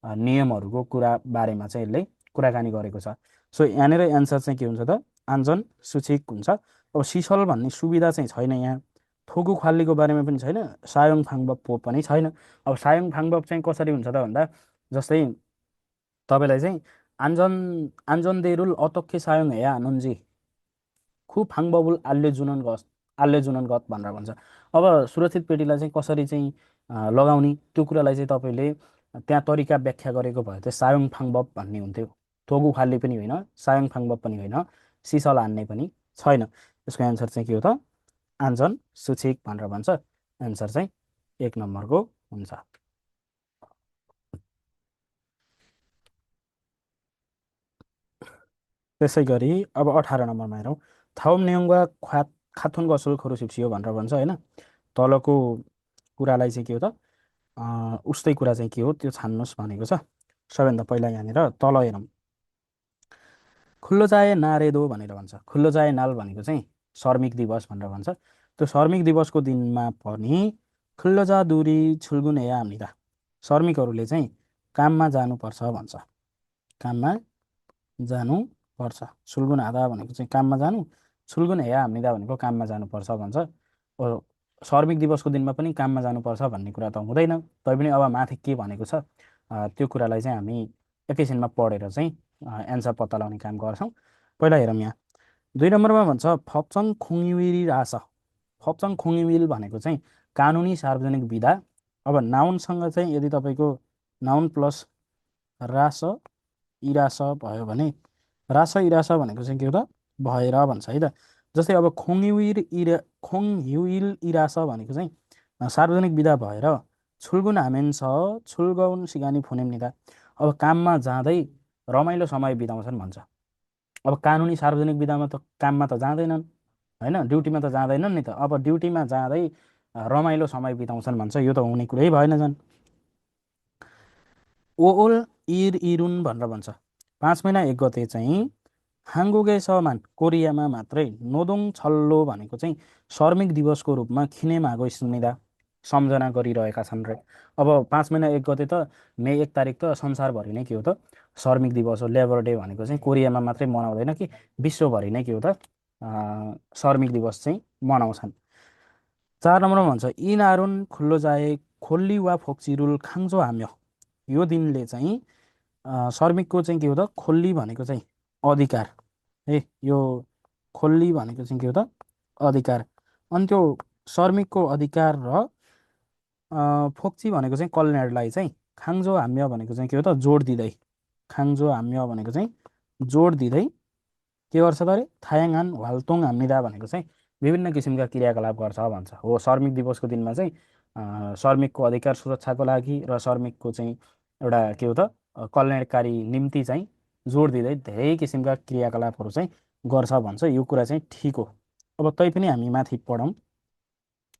नियमहरूको कुरा बारेमा चाहिँ यसले कुराकानी गरेको छ। सो यहाँनिर एन्सर चाहिँ के हुन्छ त, आञ्जन सूचिक हुन्छ। अब सिसल भन्ने सुविधा चाहिँ छैन यहाँ। थोगु ख्वाल्लीको बारेमा पनि छैन, सायोङ फाङबप पनि छैन। अब सायोङ फाङबप चाहिँ कसरी हुन्छ त भन्दा, जस्तै तपाईँलाई चाहिँ आञ्जनदेरुल अतोखे सायोङ हेया नुन्जी खु फाङबबुल आल्ले जुनन गत भनेर भन्छ। अब सुरक्षित पेटीलाई चाहिँ कसरी चाहिँ लगाउने त्यो कुरालाई चाहिँ तपाईँले त्यहाँ तरिका व्याख्या गरेको भए चाहिँ सायोङ फाङबप भन्ने हुन्थ्यो। थोगु खाल्ली पनि होइन, सायोङ फाङबप पनि होइन, सिसल हान्ने पनि छैन। यसको एन्सर चाहिँ के हो त, आञ्जन सूचिक भनेर भन्छ। एन्सर चाहिँ 1 नम्बरको हुन्छ। त्यसै गरी अब 18 नम्बरमा हेरौँ। थाउम नेङ्गा खाथुन गसुल खोरुसिप्सियो भनेर भन्छ होइन। तलको कुरालाई चाहिँ के हो त, उस्तै कुरा चाहिँ के हो त्यो छान्नुहोस् भनेको छ। सबैभन्दा पहिला यहाँनिर तल हेरौँ। खुल्लो चाहे नारेदो भनेर भन्छ। खुल्लो चाहे नाल भनेको चाहिँ श्रमिक दिवस भनेर भन्छ। त्यो श्रमिक दिवसको दिनमा पनि खुल्लो जा दुरी छुल्गुन या हामीदा, श्रमिकहरूले चाहिँ काममा जानुपर्छ भन्छ। काममा जानुपर्छ। सुल्गुन आधा भनेको चाहिँ काममा जानु, सुल्गुन हेया हामीदा भनेको काममा जानुपर्छ भन्छ। श्रमिक दिवसको दिनमा पनि काममा जानुपर्छ भन्ने कुरा त हुँदैन। तैपनि अब माथि के भनेको छ त्यो कुरालाई चाहिँ हामी एकैछिनमा पढेर चाहिँ एन्सर पत्ता लगाउने काम गर्छौँ। पहिला हेरौँ यहाँ 2 नम्बरमा भन्छ फप्चङ खुङिविरी रास। फप्चङ खुङिविल भनेको चाहिँ कानुनी सार्वजनिक विधा। अब नाउनसँग चाहिँ यदि तपाईँको नाउन प्लस रास इरास भयो भने, रास इरास भनेको चाहिँ के हो त, भएर भन्छ है त। जस्तै अब खुङिविर खोङ ह्युइल इरास भनेको चाहिँ सार्वजनिक बिदा भएर छुल्गुन हामेन छ छुल्गाउन सिगानी फुनेम्निदा। अब काममा जाँदै रमाइलो समय बिताउँछन् भन्छ। अब कानुनी सार्वजनिक बिदामा त काममा त जाँदैनन् होइन, ड्युटीमा त जाँदैनन् नि त। अब ड्युटीमा जाँदै रमाइलो समय बिताउँछन् भन्छ, यो त हुने कुरै भएन झन्। ओओल इर इरुन भनेर भन्छ। 5 महिना 1 गते चाहिँ हाङ्गुगे समान कोरियामा मात्रै नोदोङ छल्लो भनेको चाहिँ श्रमिक दिवसको रूपमा खिनेमागो स्मृति सम्झना गरिरहेका छन् रे। अब 5 महिना 1 गते त मे 1 तारिक त संसारभरि नै के हो त श्रमिक दिवस हो। लेबर डे भनेको चाहिँ कोरियामा मात्रै मनाउँदैन कि विश्वभरि नै के हो त श्रमिक दिवस चाहिँ मनाउँछन्। 4 नम्बरमा भन्छ इनारुन खुल्लो जाए खोल्ली वा फोक्चिरुल खाङ्जो हाम्यो। यो दिनले चाहिँ श्रमिकको चाहिँ के हो त खोल्ली भनेको चाहिँ अधिकार है, यो खोल्ली भनेको चाहिँ के हो त अधिकार। अनि त्यो श्रमिकको अधिकार र फोक्ची भनेको चाहिँ कल्याणलाई चाहिँ खाङ्जो हाम्य भनेको चाहिँ के हो त जोड दिँदै, खाङ्जो हाम्य भनेको चाहिँ जोड दिँदै के गर्छ त अरे थायाङहान वाल्तोङ हाम्निदा भनेको चाहिँ विभिन्न किसिमका क्रियाकलाप गर्छ भन्छ। हो श्रमिक दिवसको दिनमा चाहिँ श्रमिकको अधिकार सुरक्षाको लागि र श्रमिकको चाहिँ एउटा के हो त कल्याणकारी निम्ति चाहिँ जोड दिँदै धेरै किसिमका क्रियाकलापहरू चाहिँ गर्छ भन्छ। यो कुरा चाहिँ ठिक हो। अब तैपनि हामी माथि पढौँ।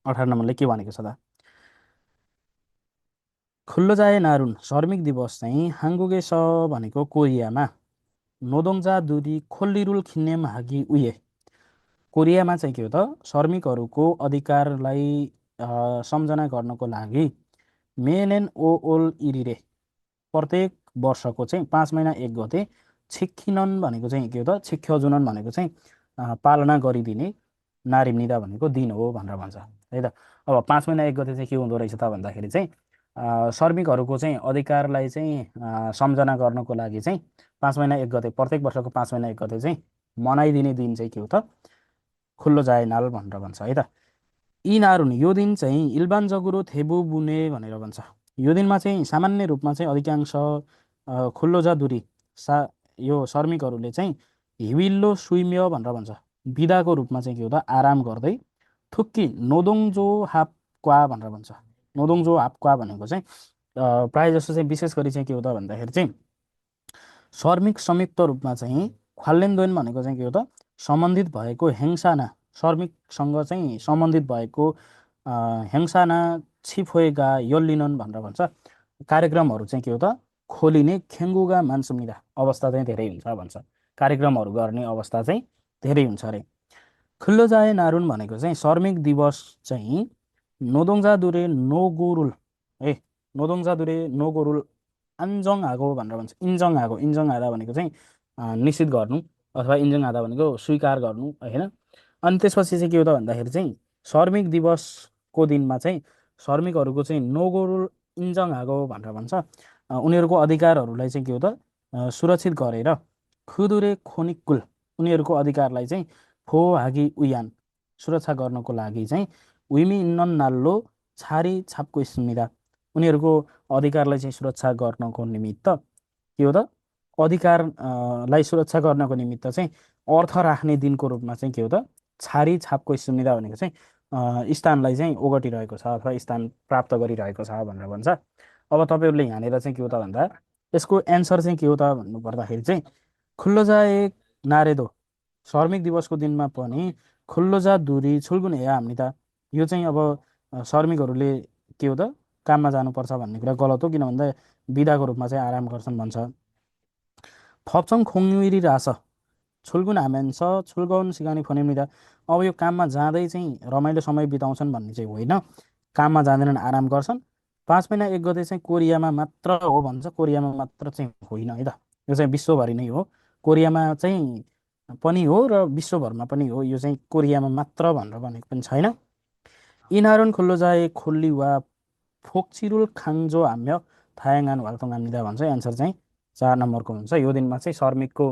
18 नम्बरले के भनेको छ त, खुल्लो जाए नारुन श्रमिक दिवस चाहिँ हाङ्गुगे स भनेको कोरियामा नोदोङजा दुरी खोल्लिरुल खिन्नेम हागी उये। कोरियामा चाहिँ के हो त श्रमिकहरूको अधिकारलाई सम्झना गर्नको लागि मेनेन ओओल इरिरे प्रत्येक वर्षको चाहिँ 5 महिना 1 गते छिक्खिनन भनेको चाहिँ के हो त छिक्ख्यजुनन भनेको चाहिँ पालना गरिदिने नारिम्निदा भनेको दिन हो भनेर भन्छ है त। अब 5 महिना 1 गते चाहिँ के हुँदो रहेछ त भन्दाखेरि चाहिँ श्रमिकहरूको चाहिँ अधिकारलाई चाहिँ सम्झना गर्नको लागि चाहिँ 5 महिना 1 गते प्रत्येक वर्षको 5 महिना 1 गते चाहिँ मनाइदिने दिन चाहिँ के हो त खुल्लो जाए नाल भनेर भन्छ है त। यी नारुन यो दिन चाहिँ इल्बान जगुरो थेबु बुने भनेर भन्छ। यो दिनमा चाहिँ सामान्य रूपमा चाहिँ अधिकांश खुल्लो जा दुरी यो श्रमिकहरूले चाहिँ हिविल्लो सुइम्य भनेर भन्छ। बिदाको रूपमा चाहिँ के हो त आराम गर्दै थुक्की नोदोङजो हापक्वा भनेर भन्छ। नोदोङजो हापक्वा भनेको चाहिँ प्रायः जस्तो चाहिँ विशेष गरी चाहिँ के हो त भन्दाखेरि चाहिँ श्रमिक संयुक्त रूपमा चाहिँ ख्वाल्लेन्दोइन भनेको चाहिँ के हो त सम्बन्धित भएको हेङ्साना श्रमिकसँग चाहिँ सम्बन्धित भएको हेङ्साना छिफोएगा योल्लिनन भनेर भन्छ। कार्यक्रमहरू चाहिँ के हो त खोलिने खेङ्गुगा मान्सुमिदा अवस्था चाहिँ धेरै हुन्छ भन्छ। कार्यक्रमहरू गर्ने अवस्था चाहिँ धेरै हुन्छ अरे। खुल्लो जाए नारुन भनेको चाहिँ श्रमिक दिवस चाहिँ नोदोङजा दुरे नोगुरुल है, नोदोङजा दुरे नोगुरुल आन्जङ आगो भनेर भन्छ। इन्जङ आगो, इन्जङ आदा भनेको चाहिँ निश्चित गर्नु अथवा इन्जङ आदा भनेको स्वीकार गर्नु होइन। अनि त्यसपछि चाहिँ के हो त भन्दाखेरि चाहिँ श्रमिक दिवसको दिनमा चाहिँ श्रमिकहरूको चाहिँ नोगोरुल इन्जङ आगो भनेर भन्छ। उनीहरूको अधिकारहरूलाई चाहिँ के हो त सुरक्षित गरेर खुदुरे खोनिकुल उनीहरूको अधिकारलाई चाहिँ फो हागी उयान सुरक्षा गर्नको लागि चाहिँ उइमी इन्नन नाल्लो छारी छापको स्मृति उनीहरूको अधिकारलाई चाहिँ सुरक्षा गर्नको निमित्त के हो त अधिकारलाई सुरक्षा गर्नको निमित्त चाहिँ अर्थ राख्ने दिनको रूपमा चाहिँ के हो त छारी छापको स्मृति भनेको चाहिँ स्थानलाई चाहिँ ओगटिरहेको छ अथवा स्थान प्राप्त गरिरहेको छ भनेर भन्छ। अब तपाईँहरूले यहाँनिर चाहिँ के हो त भन्दा यसको एन्सर चाहिँ के हो त भन्नु पर्दाखेरि चाहिँ खुल्लो जा एक नारेदो श्रमिक दिवसको दिनमा पनि खुल्लो जा दुरी छुल्गुन हेया हामी त यो चाहिँ अब श्रमिकहरूले के हो त काममा जानुपर्छ भन्ने कुरा गलत हो। किन भन्दा बिदाको रूपमा चाहिँ आराम गर्छन् भन्छ। फप्चङ खोङ्मिरी रास छुल्गुन हामेन छ छुल्गाउन सिकाउने फनेमिदा। अब यो काममा जाँदै चाहिँ रमाइलो समय बिताउँछन् भन्ने चाहिँ होइन, काममा जाँदैनन् आराम गर्छन्। 5 महिना 1 गते चाहिँ कोरियामा मात्र हो भन्छ, कोरियामा मात्र चाहिँ होइन है त, यो चाहिँ विश्वभरि नै हो। कोरियामा चाहिँ पनि हो र विश्वभरमा पनि हो, यो चाहिँ कोरियामा मात्र भनेर भनेको पनि छैन। इनारुन खुल्लो जाए खोल्ली वा फोक्चिरुल खाङ्जो हाम्य थायाङान वाल्तोङ हाम्निदा भन्छ। एन्सर चाहिँ 4 नम्बरको हुन्छ। यो दिनमा चाहिँ श्रमिकको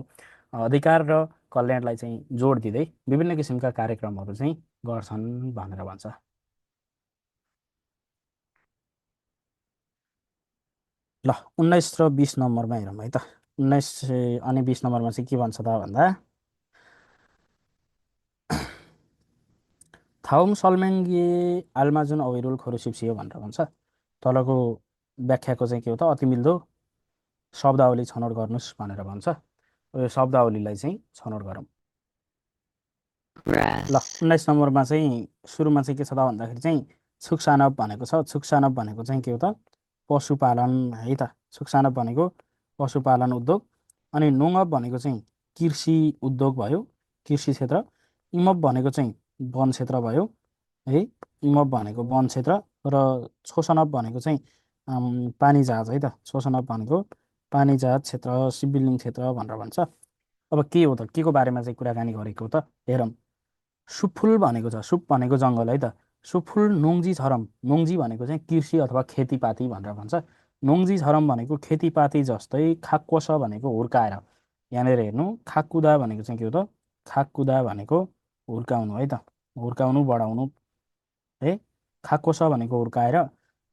अधिकार र कल्याणलाई चाहिँ जोड दिँदै विभिन्न किसिमका कार्यक्रमहरू चाहिँ गर्छन् भनेर भन्छ। ल 19 र 20 नम्बरमा हेरौँ है त। 19 अनि 20 नम्बरमा चाहिँ के भन्छ त भन्दा थाउम सल्मेङ्गे आल्माजुन अवैरुल खोरुसिप्सियो भनेर भन्छ। तलको व्याख्याको चाहिँ के हो त, अति मिल्दो शब्दावली छनौट गर्नुहोस् भनेर भन्छ। यो शब्दावलीलाई चाहिँ छनौट गरौँ। ल 19 नम्बरमा चाहिँ सुरुमा चाहिँ के छ त भन्दाखेरि चाहिँ छुक्सानब भनेको छ। छुक्सानब भनेको चाहिँ के हो त, पशुपालन है त। छुक्सानब भनेको पशुपालन उद्योग। अनि नोङब भनेको चाहिँ कृषि उद्योग भयो, कृषि क्षेत्र। इमब भनेको चाहिँ वन क्षेत्र भयो है, इमब भनेको वन क्षेत्र। र छोसनब भनेको चाहिँ पानी जहाज है त। छोसनब भनेको पानी जहाज क्षेत्र, सिपबिल्डिङ क्षेत्र भनेर भन्छ। अब के हो त, के को बारेमा चाहिँ कुराकानी गरेको हो त हेरौँ। सुफुल भनेको छ, सुप भनेको जङ्गल है त। सुफुल नोङ्जी छरम, नोङ्जी भनेको चाहिँ कृषि अथवा खेतीपाती भनेर भन्छ। नोङ्जी छरम भनेको खेतीपाती जस्तै। खाक्कोस भनेको हुर्काएर, यहाँनिर हेर्नु खाक्कुदा भनेको चाहिँ के हो त, खाक्कुदा भनेको हुर्काउनु है त, हुर्काउनु बढाउनु है। खाक्कोस भनेको हुर्काएर।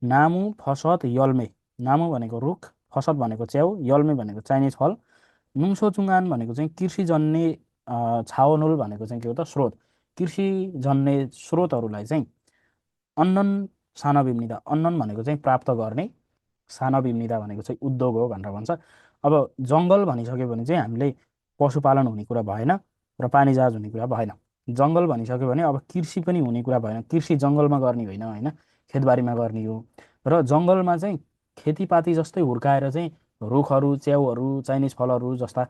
नामु फसद यल्मे, नामु भनेको रुख, फसद भनेको च्याउ, यल्मे भनेको चाइनिज फल। नुङ्सो चुङ्गान भनेको चाहिँ कृषिजन्य छावनुल भनेको चाहिँ के हो त, स्रोत। कृषिजन्य स्रोतहरूलाई चाहिँ अन्नन साना बिम्निदा, अन्नन भनेको चाहिँ प्राप्त गर्ने, साना बिम्निदा भनेको चाहिँ उद्योग हो भनेर भन्छ। अब जङ्गल भनिसक्यो भने चाहिँ हामीले पशुपालन हुने कुरा भएन र पानी जहाज हुने कुरा भएन। जङ्गल भनिसक्यो भने अब कृषि पनि हुने कुरा भएन। कृषि जङ्गलमा गर्ने होइन होइन, खेतबारीमा गर्ने हो। र जङ्गलमा चाहिँ खेतीपाती जस्तै हुर्काएर चाहिँ रुखहरू, च्याउहरू, चाइनिज फलहरू जस्ता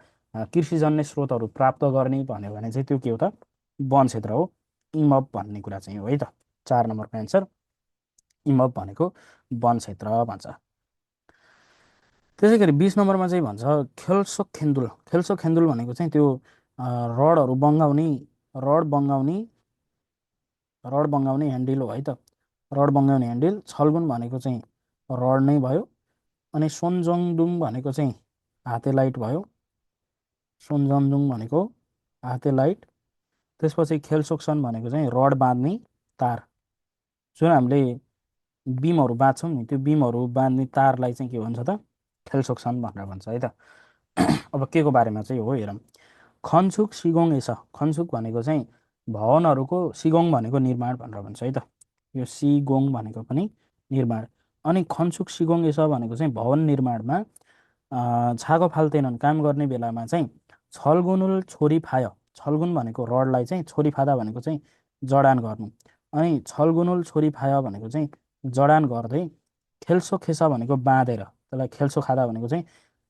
कृषिजन्य स्रोतहरू प्राप्त गर्ने भन्यो भने चाहिँ त्यो के हो त, वन क्षेत्र हो। इमब भन्ने कुरा चाहिँ हो है त। 4 नम्बरको एन्सर इमब भनेको वन क्षेत्र भन्छ। त्यसै गरी 20 नम्बरमा चाहिँ भन्छ खेल्सोक खेन्दुल। खेल्सोक खेन्दुल भनेको चाहिँ त्यो रडहरू बङ्गाउने, रड बङ्गाउने, रड बङ्गाउने ह्यान्डिल हो है त। रड बङ्गाउने ह्यान्डिल। छल्गुन भनेको चाहिँ रड नै भयो। अनि सोनजङदुङ भनेको चाहिँ हाते लाइट भयो, सोनजङदुङ भनेको हाते लाइट। त्यसपछि खेल्सोक्सन भनेको चाहिँ रड बाँध्ने तार, जुन हामीले बिमहरू बाँध्छौँ नि, त्यो बिमहरू बाँध्ने तारलाई चाहिँ के भन्छ त, खेल्सोक्सन भनेर भन्छ है त। अब के को बारेमा चाहिँ हो हेरौँ। खनसुक सिगोङ एस, खनसुक भनेको चाहिँ भवनहरूको, सिगोङ भनेको निर्माण भनेर भन्छ है त। यो सिगोङ भनेको पनि निर्माण। अनि खनसुक सिगोङ एस भनेको चाहिँ भवन निर्माणमा छागो फाल्दैनन् काम गर्ने बेलामा चाहिँ छलगुनुल छोरी फाय, छलगुन भनेको रडलाई चाहिँ, छोरी फादा भनेको चाहिँ जडान गर्नु। अनि छलगुनुल छोरी फाय भनेको चाहिँ जडान गर्दै। खेल्सो खेसा भनेको बाँधेर, त्यसलाई खेल्सो खादा भनेको चाहिँ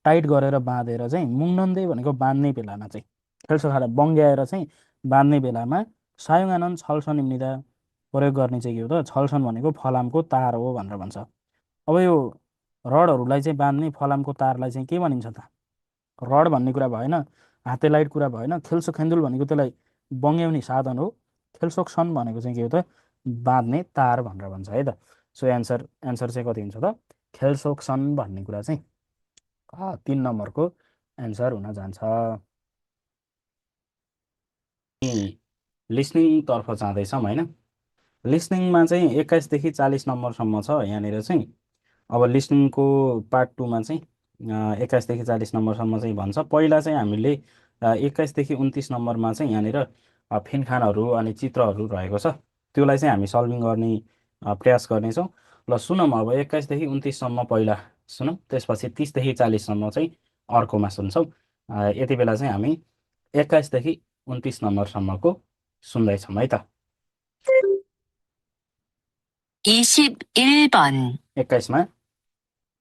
टाइट गरेर बाँधेर चाहिँ। मुङनन्दे भनेको बाँध्ने बेलामा चाहिँ, खेल्सो खादा बङ्ग्याएर चाहिँ बाँध्ने बेलामा। सायुङानन्द छल्सन निम्निदा प्रयोग गर्ने चाहिँ के हो त, छल्सन भनेको फलामको तार हो भनेर भन्छ। अब यो रडहरूलाई चाहिँ बाँध्ने फलामको तारलाई चाहिँ के भनिन्छ त, रड भन्ने कुरा भएन, हाते लाइट कुरा भएन। खेल्सो खेन्दुल भनेको त्यसलाई बङ्ग्याउने साधन हो। खेल्सोक्सन भनेको चाहिँ के हो त, बाँध्ने तार भनेर भन्छ है त। सो एन्सर चाहिँ कति हुन्छ त, खेल्सोक्सन भन्ने कुरा चाहिँ 3 नम्बरको एन्सर हुन जान्छ। लिसनिङतर्फ जाँदैछौँ होइन। लिसनिङमा चाहिँ 21 देखि 40 नम्बरसम्म छ यहाँनिर चाहिँ। अब लिसनिङको पार्ट 2मा चाहिँ 21 देखि 40 नम्बरसम्म चाहिँ भन्छ। पहिला चाहिँ हामीले 21 देखि 29 नम्बरमा चाहिँ यहाँनिर फिनखानहरू अनि चित्रहरू रहेको छ, त्यसलाई चाहिँ हामी सल्भिङ गर्ने प्रयास गर्नेछौँ। ल सुनौँ अब 21 देखि 29सम्म पहिला सुनौँ, त्यसपछि 30 देखि 40सम्म चाहिँ अर्कोमा सुन्छौँ। यति बेला चाहिँ हामी 21 देखि 29 नम्बरसम्मको सुन्दैछौँ है त। 21번 21मा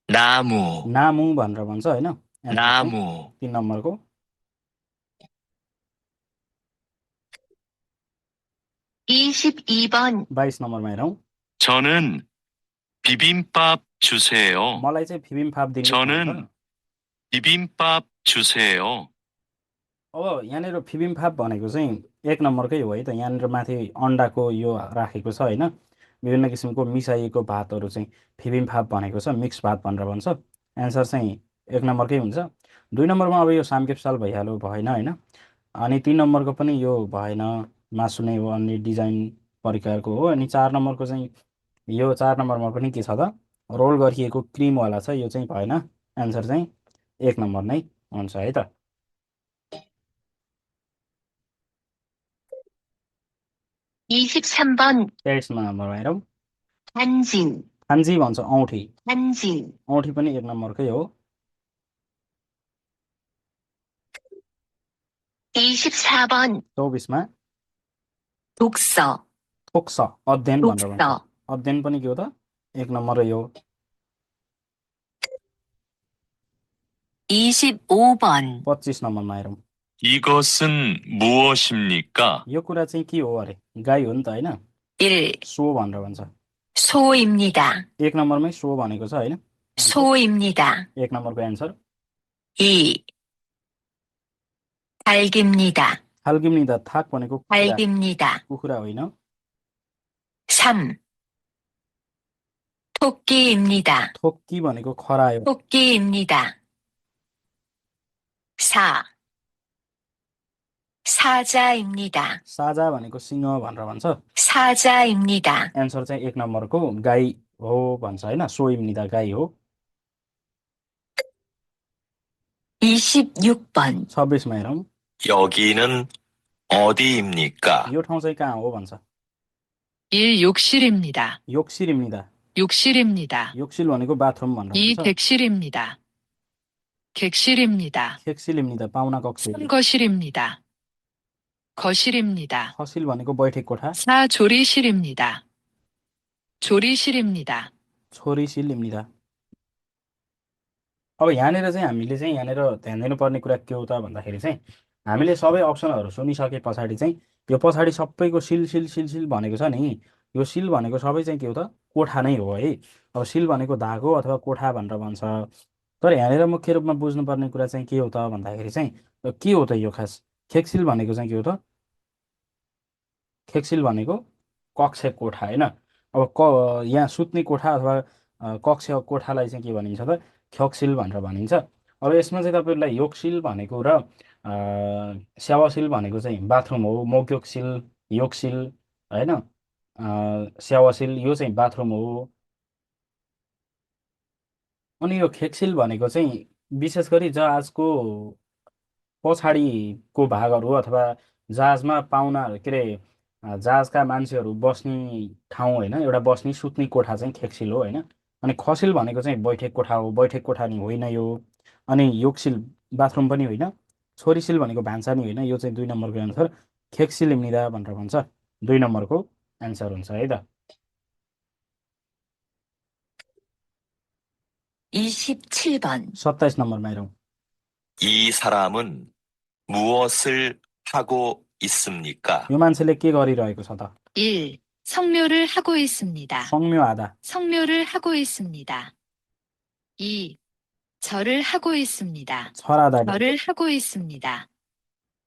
나무 नामु भनेर भन्छ होइन। एन्सर चाहिँ 나무 3 नम्बरको 22번 22 नम्बरमा हेरौँ। 저는 비빔밥 주세요. मलाई चाहिँ बिबिम्बाप दिनुहोस् भन्छ। 저는 비빔밥 주세요. अब यहाँनिर बिबिम्बाप भनेको चाहिँ 1 नम्बरकै हो है त। यहाँनिर माथि अन्डाको यो राखेको छ होइन, विभिन्न किसिमको मिसाइएको भातहरू चाहिँ बिबिम्बाप भनेको छ, मिक्स भात भनेर भन्छ। एन्सर चाहिँ 1 नम्बरकै हुन्छ। 2 नम्बरमा अब यो सामकेप्साल भइहाल्यो, भएन होइन। अनि 3 नम्बरको पनि यो भएन, मासु नै हो, अन्य डिजाइन प्रकारको हो। अनि 4 नम्बरको चाहिँ यो 4 नम्बरमा पनि के छ त, रोल गरिएको क्रिमवाला छ, यो चाहिँ भएन। एन्सर चाहिँ 1 नम्बर नै हुन्छ है त। 23번 23 नम्बरमा हेरौँ 한진, हान्जी भन्छ औँठी 한진, औँठी पनि 1 नम्बरकै हो 24번 24 मा 독서, थोक्स अध्ययन भनेर भन्छ 독서, अध्ययन पनि के हो त 1 नम्बरै हो 25번 25 नम्बरमा हेरौँ 이것은 무엇입니까? यो कुरा चाहिँ के हो अरे गाई हो नि त होइन 1. सो भनेर भन्छ 소입니다. 1 नम्बरमै सो भनेको छ होइन 소입니다. 1 नम्बरको एन्सर 2. 닭입니다. थाल्किम्निदा थाक भनेको कुखुरा 닭입니다. कुखुरा होइन 3. 토끼입니다. थोक्की भनेको खरायो 토끼입니다. 4. 사자입니다. साजा भनेको सिंह भनेर भन्छ 사자입니다. एन्सर चाहिँ 1 नम्बरको गाई हो भन्छ होइन सोइम्निदा गाई हो 26번 26 मा हेरौँ 여기는 어디입니까? यो ठाउँ चाहिँ कहाँ हो भन्छ 1. 욕실입니다. 욕실입니다 욕실입니다. 욕실 भनेको बाथरुम भनेर 2. भन्छ 객실입니다. 객실입니다. 객실입니다 पाहुना कक्ष 거실입니다. 거실입니다. खसिल भनेको बैठक कोठा 4. 조리실입니다. 조리실입니다. छोरीशिल입니다 अब यहाँनिर चाहिँ हामीले चाहिँ यहाँनिर ध्यान दिनुपर्ने कुरा के हो त भन्दाखेरि चाहिँ हामीले सबै अप्सनहरू सुनिसके पछाडि चाहिँ यो पछाडि सबैको सिल सिल सिल सिल भनेको छ नि यो सिल भनेको सबै चाहिँ के हो त कोठा नै हो है अब सिल भनेको धागो अथवा कोठा भनेर भन्छ तर यहाँनिर मुख्य रूपमा बुझ्नुपर्ने कुरा चाहिँ के हो त भन्दाखेरि चाहिँ के हो त यो खास खेक्सिल भनेको चाहिँ के हो त खेक्सिल भनेको कक्ष कोठा होइन अब यहाँ सुत्ने कोठा अथवा कक्ष कोठालाई चाहिँ के भनिन्छ त ख्यक्सिल भनेर भनिन्छ अब यसमा चाहिँ तपाईँहरूलाई योगशिल भनेको र स्यावाशिल भनेको चाहिँ बाथरुम हो मौक्योक्सिल योगशिल होइन स्यावाशिल यो चाहिँ बाथरुम हो अनि यो खेक्सिल भनेको चाहिँ विशेष गरी जहाजको पछाडिको भागहरू अथवा जहाजमा पाहुनाहरू के अरे जहाजका मान्छेहरू बस्ने ठाउँ होइन एउटा बस्ने सुत्ने कोठा चाहिँ खेक्सिल हो होइन अनि खसिल भनेको चाहिँ बैठक कोठा हो बैठक कोठा नि होइन यो अनि योगशिल बाथरुम पनि होइन छोरीशिल भनेको भान्सा नि होइन यो चाहिँ 2 नम्बरको एन्सर खेक्सिलिम्निदा भनेर भन्छ 2 नम्बरको एन्सर हुन्छ है त 27번 27 नम्बरमा हेरौँ 이 사람은 무엇을 하고 있습니까? यो मान्छेले के गरिरहेको छ त 1. 성묘를 하고 있습니다. संम्योहादा 성묘를 하고 있습니다. 2. 절을 하고 있습니다. छरादा 절을 하고 있습니다.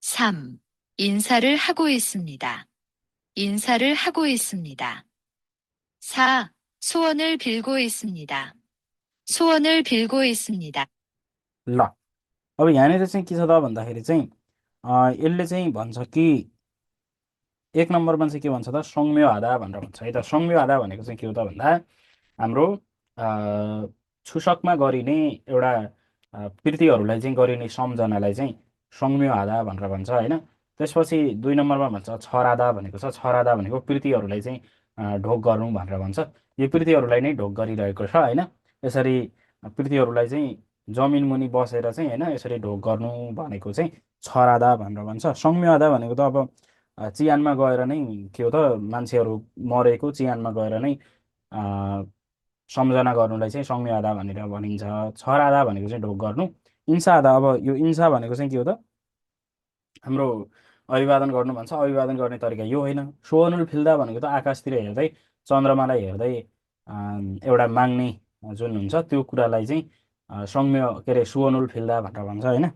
3. 인사를 하고 있습니다. 인사를 하고 있습니다. 4. 소원을 빌고 있습니다. 소원을 빌고 있습니다. ल अब यहाँनिर चाहिँ के छ त भन्दाखेरि चाहिँ यसले चाहिँ भन्छ कि 1 नम्बरमा चाहिँ के भन्छ त संम्योहादा भनेर भन्छ है त संम्योहादा भनेको चाहिँ के हो त भन्दा हाम्रो छुसकमा गरिने एउटा कृतिहरूलाई चाहिँ गरिने सम्झनालाई चाहिँ संम्योहादा भनेर भन्छ होइन त्यसपछि 2 नम्बरमा भन्छ छरादा भनेको छ छरादा भनेको कृतिहरूलाई चाहिँ ढोक गर्नु भनेर भन्छ यो कृतिहरूलाई नै ढोक गरिरहेको छ होइन यसरी कृतिहरूलाई चाहिँ जमिन मुनि बसेर चाहिँ होइन यसरी ढोक गर्नु भनेको चाहिँ छरादा भनेर भन्छ संम्योहादा भनेको त अब चिहानमा गएर नै के हो त मान्छेहरू मरेको चिहानमा गएर नै सम्झना गर्नुलाई चाहिँ संम्योहादा भनेर भनिन्छ छरादा भनेको चाहिँ ढोक गर्नु इन्साहादा अब यो इन्सा भनेको चाहिँ के हो त हाम्रो अभिवादन गर्नु भन्छ अभिवादन गर्ने तरिका यो होइन सोहनुल फिल्दा भनेको त आकाशतिर हेर्दै चन्द्रमालाई हेर्दै एउटा माग्ने जुन हुन्छ त्यो कुरालाई चाहिँ संम्य के अरे सुवनुल फिल्दा भनेर भन्छ होइन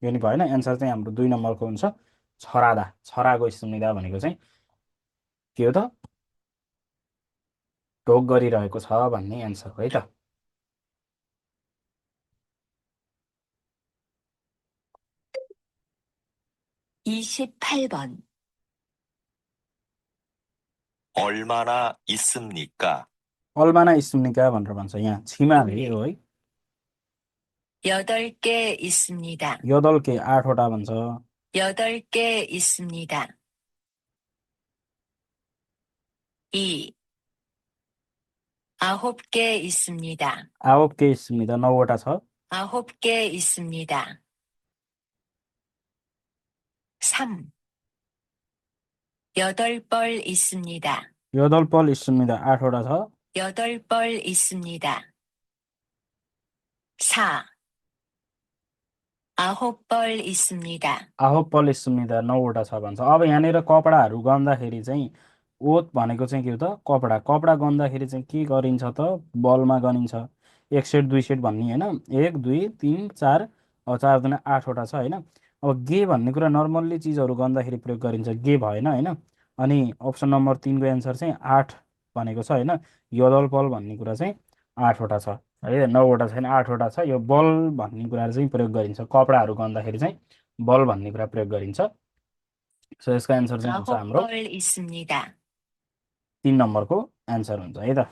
यो नि भएन एन्सर चाहिँ हाम्रो 2 नम्बरको हुन्छ छरादा छराको स्मृदा भनेको चाहिँ के हो त ढोक गरिरहेको छ भन्ने एन्सर हो है त 28번 얼마나 있습니까? अल्माना स्मृनिका भनेर भन्छ यहाँ छिमा हो है 8개 있습니다. यदलके 8वटा भन्छ 8개 있습니다. 2. 9개 있습니다. 9개 있습니다. 9वटा छ. 9개 있습니다. 3. 8벌 있습니다. 8벌 있습니다. 8वटा छ. 8벌 있습니다. 4. 9벌 있습니다. 9벌 있습니다. 9वटा छ भन्छ. अब यहाँनिर कपडाहरू गन्दाखेरि चाहिँ ओत भनेको चाहिँ के हो त? कपडा. कपडा गन्दाखेरि चाहिँ के गरिन्छ त? बलमा गनिन्छ. 1 सेट 2 सेट भन्ने होइन. 1 2 3 4 अब 4 दुना 8वटा छ होइन. अब गे भन्ने कुरा नर्मल्ली चिजहरू गन्दाखेरि प्रयोग गरिन्छ. गे भएन होइन. अनि अप्सन नम्बर 3 को एन्सर चाहिँ 8 भनेको छ होइन. यदलपल भन्ने कुरा चाहिँ 8वटा छ है. 9वटा छैन, 8वटा छ. यो बल भन्ने कुरा चाहिँ प्रयोग गरिन्छ. कपडाहरू गन्दाखेरि चाहिँ बल भन्ने कुरा प्रयोग गरिन्छ. सो यसको एन्सर चाहिँ हुन्छ हाम्रो 9벌 있습니다. 3 नम्बरको एन्सर हुन्छ है त.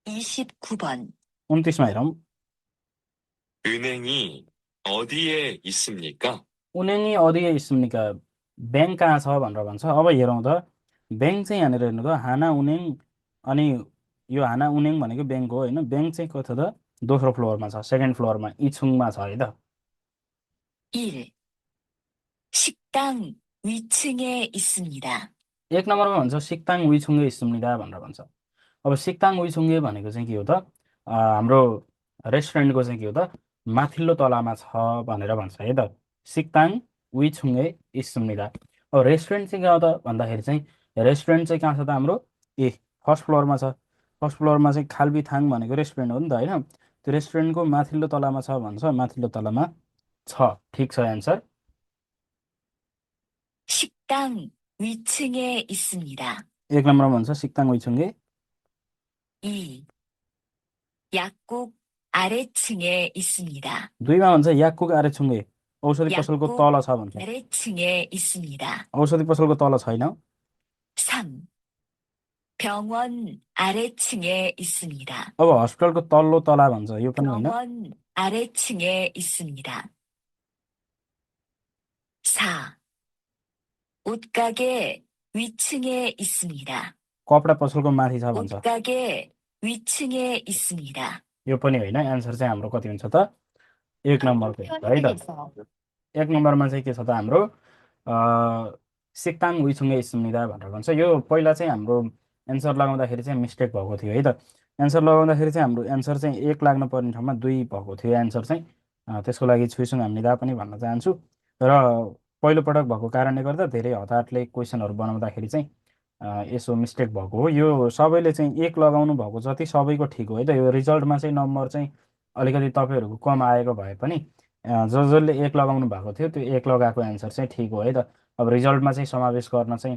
29번. 29मा हेरौँ. 은행이 어디에 있습니까? उनेनी अदिए इस्मुनिका ब्याङ्क कहाँ छ भनेर भन्छ. अब हेरौँ त. ब्याङ्क चाहिँ यहाँनिर हेर्नु त हाना उनेङ अनि यो हाना उनेङ भनेको ब्याङ्क हो होइन. ब्याङ्क चाहिँ कता त दोस्रो फ्लोरमा छ, सेकेन्ड फ्लोरमा इछुङमा छ है त. 1. 식당 위층에 있습니다. 1 नम्बरमा भन्छ सिक्ताङ विछुङ्गे इस्मुनिदा भनेर भन्छ. अब सिक्ताङ विछुङ्गे भनेको चाहिँ के हो त? हाम्रो रेस्टुरेन्टको चाहिँ के हो त? माथिल्लो तलामा छ भनेर भन्छ है त. सिक्ताङ विछुङ्गे इस्मुनिदा. अब रेस्टुरेन्ट चाहिँ कहाँ हो त भन्दाखेरि चाहिँ रेस्टुरेन्ट चाहिँ कहाँ छ त हाम्रो? फर्स्ट फ्लोरमा छ. फर्स्ट फ्लोरमा चाहिँ खालबिथाङ भनेको रेस्टुरेन्ट हो नि त होइन. त्यो रेस्टुरेन्टको माथिल्लो तलामा छ भन्छ. माथिल्लो तलामा छ. ठिक छ एन्सर. 식당 위층에 있습니다. 1 नम्बरमा भन्छ सिक्ताङ विछुङ्गे. 2. 약국 아래층에 있습니다. 2मा भन्छ याक्कुक आरेछुङ्गे. औषधि पसलको याक्कुक तल छ भन्छ. 아래층에 있습니다. औषधि पसलको तल छैन. 3. 병원 아래층에 있습니다. अब हस्पिटलको तल्लो तला भन्छ. यो पनि होइन. 병원 아래층에 있습니다. 4. 옷가게 위층에 있습니다. कपडा पसलको माथि छ भन्छ. 옷가게 위층에 있습니다. यो पनि होइन. एन्सर चाहिँ हाम्रो कति हुन्छ त? 1 नम्बरको हुन्छ है त. 1 नम्बरमा चाहिँ के छ त हाम्रो सिक्ताङ विछुङ्गे इस्मुनिदा भनेर भन्छ. यो पहिला चाहिँ हाम्रो एन्सर लगाउँदाखेरि चाहिँ मिस्टेक भएको थियो है त. एन्सर लगाउँदाखेरि चाहिँ हाम्रो एन्सर चाहिँ 1 लाग्नु पर्ने ठाउँमा 2 भएको थियो एन्सर चाहिँ. त्यसको लागि छुइसुङ हामीदा पनि भन्न चाहन्छु. र पहिलोपटक भएको कारणले गर्दा धेरै हतारले क्वेसनहरू बनाउँदाखेरि चाहिँ यसो मिस्टेक भएको हो. यो सबैले चाहिँ 1 लगाउनु भएको जति सबैको ठिक हो है त. यो रिजल्टमा चाहिँ नम्बर चाहिँ अलिकति तपाईँहरूको कम आएको भए पनि जसले 1 लगाउनु भएको थियो त्यो 1 लगाएको एन्सर चाहिँ ठिक हो है त. अब रिजल्टमा चाहिँ समावेश गर्न चाहिँ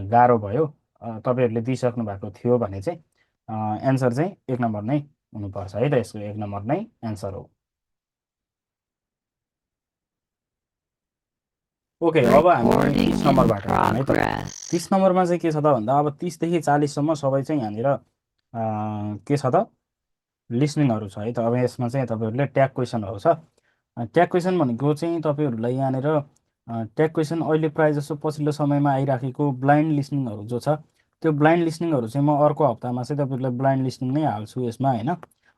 गाह्रो भयो. तपाईँहरूले दिइसक्नु भएको थियो भने चाहिँ एन्सर चाहिँ 1 नम्बर नै हुनुपर्छ है त. यसको 1 नम्बर नै एन्सर हो. ओके, अब हामी 30 नम्बरबाट हेरौँ है त. 30 नम्बरमा चाहिँ के छ त भन्दा अब 30 देखि 40 सम्म सबै चाहिँ यहाँनिर के छ त? लिसनिङहरू छ है त. अब यसमा चाहिँ तपाईँहरूले ट्याग क्वेसनहरू छ. ट्याग क्वेसन भनेको चाहिँ तपाईँहरूलाई यहाँनिर ट्याग क्वेसन अहिले प्रायः जसो पछिल्लो समयमा आइराखेको ब्लाइन्ड लिसनिङहरू जो छ त्यो ब्लाइन्ड लिसनिङहरू चाहिँ म अर्को हप्तामा चाहिँ तपाईँहरूलाई ब्लाइन्ड लिसनिङ नै हाल्छु यसमा होइन.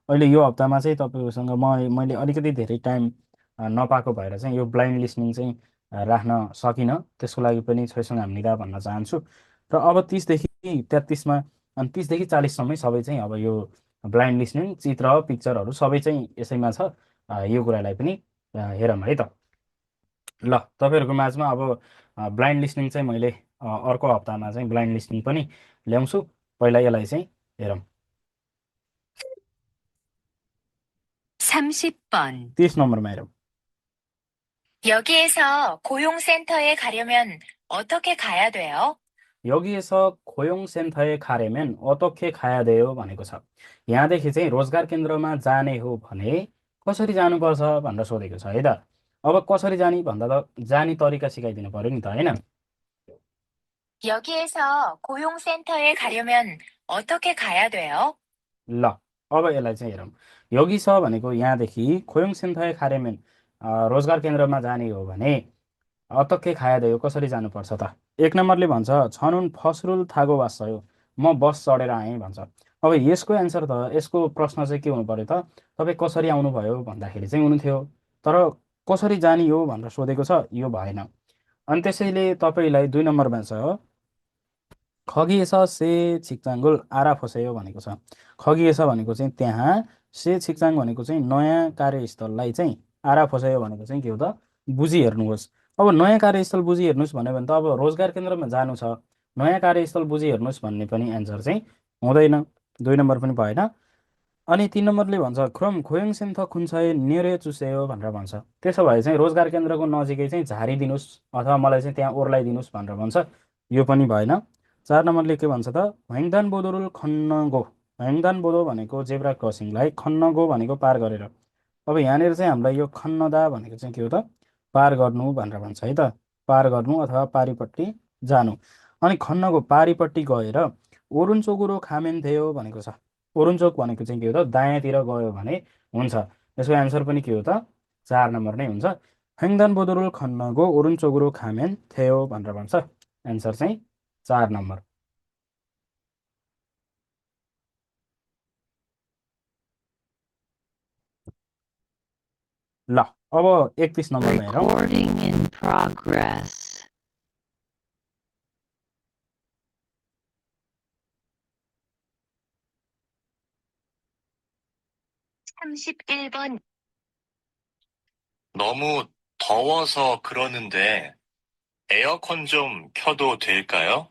अहिले यो हप्तामा चाहिँ तपाईँहरूसँग मैले अलिकति धेरै टाइम नपाएको भएर चाहिँ यो ब्लाइन्ड लिसनिङ चाहिँ राख्न सकिनँ. त्यसको लागि पनि छोइसँग हामीदा भन्न चाहन्छु. र अब 30 देखि 33मा अनि 30 देखि 40 सम्मै सबै चाहिँ अब यो ब्लाइन्ड लिसनिङ चित्र पिक्चरहरू सबै चाहिँ यसैमा छ. यो कुरालाई पनि हेरौँ है त. ल तपाईँहरूको माझमा अब ब्लाइन्ड लिसनिङ चाहिँ मैले अर्को हप्तामा चाहिँ ब्लाइन्ड लिसनिङ पनि ल्याउँछु. पहिला यसलाई चाहिँ हेरौँ. 30번. 30 नम्बरमा हेरौँ. 여기에서 고용센터에 가려면 어떻게 가야 돼요? 여기에서 고용센터에 가려면 어떻게 가야 돼요 भनेको छ. यहाँदेखि चाहिँ रोजगार केन्द्रमा जाने हो भने कसरी जानुपर्छ भनेर सोधेको छ है त. अब कसरी जाने भन्दा त जाने तरिका सिकाइदिनु पर्यो नि त होइन. 여기에서 고용센터에 가려면 어떻게 가야 돼요? ल अब यसलाई चाहिँ हेरौँ. 여기서 भनेको यहाँदेखि 고용센터에 가려면 रोजगार केन्द्रमा जाने हो भने अतक्कै खायादेऊ कसरी जानुपर्छ त? 1 नम्बरले भन्छ छनुन फसरुल थागो वास्सयो, म बस चढेर आएँ भन्छ। अब यसको एन्सर त यसको प्रश्न चाहिँ के हुनु पर्यो त? तपाईँ कसरी आउनुभयो भन्दाखेरि चाहिँ हुनु थियो, तर कसरी जाने हो भनेर सोधेको छ, यो भएन। अनि त्यसैले तपाईँलाई 2 नम्बरमा छ खगिएछ से छिक्चाङ्गुल आरा फसेयो भनेको छ। खगिएछ भनेको चाहिँ त्यहाँ, से छिक्चाङ भनेको चाहिँ नयाँ कार्यस्थललाई चाहिँ आरा फसायो भनेको चाहिँ के हो त? बुझिहेर्नुहोस्। अब नयाँ कार्यस्थल बुझिहेर्नुहोस् भन्यो भने त अब रोजगार केन्द्रमा जानु छ, नयाँ कार्यस्थल बुझिहेर्नुहोस् भन्ने पनि एन्सर चाहिँ हुँदैन, 2 नम्बर पनि भएन। अनि 3 नम्बरले भन्छ ख्रम खोयङ सेन्थ खुन्छय नेरे चुसेयो भनेर भन्छ। त्यसो भए चाहिँ रोजगार केन्द्रको नजिकै चाहिँ झारिदिनुहोस् अथवा मलाई चाहिँ त्यहाँ ओर्लाइदिनुहोस् भनेर भन्छ, यो पनि भएन। 4 नम्बरले के भन्छ त? भैङदान बोदोरुल खन्नगो, भैङदान बोदो भनेको जेब्रा क्रसिङलाई, खन्नगो भनेको पार गरेर। अब यहाँनिर चाहिँ हामीलाई यो खन्नदा भनेको चाहिँ के हो त? पार गर्नु भनेर भन्छ है त, पार गर्नु अथवा पारिपट्टि जानु। अनि खन्नको पारिपट्टि गएर ओरुन्चोगुरो खामेन थियो भनेको छ। ओरुन्चोक भनेको चाहिँ के हो त? दायाँतिर गयो भने हुन्छ। यसको एन्सर पनि के हो त? 4 नम्बर नै हुन्छ। हेङदान बोदरुल खन्नको ओरुन्चोगुरो खामेन थियो भनेर भन्छ, एन्सर चाहिँ 4 नम्बर। ल अब 31 नम्बरमा हेरौँ। Recording in progress. 31번. 너무 더워서 그러는데 에어컨 좀 켜도 될까요?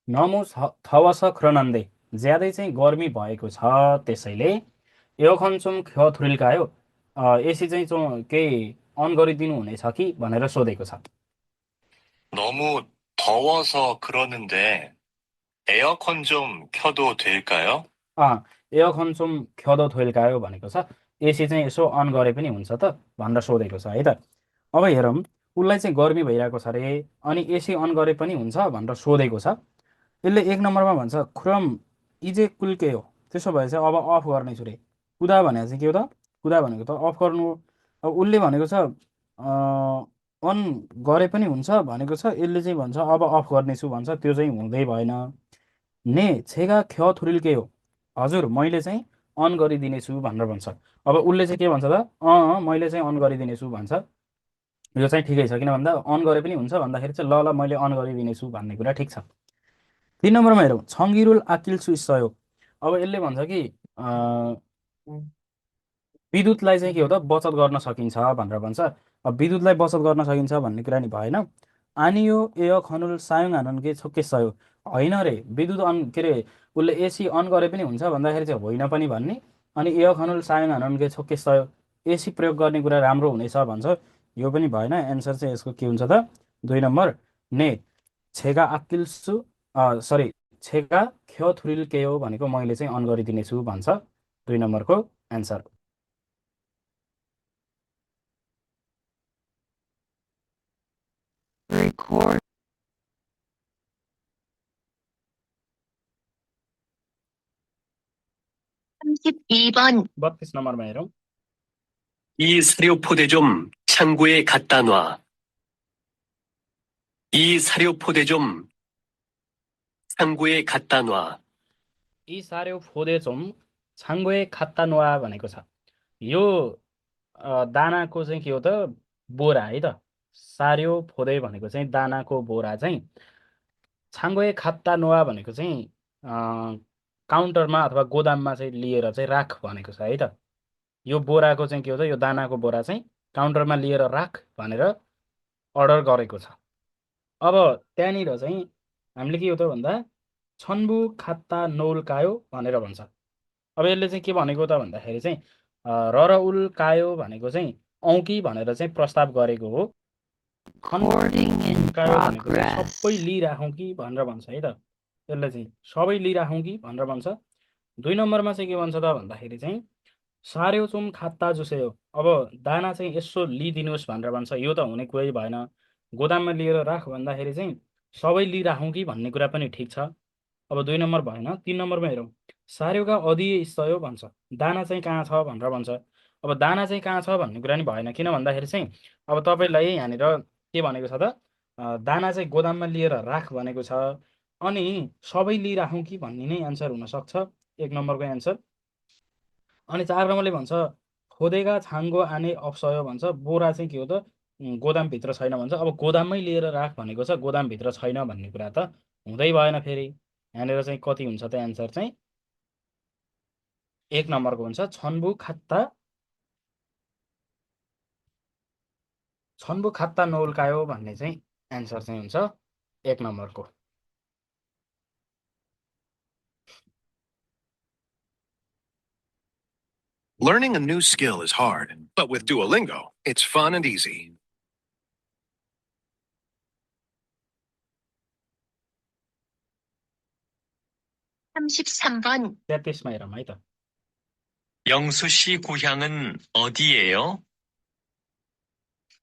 नमु थवस क्रनन्दे, ज्यादै चाहिँ गर्मी भएको छ त्यसैले एयरकन चाहिँ ख थुरिल्कायो, एसी चाहिँ केही अन गरिदिनु हुनेछ कि भनेर सोधेको छ। 너무 더워서 그러는데 에어컨 좀 켜도 될까요? एयरकन चाहिँ ख्यदो थोइल्कायो भनेको छ, एसी चाहिँ यसो अन गरे पनि हुन्छ त भनेर सोधेको छ है त। अब हेरौँ, उसलाई चाहिँ गर्मी भइरहेको छ अरे अनि एसी अन गरे पनि हुन्छ भनेर सोधेको छ। यसले 1 नम्बरमा भन्छ खुरम इजे कुल्के हो, त्यसो भए चाहिँ अब अफ गर्नेछु रे। कुदा भनेको चाहिँ के हो त? कुदा भनेको त अफ गर्नु हो। अब उसले भनेको छ अन गरे पनि हुन्छ भनेको छ, यसले चाहिँ भन्छ अब अफ गर्नेछु भन्छ, त्यो चाहिँ हुँदै भएन। ने छेगा ख्य थुरिल्के हो, हजुर मैले चाहिँ अन गरिदिनेछु भनेर भन्छ। अब उसले चाहिँ के भन्छ त? मैले चाहिँ अन गरिदिनेछु भन्छ, यो चाहिँ ठिकै छ। किन भन्दा अन गरे पनि हुन्छ भन्दाखेरि चाहिँ ल ल मैले अन गरिदिनेछु भन्ने कुरा ठिक छ। 3 नम्बरमा हेरौँ, छङ्गिरुल आकिल्सु सहयोग। अब यसले भन्छ कि विद्युतलाई चाहिँ के हो त? बचत गर्न सकिन्छ भनेर भन्छ। अब विद्युतलाई बचत गर्न सकिन्छ भन्ने कुरा नि भएन। आनियो एय खनुल सायोङ हानुनके छोके सहयोग, होइन रे, विद्युत अन के अरे उसले एसी अन गरे पनि हुन्छ भन्दाखेरि चाहिँ होइन पनि भन्ने। अनि एय खनुल सायोङ हानुनके छोके सहयोग, एसी प्रयोग गर्ने कुरा राम्रो हुनेछ भन्छ, यो पनि भएन। एन्सर चाहिँ यसको के हुन्छ त? 2 नम्बर ने छेगा आकिल्सु सरी छेगा ख्य थुरिल के हो भनेको मैले चाहिँ अन गरिदिनेछु भन्छ, 2 नम्बरको एन्सर। Record. 32번. 32 नम्बरमा हेरौँ। 이 사료포대 좀 창고에 갖다 놔. 이 사료포대 좀 창고에 갖다 놔. यी सार्यो फोदे चोम छाङ्गोए खात्ता नुवा भनेको छ। यो दानाको चाहिँ के हो त? बोरा है त। सार्यो फोदे भनेको चाहिँ दानाको बोरा चाहिँ, छाङ्गोए खात्ता नुवा भनेको चाहिँ काउन्टरमा अथवा गोदाममा चाहिँ लिएर चाहिँ राख भनेको छ है त। यो बोराको चाहिँ के हो त? यो दानाको बोरा चाहिँ काउन्टरमा लिएर राख भनेर अर्डर गरेको छ। अब त्यहाँनिर चाहिँ हामीले के हो त भन्दा छन्बु खात्ता नौल कायो भनेर भन्छ। अब यसले चाहिँ के भनेको त भन्दाखेरि चाहिँ र उल कायो भनेको चाहिँ औँकी भनेर चाहिँ प्रस्ताव गरेको हो। Recording in कायो भनेको चाहिँ progress. सबै लिइराखौँ कि भनेर भन्छ है त। यसले चाहिँ सबै लिइराखौँ कि भनेर भन्छ। 2 नम्बरमा चाहिँ के भन्छ त भन्दाखेरि चाहिँ सार्यो चुम खात्ता जुसेयो, अब दाना चाहिँ यसो लिइदिनुहोस् भनेर भन्छ, यो त हुने कुरै भएन। गोदाममा लिएर राख भन्दाखेरि चाहिँ सबै लिइराखौँ कि भन्ने कुरा पनि ठिक छ। अब 2 नम्बर भएन। 3 नम्बरमा हेरौँ, सार्योका अधिए स्तयो भन्छ, दाना चाहिँ कहाँ छ भनेर भन्छ। अब दाना चाहिँ कहाँ छ भन्ने कुरा नि भएन, किन भन्दाखेरि चाहिँ अब तपाईँलाई यहाँनिर के भनेको छ त दाना चाहिँ गोदाममा लिएर राख भनेको छ अनि सबै लिइराखौँ कि भन्ने नै एन्सर हुनसक्छ 1 नम्बरको एन्सर। अनि 4 नम्बरले भन्छ खोदेका छाङ्गो आने अप्सयो भन्छ बोरा चाहिँ के हो त गोदामभित्र छैन भन्छ। अब गोदाममै लिएर राख भनेको छ गोदामभित्र छैन भन्ने कुरा त हुँदै भएन। फेरि यहाँनिर चाहिँ कति हुन्छ त एन्सर चाहिँ 1 नम्बरको हुन्छ छन्बु खात्ता नौल्कायो भन्ने चाहिँ एन्सर चाहिँ हुन्छ 1 नम्बरको। Learning a new skill is hard, but with Duolingo, it's fun and easy. (33번) 33मा हेरौँ है त। 영수 씨 고향은 어디예요?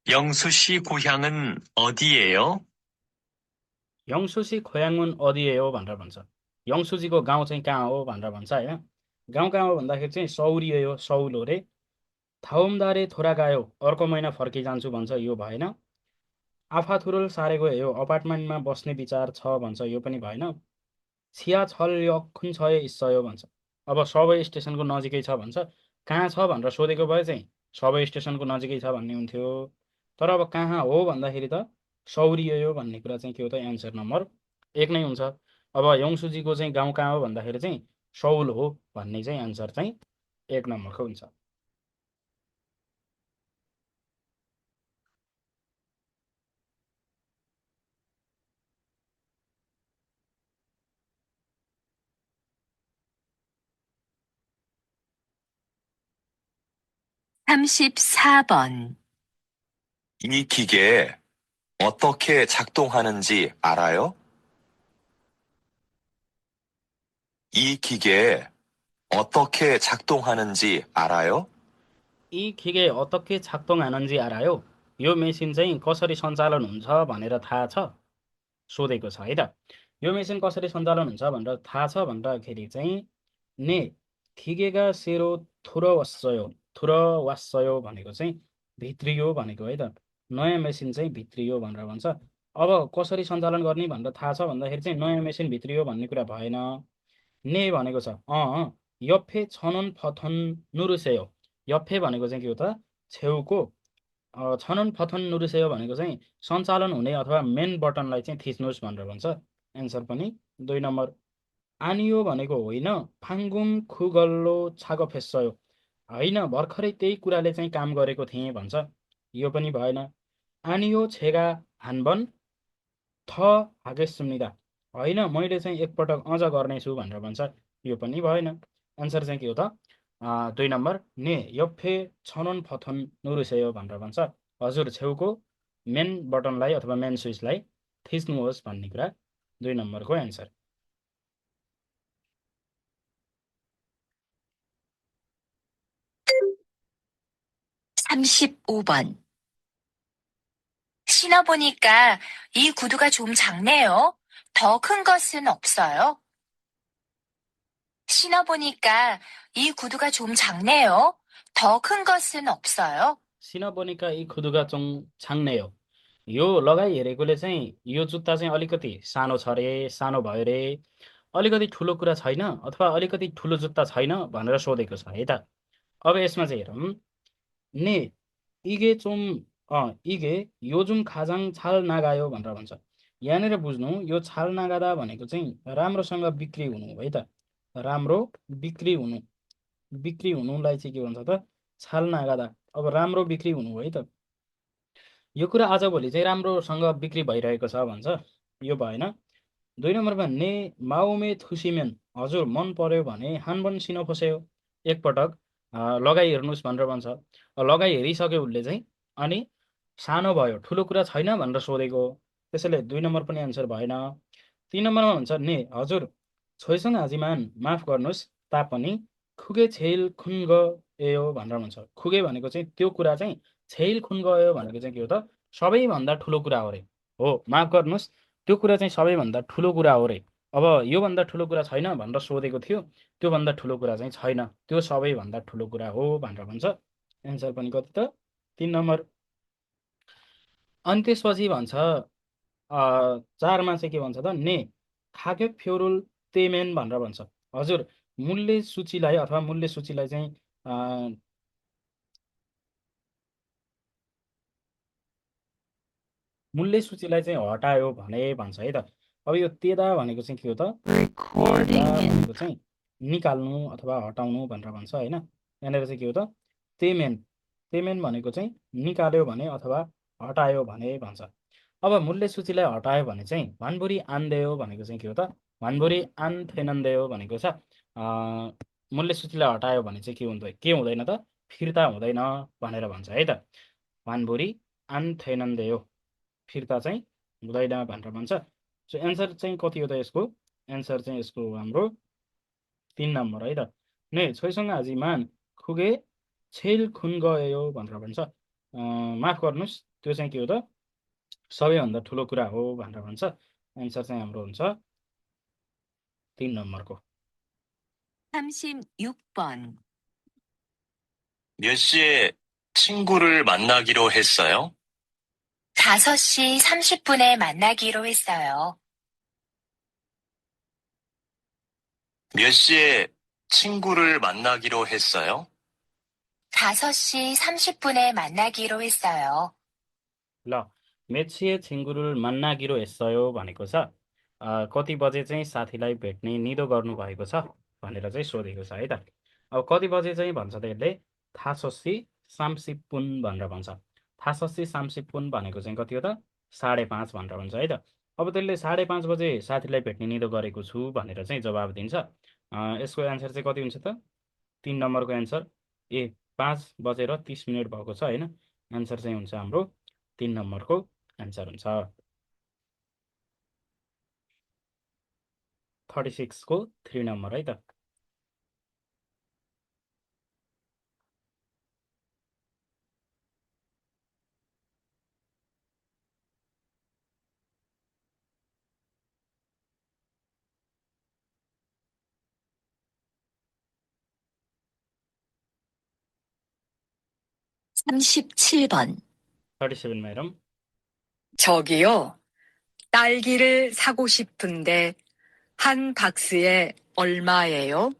영수 씨 고향은 어디예요? यङसुसी खोयाङमुन अदिए हो भनेर भन्छ। यङसुजीको गाउँ चाहिँ कहाँ हो भनेर भन्छ होइन। गाउँ कहाँ हो भन्दाखेरि चाहिँ सौरिए हो, सौल हो रे। थाउमदारे थोरा गयो अर्को महिना फर्किजान्छु भन्छ, यो भएन। आफाथुरुल सारेको हेयो अपार्टमेन्टमा बस्ने विचार छ भन्छ, यो पनि भएन। छिया छल यखुन छ इस्सयो भन्छ। अब सबै स्टेसनको नजिकै छ भन्छ। कहाँ छ भनेर सोधेको भए चाहिँ सबै स्टेसनको नजिकै छ भन्ने हुन्थ्यो। तर अब कहाँ हो भन्दाखेरि त सौरियो भन्ने कुरा चाहिँ के हो त एन्सर नम्बर 1 नै हुन्छ। अब यङसुजीको चाहिँ गाउँ कहाँ हो भन्दाखेरि चाहिँ सौल हो भन्ने चाहिँ एन्सर चाहिँ 1 नम्बरको हुन्छ। (34번) 이 기계 어떻게 작동하는지 알아요? 이 기계 어떻게 작동하는지 알아요? यी खिगे अतक्के छाक्तोङ आनन्जी आरायो, यो मेसिन चाहिँ कसरी सञ्चालन हुन्छ भनेर थाहा छ सोधेको छ है त। यो मेसिन कसरी सञ्चालन हुन्छ भनेर थाहा छ भन्दाखेरि चाहिँ ने खिगेगा सेरो थुरवास्सयो भनेको चाहिँ भित्रियो भनेको है त। नयाँ मेसिन चाहिँ भित्रियो भनेर भन्छ। अब कसरी सञ्चालन गर्ने भनेर थाहा छ भन्दाखेरि चाहिँ नयाँ मेसिन भित्रियो भन्ने कुरा भएन। ने भनेको छ यफे छनन फथन नुरुसेयो। यफे भनेको चाहिँ के हो त छेउको, छनन फथन नुरुसेयो भनेको चाहिँ सञ्चालन हुने अथवा मेन बटनलाई चाहिँ थिच्नुहोस् भनेर भन्छ। एन्सर पनि 2 नम्बर। आनियो भनेको होइन फाङ्गुम खुगल्लो छागो फेस्सयो, होइन भर्खरै त्यही कुराले चाहिँ काम गरेको थिएँ भन्छ, यो पनि भएन। आनियो छेगा हानबन थ हागेस सुन्निदा, होइन मैले चाहिँ एकपटक अझ गर्नेछु भनेर भन्छ, यो पनि भएन। एन्सर चाहिँ के हो त 2 नम्बर ने यफे छनन फथन नुरुसेयो भनेर भन्छ। हजुर छेउको मेन बटनलाई अथवा मेन स्विचलाई थिच्नुहोस् भन्ने कुरा 2 नम्बरको एन्सर। 35번 신어보니까 이 구두가 좀 작네요. 더 큰 것은 없어요? 신어보니까 이 구두가 좀 작네요. 더 큰 것은 없어요? सिनबोनिका यी खुदुगा चोङ छाङ्नेयो, यो लगाइ हेरेकोले चाहिँ यो जुत्ता चाहिँ अलिकति सानो छ रे, सानो भयो रे, अलिकति ठुलो कुरा छैन अथवा अलिकति ठुलो जुत्ता छैन भनेर सोधेको छ है त। अब यसमा चाहिँ हेरौँ ने इगे चुम इगे यो जुम खाजाङ छाल नागायो भनेर भन्छ। यहाँनिर बुझ्नु यो छाल नागादा भनेको चाहिँ राम्रोसँग बिक्री हुनु है त। राम्रो बिक्री हुनुलाई चाहिँ के भन्छ त छाल नागादा। अब राम्रो बिक्री हुनु है त, यो कुरा आजभोलि चाहिँ राम्रोसँग बिक्री भइरहेको छ भन्छ, यो भएन। 2 नम्बरमा ने माओमे थुसिमेन, हजुर मन पर्यो भने हानबन सिनो खोस्यो, एकपटक लगाइ हेर्नुहोस् भनेर भन्छ। लगाइ हेरिसक्यो उसले चाहिँ अनि सानो भयो ठुलो कुरा छैन भनेर सोधेको, त्यसैले 2 नम्बर पनि एन्सर भएन। 3 नम्बरमा भन्छ ने हजुर छोइसँग हाजिमान माफ गर्नुहोस् तापनि खुगे छेल खुन गयो भनेर भन्छ। खुगे भनेको चाहिँ त्यो कुरा चाहिँ, छेल खुन गयो भनेको चाहिँ के हो त सबैभन्दा ठुलो कुरा हो रे। हो माफ गर्नुहोस् त्यो कुरा चाहिँ सबैभन्दा ठुलो कुरा हो रे। अब योभन्दा ठुलो कुरा छैन भनेर सोधेको थियो, त्योभन्दा ठुलो कुरा चाहिँ छैन, त्यो सबैभन्दा ठुलो कुरा हो भनेर भन्छ। एन्सर पनि कति त 3 नम्बर। अनि त्यसपछि भन्छ 4मा चाहिँ के भन्छ त ने खागे फ्योरुल तेमेन भनेर भन्छ। हजुर मूल्य सूचीलाई अथवा मूल्य सूचीलाई चाहिँ मूल्य सूचीलाई चाहिँ हटायो भने भन्छ है त। अब यो तेदा भनेको चाहिँ के हो त? Recording तेदा in भनेको चाहिँ निकाल्नु अथवा हटाउनु भनेर भन्छ होइन। यहाँनिर चाहिँ के हो त? तेमेन तेमेन भनेको चाहिँ निकाल्यो भने अथवा हटायो भने भन्छ। अब मूल्य सूचीलाई हटायो भने चाहिँ भानबुरी आन्देयो भनेको चाहिँ के हो त? भानबुरी आन्थेनन्देयो भनेको छ मूल्य सूचीलाई हटायो भने चाहिँ के हुँदैन त? फिर्ता हुँदैन भनेर भन्छ है त। भानबुरी आन्थेनन्देयो फिर्ता चाहिँ हुँदैन भनेर भन्छ। सो एन्सर चाहिँ कति हो त यसको? एन्सर चाहिँ यसको हाम्रो 3 नम्बर है त। नै छोइसँग हाजिमान खुगे छेल खुन गयो भनेर भन्छ। माफ गर्नुहोस् त्यो चाहिँ के हो त? सबैभन्दा ठुलो कुरा हो भनेर भन्छ। एन्सर चाहिँ हाम्रो हुन्छ 3 नम्बरको। 36번. 몇 시에 친구를 만나기로 했어요? 5시 30분에 만나기로 했어요. 몇 시에 친구를 만나기로 했어요? 5시 30분에 만나기로 했어요. ल मेच्छिए छिङ्गुरुल मान्नागिरो हेस्सयो भनेको छ कति बजे चाहिँ साथीलाई भेट्ने निदो गर्नुभएको छ भनेर चाहिँ सोधेको छ है त। अब कति बजे चाहिँ भन्छ त यसले थासोसी सामसिपुन भनेर भन्छ। थासोसी सामसिपुन भनेको चाहिँ कति हो त? 5:30 भनेर भन्छ है त। अब त्यसले 5:30 बजे साथीलाई भेट्ने निदो गरेको छु भनेर चाहिँ जवाब दिन्छ। यसको एन्सर चाहिँ कति हुन्छ त? 3 नम्बरको एन्सर 5:30 भएको छ होइन। एन्सर चाहिँ हुन्छ हाम्रो 3 नम्बरको एन्सर हुन्छ। 36 को 3 नम्बर है त। (37번) 37मा हेरौँ। 저기요, 딸기를 사고 싶은데 한 박스에 얼마예요?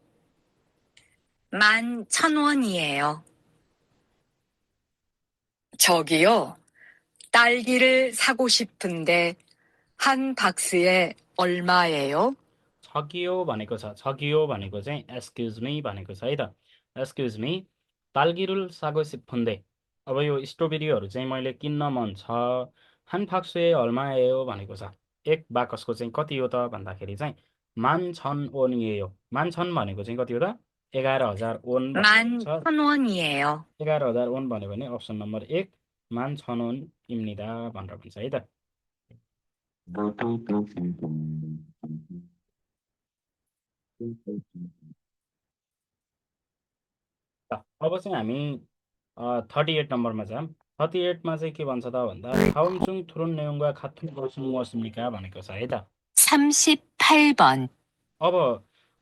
11,000원이에요. 저기요, 딸기를 사고 싶은데 한 박스에 얼마예요? छगियो भनेको छ। छगियो भनेको चाहिँ एक्सक्युज मी भनेको छ है त। एक्सक्युज मी तालगिरुल सागो सिफुन्दे। अब यो स्ट्रबेरीहरू चाहिँ मैले किन्न मन छ। हानफाक्सुए हलमा आयो भनेको छ। एक बाकसको चाहिँ कति हो त भन्दाखेरि चाहिँ मानछन ओन यो। मानछन भनेको चाहिँ कति हो त? 11,000 ओन भनेको छ। 11,000원이에요. 11,000 ओन भन्यो भने अप्सन नम्बर 1 मानछन ओन इम्निदा भनेर भन्छ है त। अब चाहिँ हामी 38 नम्बरमा जाऊँ। 38मा चाहिँ के भन्छ त भन्दा थाउमचुङ थुरुन नेउङ्गा खाथुङ गर्छुङ वसुम्निका भनेको छ है त। 38번. अब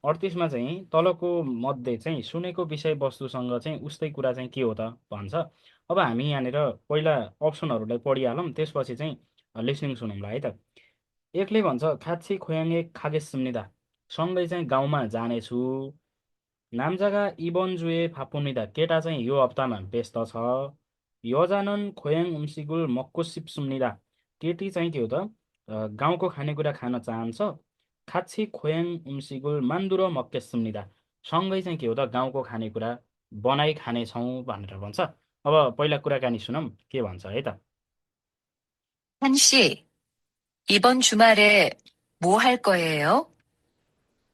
38मा चाहिँ तलको मध्ये चाहिँ सुनेको विषयवस्तुसँग चाहिँ उस्तै कुरा चाहिँ के हो त भन्छ। अब हामी यहाँनिर पहिला अप्सनहरूलाई पढिहालौँ, त्यसपछि चाहिँ लिसनिङ सुनौँला है त। एकले भन्छ खाच्छी खोयाङ्गे खागे सुम्निदा, सँगै चाहिँ गाउँमा जानेछु। नामजागा इबनजुए फापुनिदा, केटा चाहिँ यो हप्तामा व्यस्त छ। यजानन खोयाङ उम्सिगुल मक्को सिप सुम्निदा, केटी चाहिँ के हो त गाउँको खानेकुरा खान चाहन्छ। खाच्छी खोयाङ उम्सिगुल मान्दुर मक्के सुम्निदा, सँगै चाहिँ के हो त गाउँको खानेकुरा बनाइ खानेछौँ भनेर भन्छ। अब पहिला कुराकानी सुनौँ के भन्छ है त। 한씨, 이번 주말에 뭐 할 거예요?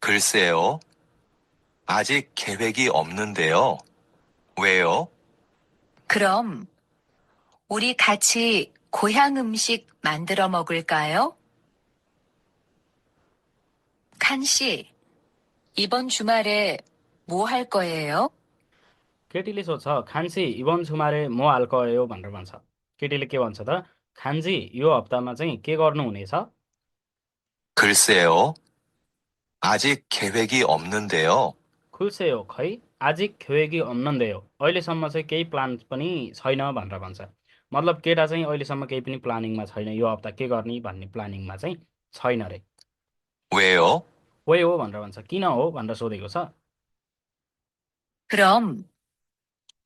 글쎄요. 아직 계획이 없는데요. 왜요? 그럼 우리 같이 고향 음식 만들어 먹을까요? 칸씨, 이번 주말에 뭐 할 거예요? केटीले सोध्छ खान्सी इभन छुमारे म हाल्कयो भनेर भन्छ। केटीले के भन्छ त खान्जी यो हप्तामा चाहिँ के गर्नुहुनेछ? 글쎄요. 아직 계획이 없는데요. खुल्सेयो खै आजिक खेवेगी अन्नन्देयो, अहिलेसम्म चाहिँ केही प्लान पनि छैन भनेर भन्छ। मतलब केटा चाहिँ अहिलेसम्म केही पनि प्लानिङमा छैन, यो हप्ता के गर्ने भन्ने प्लानिङमा चाहिँ छैन रे। 왜요? वे हो भनेर भन्छ, किन हो भनेर सोधेको छ। 그럼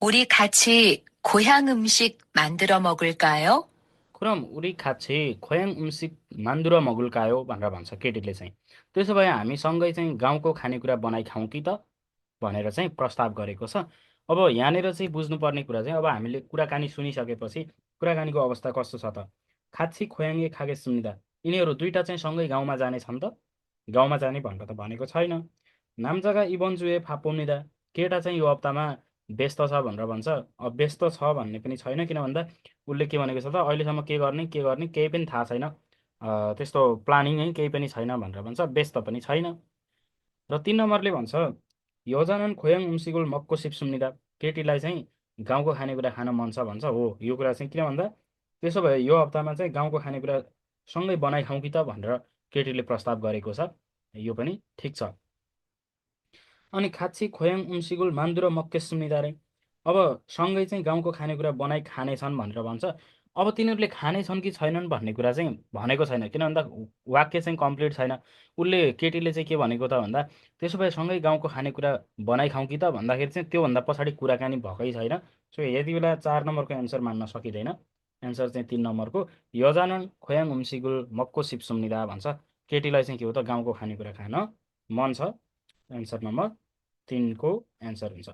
우리 같이 고향 음식 만들어 먹을까요? खुरम उरी खाछे खोयाङ उम्सिक मान्दुरा मगुल्कायो भनेर भन्छ केटीले चाहिँ। त्यसो भए हामी सँगै चाहिँ गाउँको खानेकुरा बनाइ खाउँ कि त भनेर चाहिँ प्रस्ताव गरेको छ। अब यहाँनिर चाहिँ बुझ्नुपर्ने कुरा चाहिँ, अब हामीले कुराकानी सुनिसकेपछि कुराकानीको अवस्था कस्तो छ त। खाच्छी खोयाङ्गे खागे सुनिदा यिनीहरू दुईटा चाहिँ सँगै गाउँमा जाने छन् त, गाउँमा जाने भनेर त भनेको छैन। नामजग्गा इबन्जुए फापोनिदा केटा चाहिँ यो हप्तामा व्यस्त छ भनेर भन्छ। अब व्यस्त छ भन्ने पनि छैन, किन भन्दा उसले के भनेको छ त, अहिलेसम्म के गर्ने केही पनि थाहा छैन, त्यस्तो प्लानिङै केही पनि छैन भनेर भन्छ, व्यस्त पनि छैन। र 3 नम्बरले भन्छ योजनान खोयाङ उम्सिगुल मक्को सिप्सुम्निदा केटीलाई चाहिँ गाउँको खानेकुरा खान मन छ भन्छ। हो, यो कुरा चाहिँ किन भन्दा त्यसो भए यो हप्तामा चाहिँ गाउँको खानेकुरा सँगै बनाइ खाउँ कि त भनेर केटीले प्रस्ताव गरेको छ, यो पनि ठिक छ। अनि खाच्छी खोयाङ उम्सिगुल मान्दुर मक्के सुनिदारे अब सँगै चाहिँ गाउँको खानेकुरा बनाइ खानेछन् भनेर भन्छ। अब तिनीहरूले खानेछन् कि छैनन् भन्ने कुरा चाहिँ भनेको छैन, किन भन्दा वाक्य चाहिँ कम्प्लिट छैन। उसले केटीले चाहिँ के भनेको त भन्दा त्यसो भए सँगै गाउँको खानेकुरा बनाइ खाउँ कि त भन्दाखेरि चाहिँ त्योभन्दा पछाडि कुराकानी भएकै छैन। सो यति बेला 4 नम्बरको एन्सर मान्न सकिँदैन। एन्सर चाहिँ 3 नम्बरको यजानन खोयाङ उम्सिगुल मक्को सिप्सुम्निदा भन्छ। केटीलाई चाहिँ के हो त गाउँको खानेकुरा खान मन छ। एन्सर नम्बर 3 को एन्सर हुन्छ।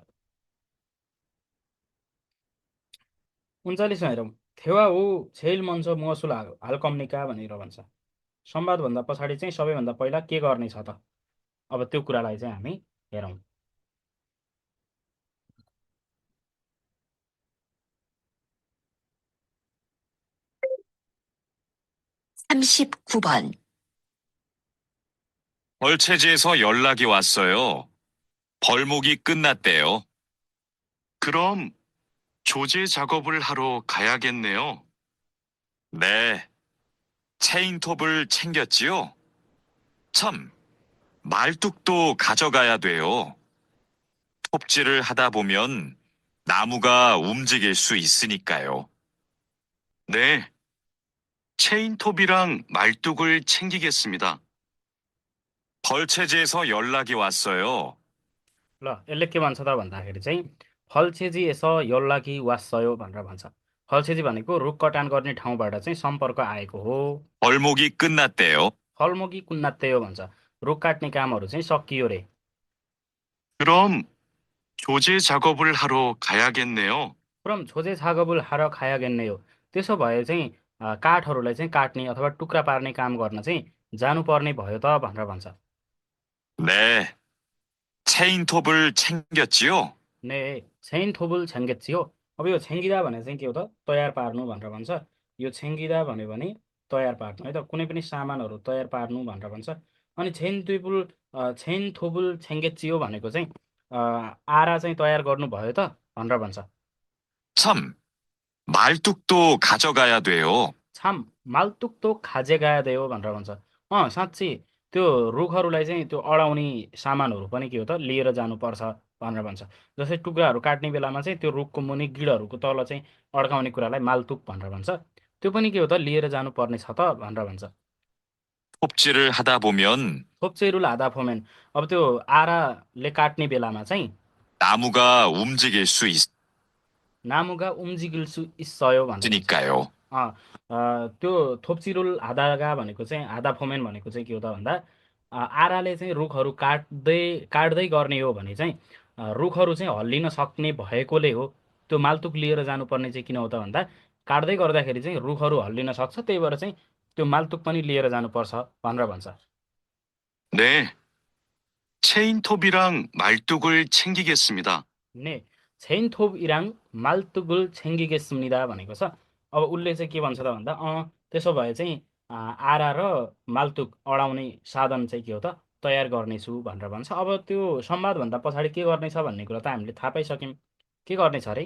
39 हेरौँ। थेवा हो छेल मन्छ महसुल हालकम्निका भनेर भन्छ। संवादभन्दा पछाडि चाहिँ सबैभन्दा पहिला के गर्ने छ त, अब त्यो कुरालाई चाहिँ हामी हेरौँ। 삼십구 번 벌채지에서 연락이 왔어요. 벌목이 끝났대요. 그럼 조제 작업을 하러 가야겠네요. 네. 체인톱을 챙겼지요? 참, 말뚝도 가져가야 돼요. 톱질을 하다 보면 나무가 움직일 수 있으니까요. 네. 체인톱이랑 말뚝을 챙기겠습니다. 벌채지에서 연락이 왔어요. ल यसले के भन्छ त भन्दाखेरि चाहिँ फलछेजी यसो योल्लाकी वासयो भनेर भन्छ। फलछेजी भनेको रुख कटान गर्ने ठाउँबाट चाहिँ सम्पर्क आएको हो। 벌목이 끝났대요. फलमुगी कुन्नात्तेयो भन्छ, रुख काट्ने कामहरू चाहिँ सकियो रे। 그럼 조제 작업을 하러 가야겠네요. पुरम छोजे छागबुल हार खायागेन्ने हो, त्यसो भए चाहिँ काठहरूलाई चाहिँ काट्ने अथवा टुक्रा पार्ने काम गर्न चाहिँ जानुपर्ने भयो त भनेर भन्छ। 네. 체인톱을 챙겼지요? ने छेन थोबुल छेङ्गेची हो। अब यो छेङ्गिदा भने चाहिँ के हो त, तयार पार्नु भनेर भन्छ। यो छेङ्गिदा भन्यो भने तयार पार्नु है त, कुनै पनि सामानहरू तयार पार्नु भनेर भन्छ। अनि छेन थोबुल छेङ्गेची हो भनेको चाहिँ आरा चाहिँ तयार गर्नु भयो त भनेर भन्छ। 참, 말뚝도 가져가야 돼요. छाम मालतुक्तो खाजे गया हो भनेर भन्छ। साँच्ची त्यो रुखहरूलाई चाहिँ त्यो अडाउने सामानहरू पनि के हो त लिएर जानुपर्छ भनेर भन्छ। जस्तै टुक्राहरू काट्ने बेलामा चाहिँ त्यो रुखको मुनि गिडहरूको तल चाहिँ अड्काउने कुरालाई मालतुक भनेर भन्छ। त्यो पनि के हो त लिएर जानुपर्ने छ त भनेर भन्छ। 톱질을 하다 보면 खोप्चेरुल हादा फोमेन अब त्यो आराले काट्ने बेलामा चाहिँ 나무가 움직일 수 नामुगा उम्जिगिल्सु इस्सयो भनेर भन्छ। 있으니까요. त्यो थोप्चिरुल हादागा भनेको चाहिँ हादा फोमेन भनेको चाहिँ के हो त भन्दा आराले चाहिँ रुखहरू काट्दै गर्ने हो भने चाहिँ रुखहरू चाहिँ हल्लिन सक्ने भएकोले हो। त्यो मालतुक लिएर जानुपर्ने चाहिँ किन हो त भन्दा काट्दै गर्दाखेरि चाहिँ रुखहरू हल्लिन सक्छ, त्यही भएर चाहिँ त्यो मालतुक पनि लिएर जानुपर्छ भनेर भन्छ। 네. 체인톱이랑 말뚝을 챙기겠습니다. ने छैनथोब इराङ मालतुगुल छेङ्गिगेसुम्निदा भनेको छ। अब उसले चाहिँ के भन्छ त भन्दा त्यसो भए चाहिँ आरा र मालतुक अडाउने साधन चाहिँ के हो त तयार गर्नेछु भनेर भन्छ। अब त्यो संवादभन्दा पछाडि के गर्नेछ भन्ने कुरा त हामीले थाहा पाइसक्यौँ। के गर्नेछ अरे,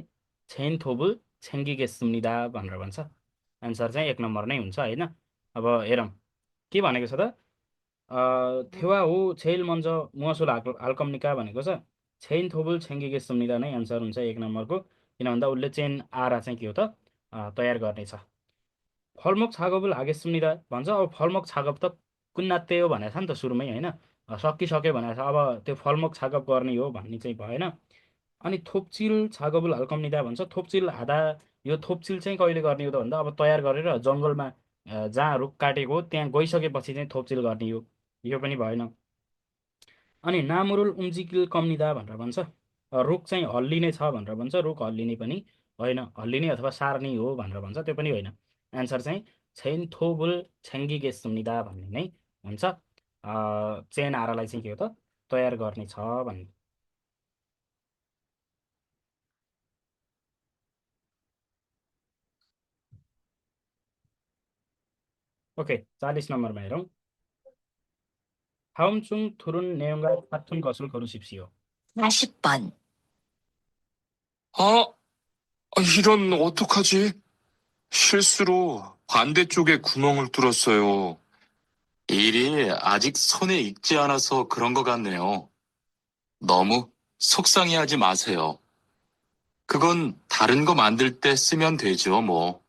छैनथोबुल छेङ्गिगेसुम्निदा भनेर भन्छ। एन्सर चाहिँ 1 नम्बर नै हुन्छ होइन। अब हेरौँ के भनेको छ त, थेवा हो छेल मन्छ मुसुल हालकम्निका भनेको छ। छैन थोबुल छेङ्गिगे सुम्निदा नै एन्सर हुन्छ 1 नम्बरको, किन भन्दा उसले चेन आरा चाहिँ के हो त तयार गर्ने छ। फलमुख छागोबुल हागेसुम्निदा भन्छ। अब फलमुख छागब त कुन्नात्ते हो भनेको छ नि त सुरुमै होइन, सकिसक्यो भनेको छ। अब त्यो फलमुख छागब गर्ने हो भन्ने चाहिँ भएन। अनि थोप्चिल छागबुल हल्कम्निदा भन्छ। थोप्चिल हादा, यो थोप्चिल चाहिँ कहिले गर्ने हो त भन्दा अब तयार गरेर जङ्गलमा जहाँ रुख काटेको हो त्यहाँ गइसकेपछि चाहिँ थोप्चिल गर्ने हो, यो पनि भएन। अनि नामुरुल उम्जिकिल कम्निदा भनेर भन्छ। रुख चाहिँ हल्लिने छ भनेर भन्छ, रुख हल्लिने पनि होइन, हल्लिने अथवा सार्ने हो भनेर भन्छ, त्यो पनि होइन। एन्सर चाहिँ छैन थोबुल छ्याङ्गी गेसुम्निदा भन्ने नै हुन्छ। चेन आरालाई चाहिँ के हो त तयार गर्ने छ भन्ने। ओके, 40 नम्बरमा हेरौँ। हाउमचुङ थुरुन ने용가 같은 것을 고르십시오. 40번. 아, 이런, 어떡하지? 실수로 반대쪽에 구멍을 뚫었어요. 일이 아직 손에 익지 않아서 그런 것 같네요. 너무 속상해하지 마세요. 그건 다른 거 만들 때 쓰면 되죠, 뭐.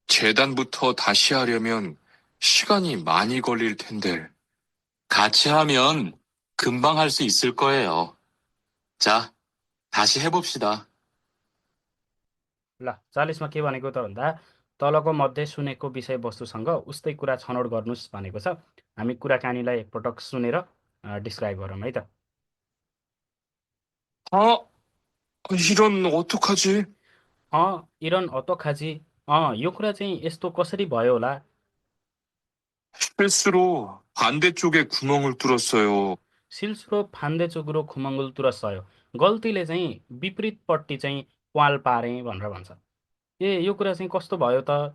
재단부터 다시 하려면 시간이 많이 걸릴 텐데. 같이 하면 금방 할 수 있을 거예요. 자, 다시 해봅시다. ल 40मा के भनेको त भन्दा तलको मध्ये सुनेको विषयवस्तुसँग उस्तै कुरा छनौट गर्नुहोस् भनेको छ। हामी कुराकानीलाई एकपटक सुनेर डिस्क्राइब गरौँ है त। 아, 이런, 어떡하지? इरन अतोखाजी, यो कुरा चाहिँ यस्तो कसरी भयो होला? 실수로 반대쪽에 구멍을 뚫었어요. सिल्सरो फान्दे चोकुरो खुमङ्गुल तुरसयो, गल्तीले चाहिँ विपरीतपट्टि चाहिँ प्वाल पारेँ भनेर भन्छ। यो कुरा चाहिँ कस्तो भयो त?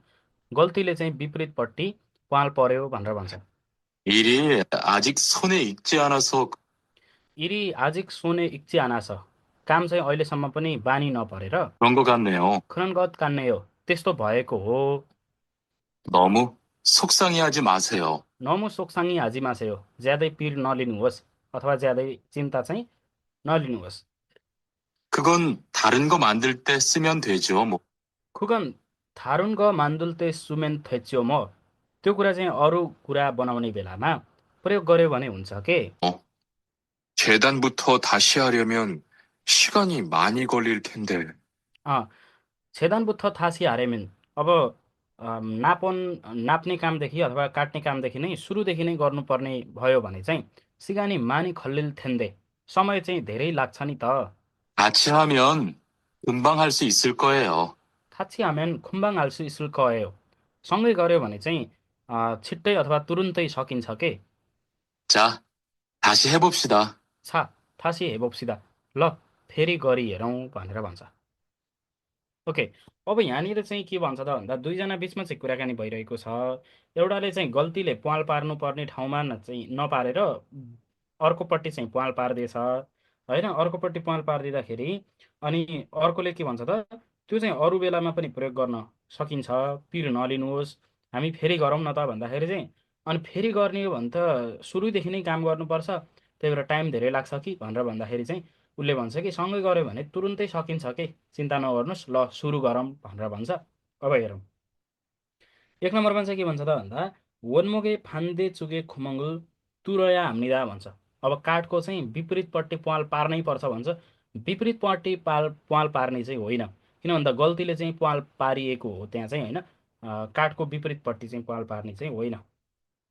गल्तीले चाहिँ विपरीतपट्टि प्वाल पर्यो भनेर भन्छ। 일이 아직 손에 익지 않아서 इरी आजिक सोने इक्ची आना छ, काम चाहिँ अहिलेसम्म पनि बानी नपरेर 그런 것 같네요. खनगत कान्ने हो, त्यस्तो भएको हो। 너무 속상해하지 마세요. नमु सोक्साङ्गी हाजी मासेयो, ज्यादै पिर नलिनुहोस् अथवा ज्यादै चिन्ता चाहिँ नलिनुहोस्। 그건 다른 거 만들 때 쓰면 되죠, 뭐. खुगन थारुन ग मान्दुल्ते सुमेन थेच्यो म, त्यो कुरा चाहिँ अरू कुरा बनाउने बेलामा प्रयोग गर्यो भने हुन्छ के? 재단부터 다시 하려면 시간이 많이 걸릴 텐데. छेदनबुत्थ थासी हारेमिन, अब नाप्ने कामदेखि अथवा काट्ने कामदेखि नै सुरुदेखि नै गर्नुपर्ने भयो भने चाहिँ सिगानी मानी खल्लिल थेन्डे, समय चाहिँ धेरै लाग्छ नि त। 같이 하면 금방 할 수 있을 거예요. खाची हामेन खुम्बाङ हाल्सु स्कुल कयो, सँगै गऱ्यो भने चाहिँ छिट्टै अथवा तुरुन्तै सकिन्छ के? 자, 다시 해봅시다. छा थासी हेबोप्सिदा, ल फेरि गरी हेरौँ भनेर भन्छ। ओके, अब यहाँनिर चाहिँ के भन्छ त भन्दा दुईजना बिचमा चाहिँ कुराकानी भइरहेको छ। एउटाले चाहिँ गल्तीले प्वाल पार्नुपर्ने ठाउँमा चाहिँ नपारेर अर्कोपट्टि चाहिँ प्वाल पारिदिएछ होइन, अर्कोपट्टि प्वाल पारिदिँदाखेरि अनि अर्कोले के भन्छ त, त्यो चाहिँ अरू बेलामा पनि प्रयोग गर्न सकिन्छ, पिर नलिनुहोस्, हामी फेरि गरौँ न त भन्दाखेरि चाहिँ अनि फेरि गर्ने हो भने त सुरुदेखि नै काम गर्नुपर्छ, त्यही भएर टाइम धेरै लाग्छ कि भनेर भन्दाखेरि चाहिँ उसले भन्छ कि सँगै गऱ्यो भने तुरुन्तै सकिन्छ के, चिन्ता नगर्नुहोस्, ल सुरु गरौँ भनेर भन्छ। अब हेरौँ 1 नम्बरमा चाहिँ के भन्छ त भन्दा वनमुगे फान्दे चुगे खुमङ्गुल तुरया हाम्निदा भन्छ। अब काठको चाहिँ विपरीतपट्टि प्वाल पार्नै पर्छ भन्छ। विपरीतपट्टि प्वाल पार्ने चाहिँ होइन, किन भन्दा गल्तीले चाहिँ प्वाल पारिएको हो त्यहाँ चाहिँ होइन, काठको विपरीतपट्टि चाहिँ प्वाल पार्ने चाहिँ होइन।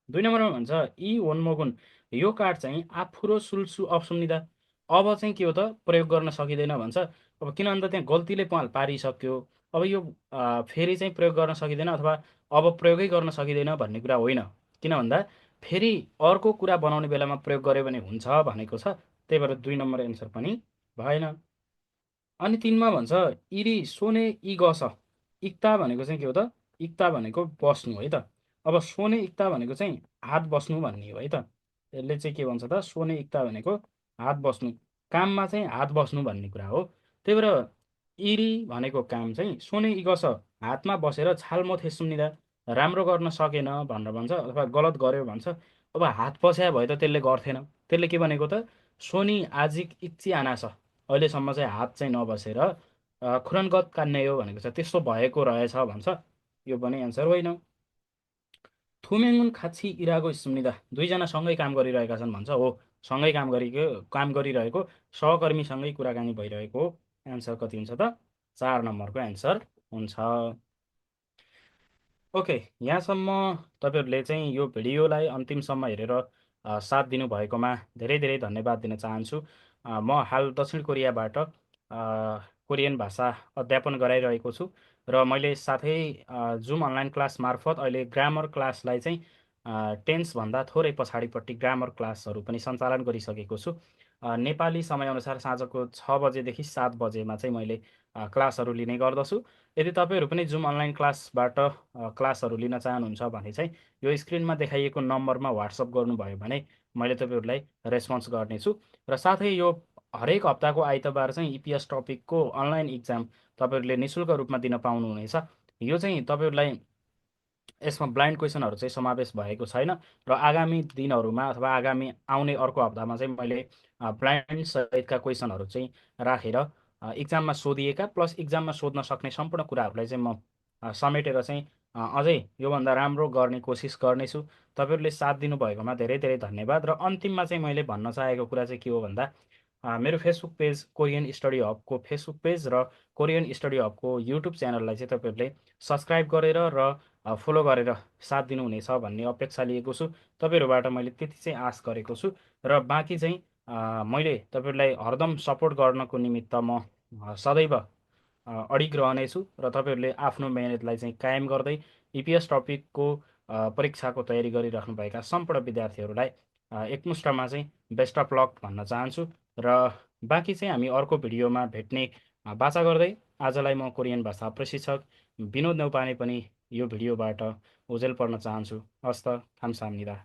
2 नम्बरमा भन्छ यी वनमोगुन, यो काठ चाहिँ आफुरो सुल्सु अप्सुम्निदा, अब चाहिँ के हो त प्रयोग गर्न सकिँदैन भन्छ। अब किन भन्दा त्यहाँ गल्तीले प्वाल पारिसक्यो, अब यो फेरि चाहिँ प्रयोग गर्न सकिँदैन अथवा अब प्रयोगै गर्न सकिँदैन भन्ने कुरा होइन, किन भन्दा फेरि अर्को कुरा बनाउने बेलामा प्रयोग गर्यो भने हुन्छ भनेको छ, त्यही भएर 2 नम्बर एन्सर पनि भएन। अनि 3मा भन्छ इरी सोने इ गस, इक्ता भनेको चाहिँ के हो त, इक्ता भनेको बस्नु है त। अब सोने इक्ता भनेको चाहिँ हात बस्नु भन्ने हो है त। यसले चाहिँ के भन्छ त, सोने इक्ता भनेको हात बस्नु, काममा चाहिँ हात बस्नु भन्ने कुरा हो। त्यही भएर इरी भनेको काम चाहिँ सोने इगस, हातमा बसेर छालमो थेसुम्निदा, राम्रो गर्न सकेन भनेर भन्छ अथवा गलत गर्यो भन्छ। अब हात पस्या भए त त्यसले गर्थेन, त्यसले के भनेको त, सोनी आजिक इच्ची आना छ, अहिलेसम्म चाहिँ हात चाहिँ नबसेर खुरनगत कान्ने हो भनेको छ, त्यस्तो भएको रहेछ भन्छ। यो पनि एन्सर होइन। थुमेङ्गुन खाची इरागो स्मृदा, दुईजना सँगै काम गरिरहेका छन् भन्छ। हो, सँगै काम गरिरहेको सहकर्मीसँगै कुराकानी भइरहेको हो। एन्सर कति हुन्छ त? 4 नम्बरको एन्सर हुन्छ। ओके, यहाँसम्म तपाईँहरूले चाहिँ यो भिडियोलाई अन्तिमसम्म हेरेर साथ दिनुभएकोमा धेरै धेरै धन्यवाद दिन चाहन्छु। म हाल दक्षिण कोरियाबाट कोरियन भाषा अध्यापन गराइरहेको छु र मैले साथै जुम अनलाइन क्लास मार्फत अहिले ग्रामर क्लासलाई चाहिँ टेन्सभन्दा थोरै पछाडिपट्टि ग्रामर क्लासहरू पनि सञ्चालन गरिसकेको छु। नेपाली समयअनुसार साँझको 6 बजेदेखि 7 बजेमा चाहिँ मैले क्लासहरू लिने गर्दछु। यदि तपाईँहरू पनि जुम अनलाइन क्लासबाट क्लासहरू लिन चाहनुहुन्छ भने चाहिँ यो स्क्रिनमा देखाइएको नम्बरमा व्हाट्सअप गर्नुभयो भने मैले तपाईँहरूलाई रेस्पोन्स गर्नेछु। र साथै यो हरेक हप्ताको आइतबार चाहिँ इपिएस टपिकको अनलाइन इक्जाम तपाईँहरूले निःशुल्क रूपमा दिन पाउनुहुनेछ। यो चाहिँ तपाईँहरूलाई यसमा ब्लाइन्ड क्वेसनहरू चाहिँ समावेश भएको छैन र आगामी दिनहरूमा अथवा आगामी आउने अर्को हप्तामा चाहिँ मैले ब्लाइन्ड सहितका क्वेसनहरू चाहिँ राखेर इक्जाममा सोधिएका प्लस इक्जाममा सोध्न सक्ने सम्पूर्ण कुराहरूलाई चाहिँ म समेटेर चाहिँ अझै योभन्दा राम्रो गर्ने कोसिस गर्नेछु। तपाईँहरूले साथ दिनुभएकोमा धेरै धेरै धन्यवाद। र अन्तिममा चाहिँ मैले भन्न चाहेको कुरा चाहिँ के हो भन्दा मेरो Facebook page Korean study हबको Facebook page र कोरियन स्टडी हबको युट्युब च्यानललाई चाहिँ तपाईँहरूले सब्सक्राइब गरेर र फलो गरेर साथ दिनुहुनेछ भन्ने अपेक्षा लिएको छु। तपाईँहरूबाट मैले त्यति चाहिँ आश गरेको छु र बाँकी चाहिँ मैले तपाईँहरूलाई हरदम सपोर्ट गर्नको निमित्त म सदैव अडिग रहनेछु र तपाईँहरूले आफ्नो मेहनतलाई चाहिँ कायम गर्दै इपिएस टपिकको परीक्षाको तयारी गरिराख्नुभएका सम्पूर्ण विद्यार्थीहरूलाई एकमुष्टमा चाहिँ बेस्ट अफ लक भन्न चाहन्छु। र बाँकी चाहिँ हामी अर्को भिडियोमा भेट्ने बाचा गर्दै आजलाई म कोरियन भाषा प्रशिक्षक विनोद नेउपाने पनि यो भिडियोबाट ओझेल पर्न चाहन्छु। हस्त, खामसाम्निदा।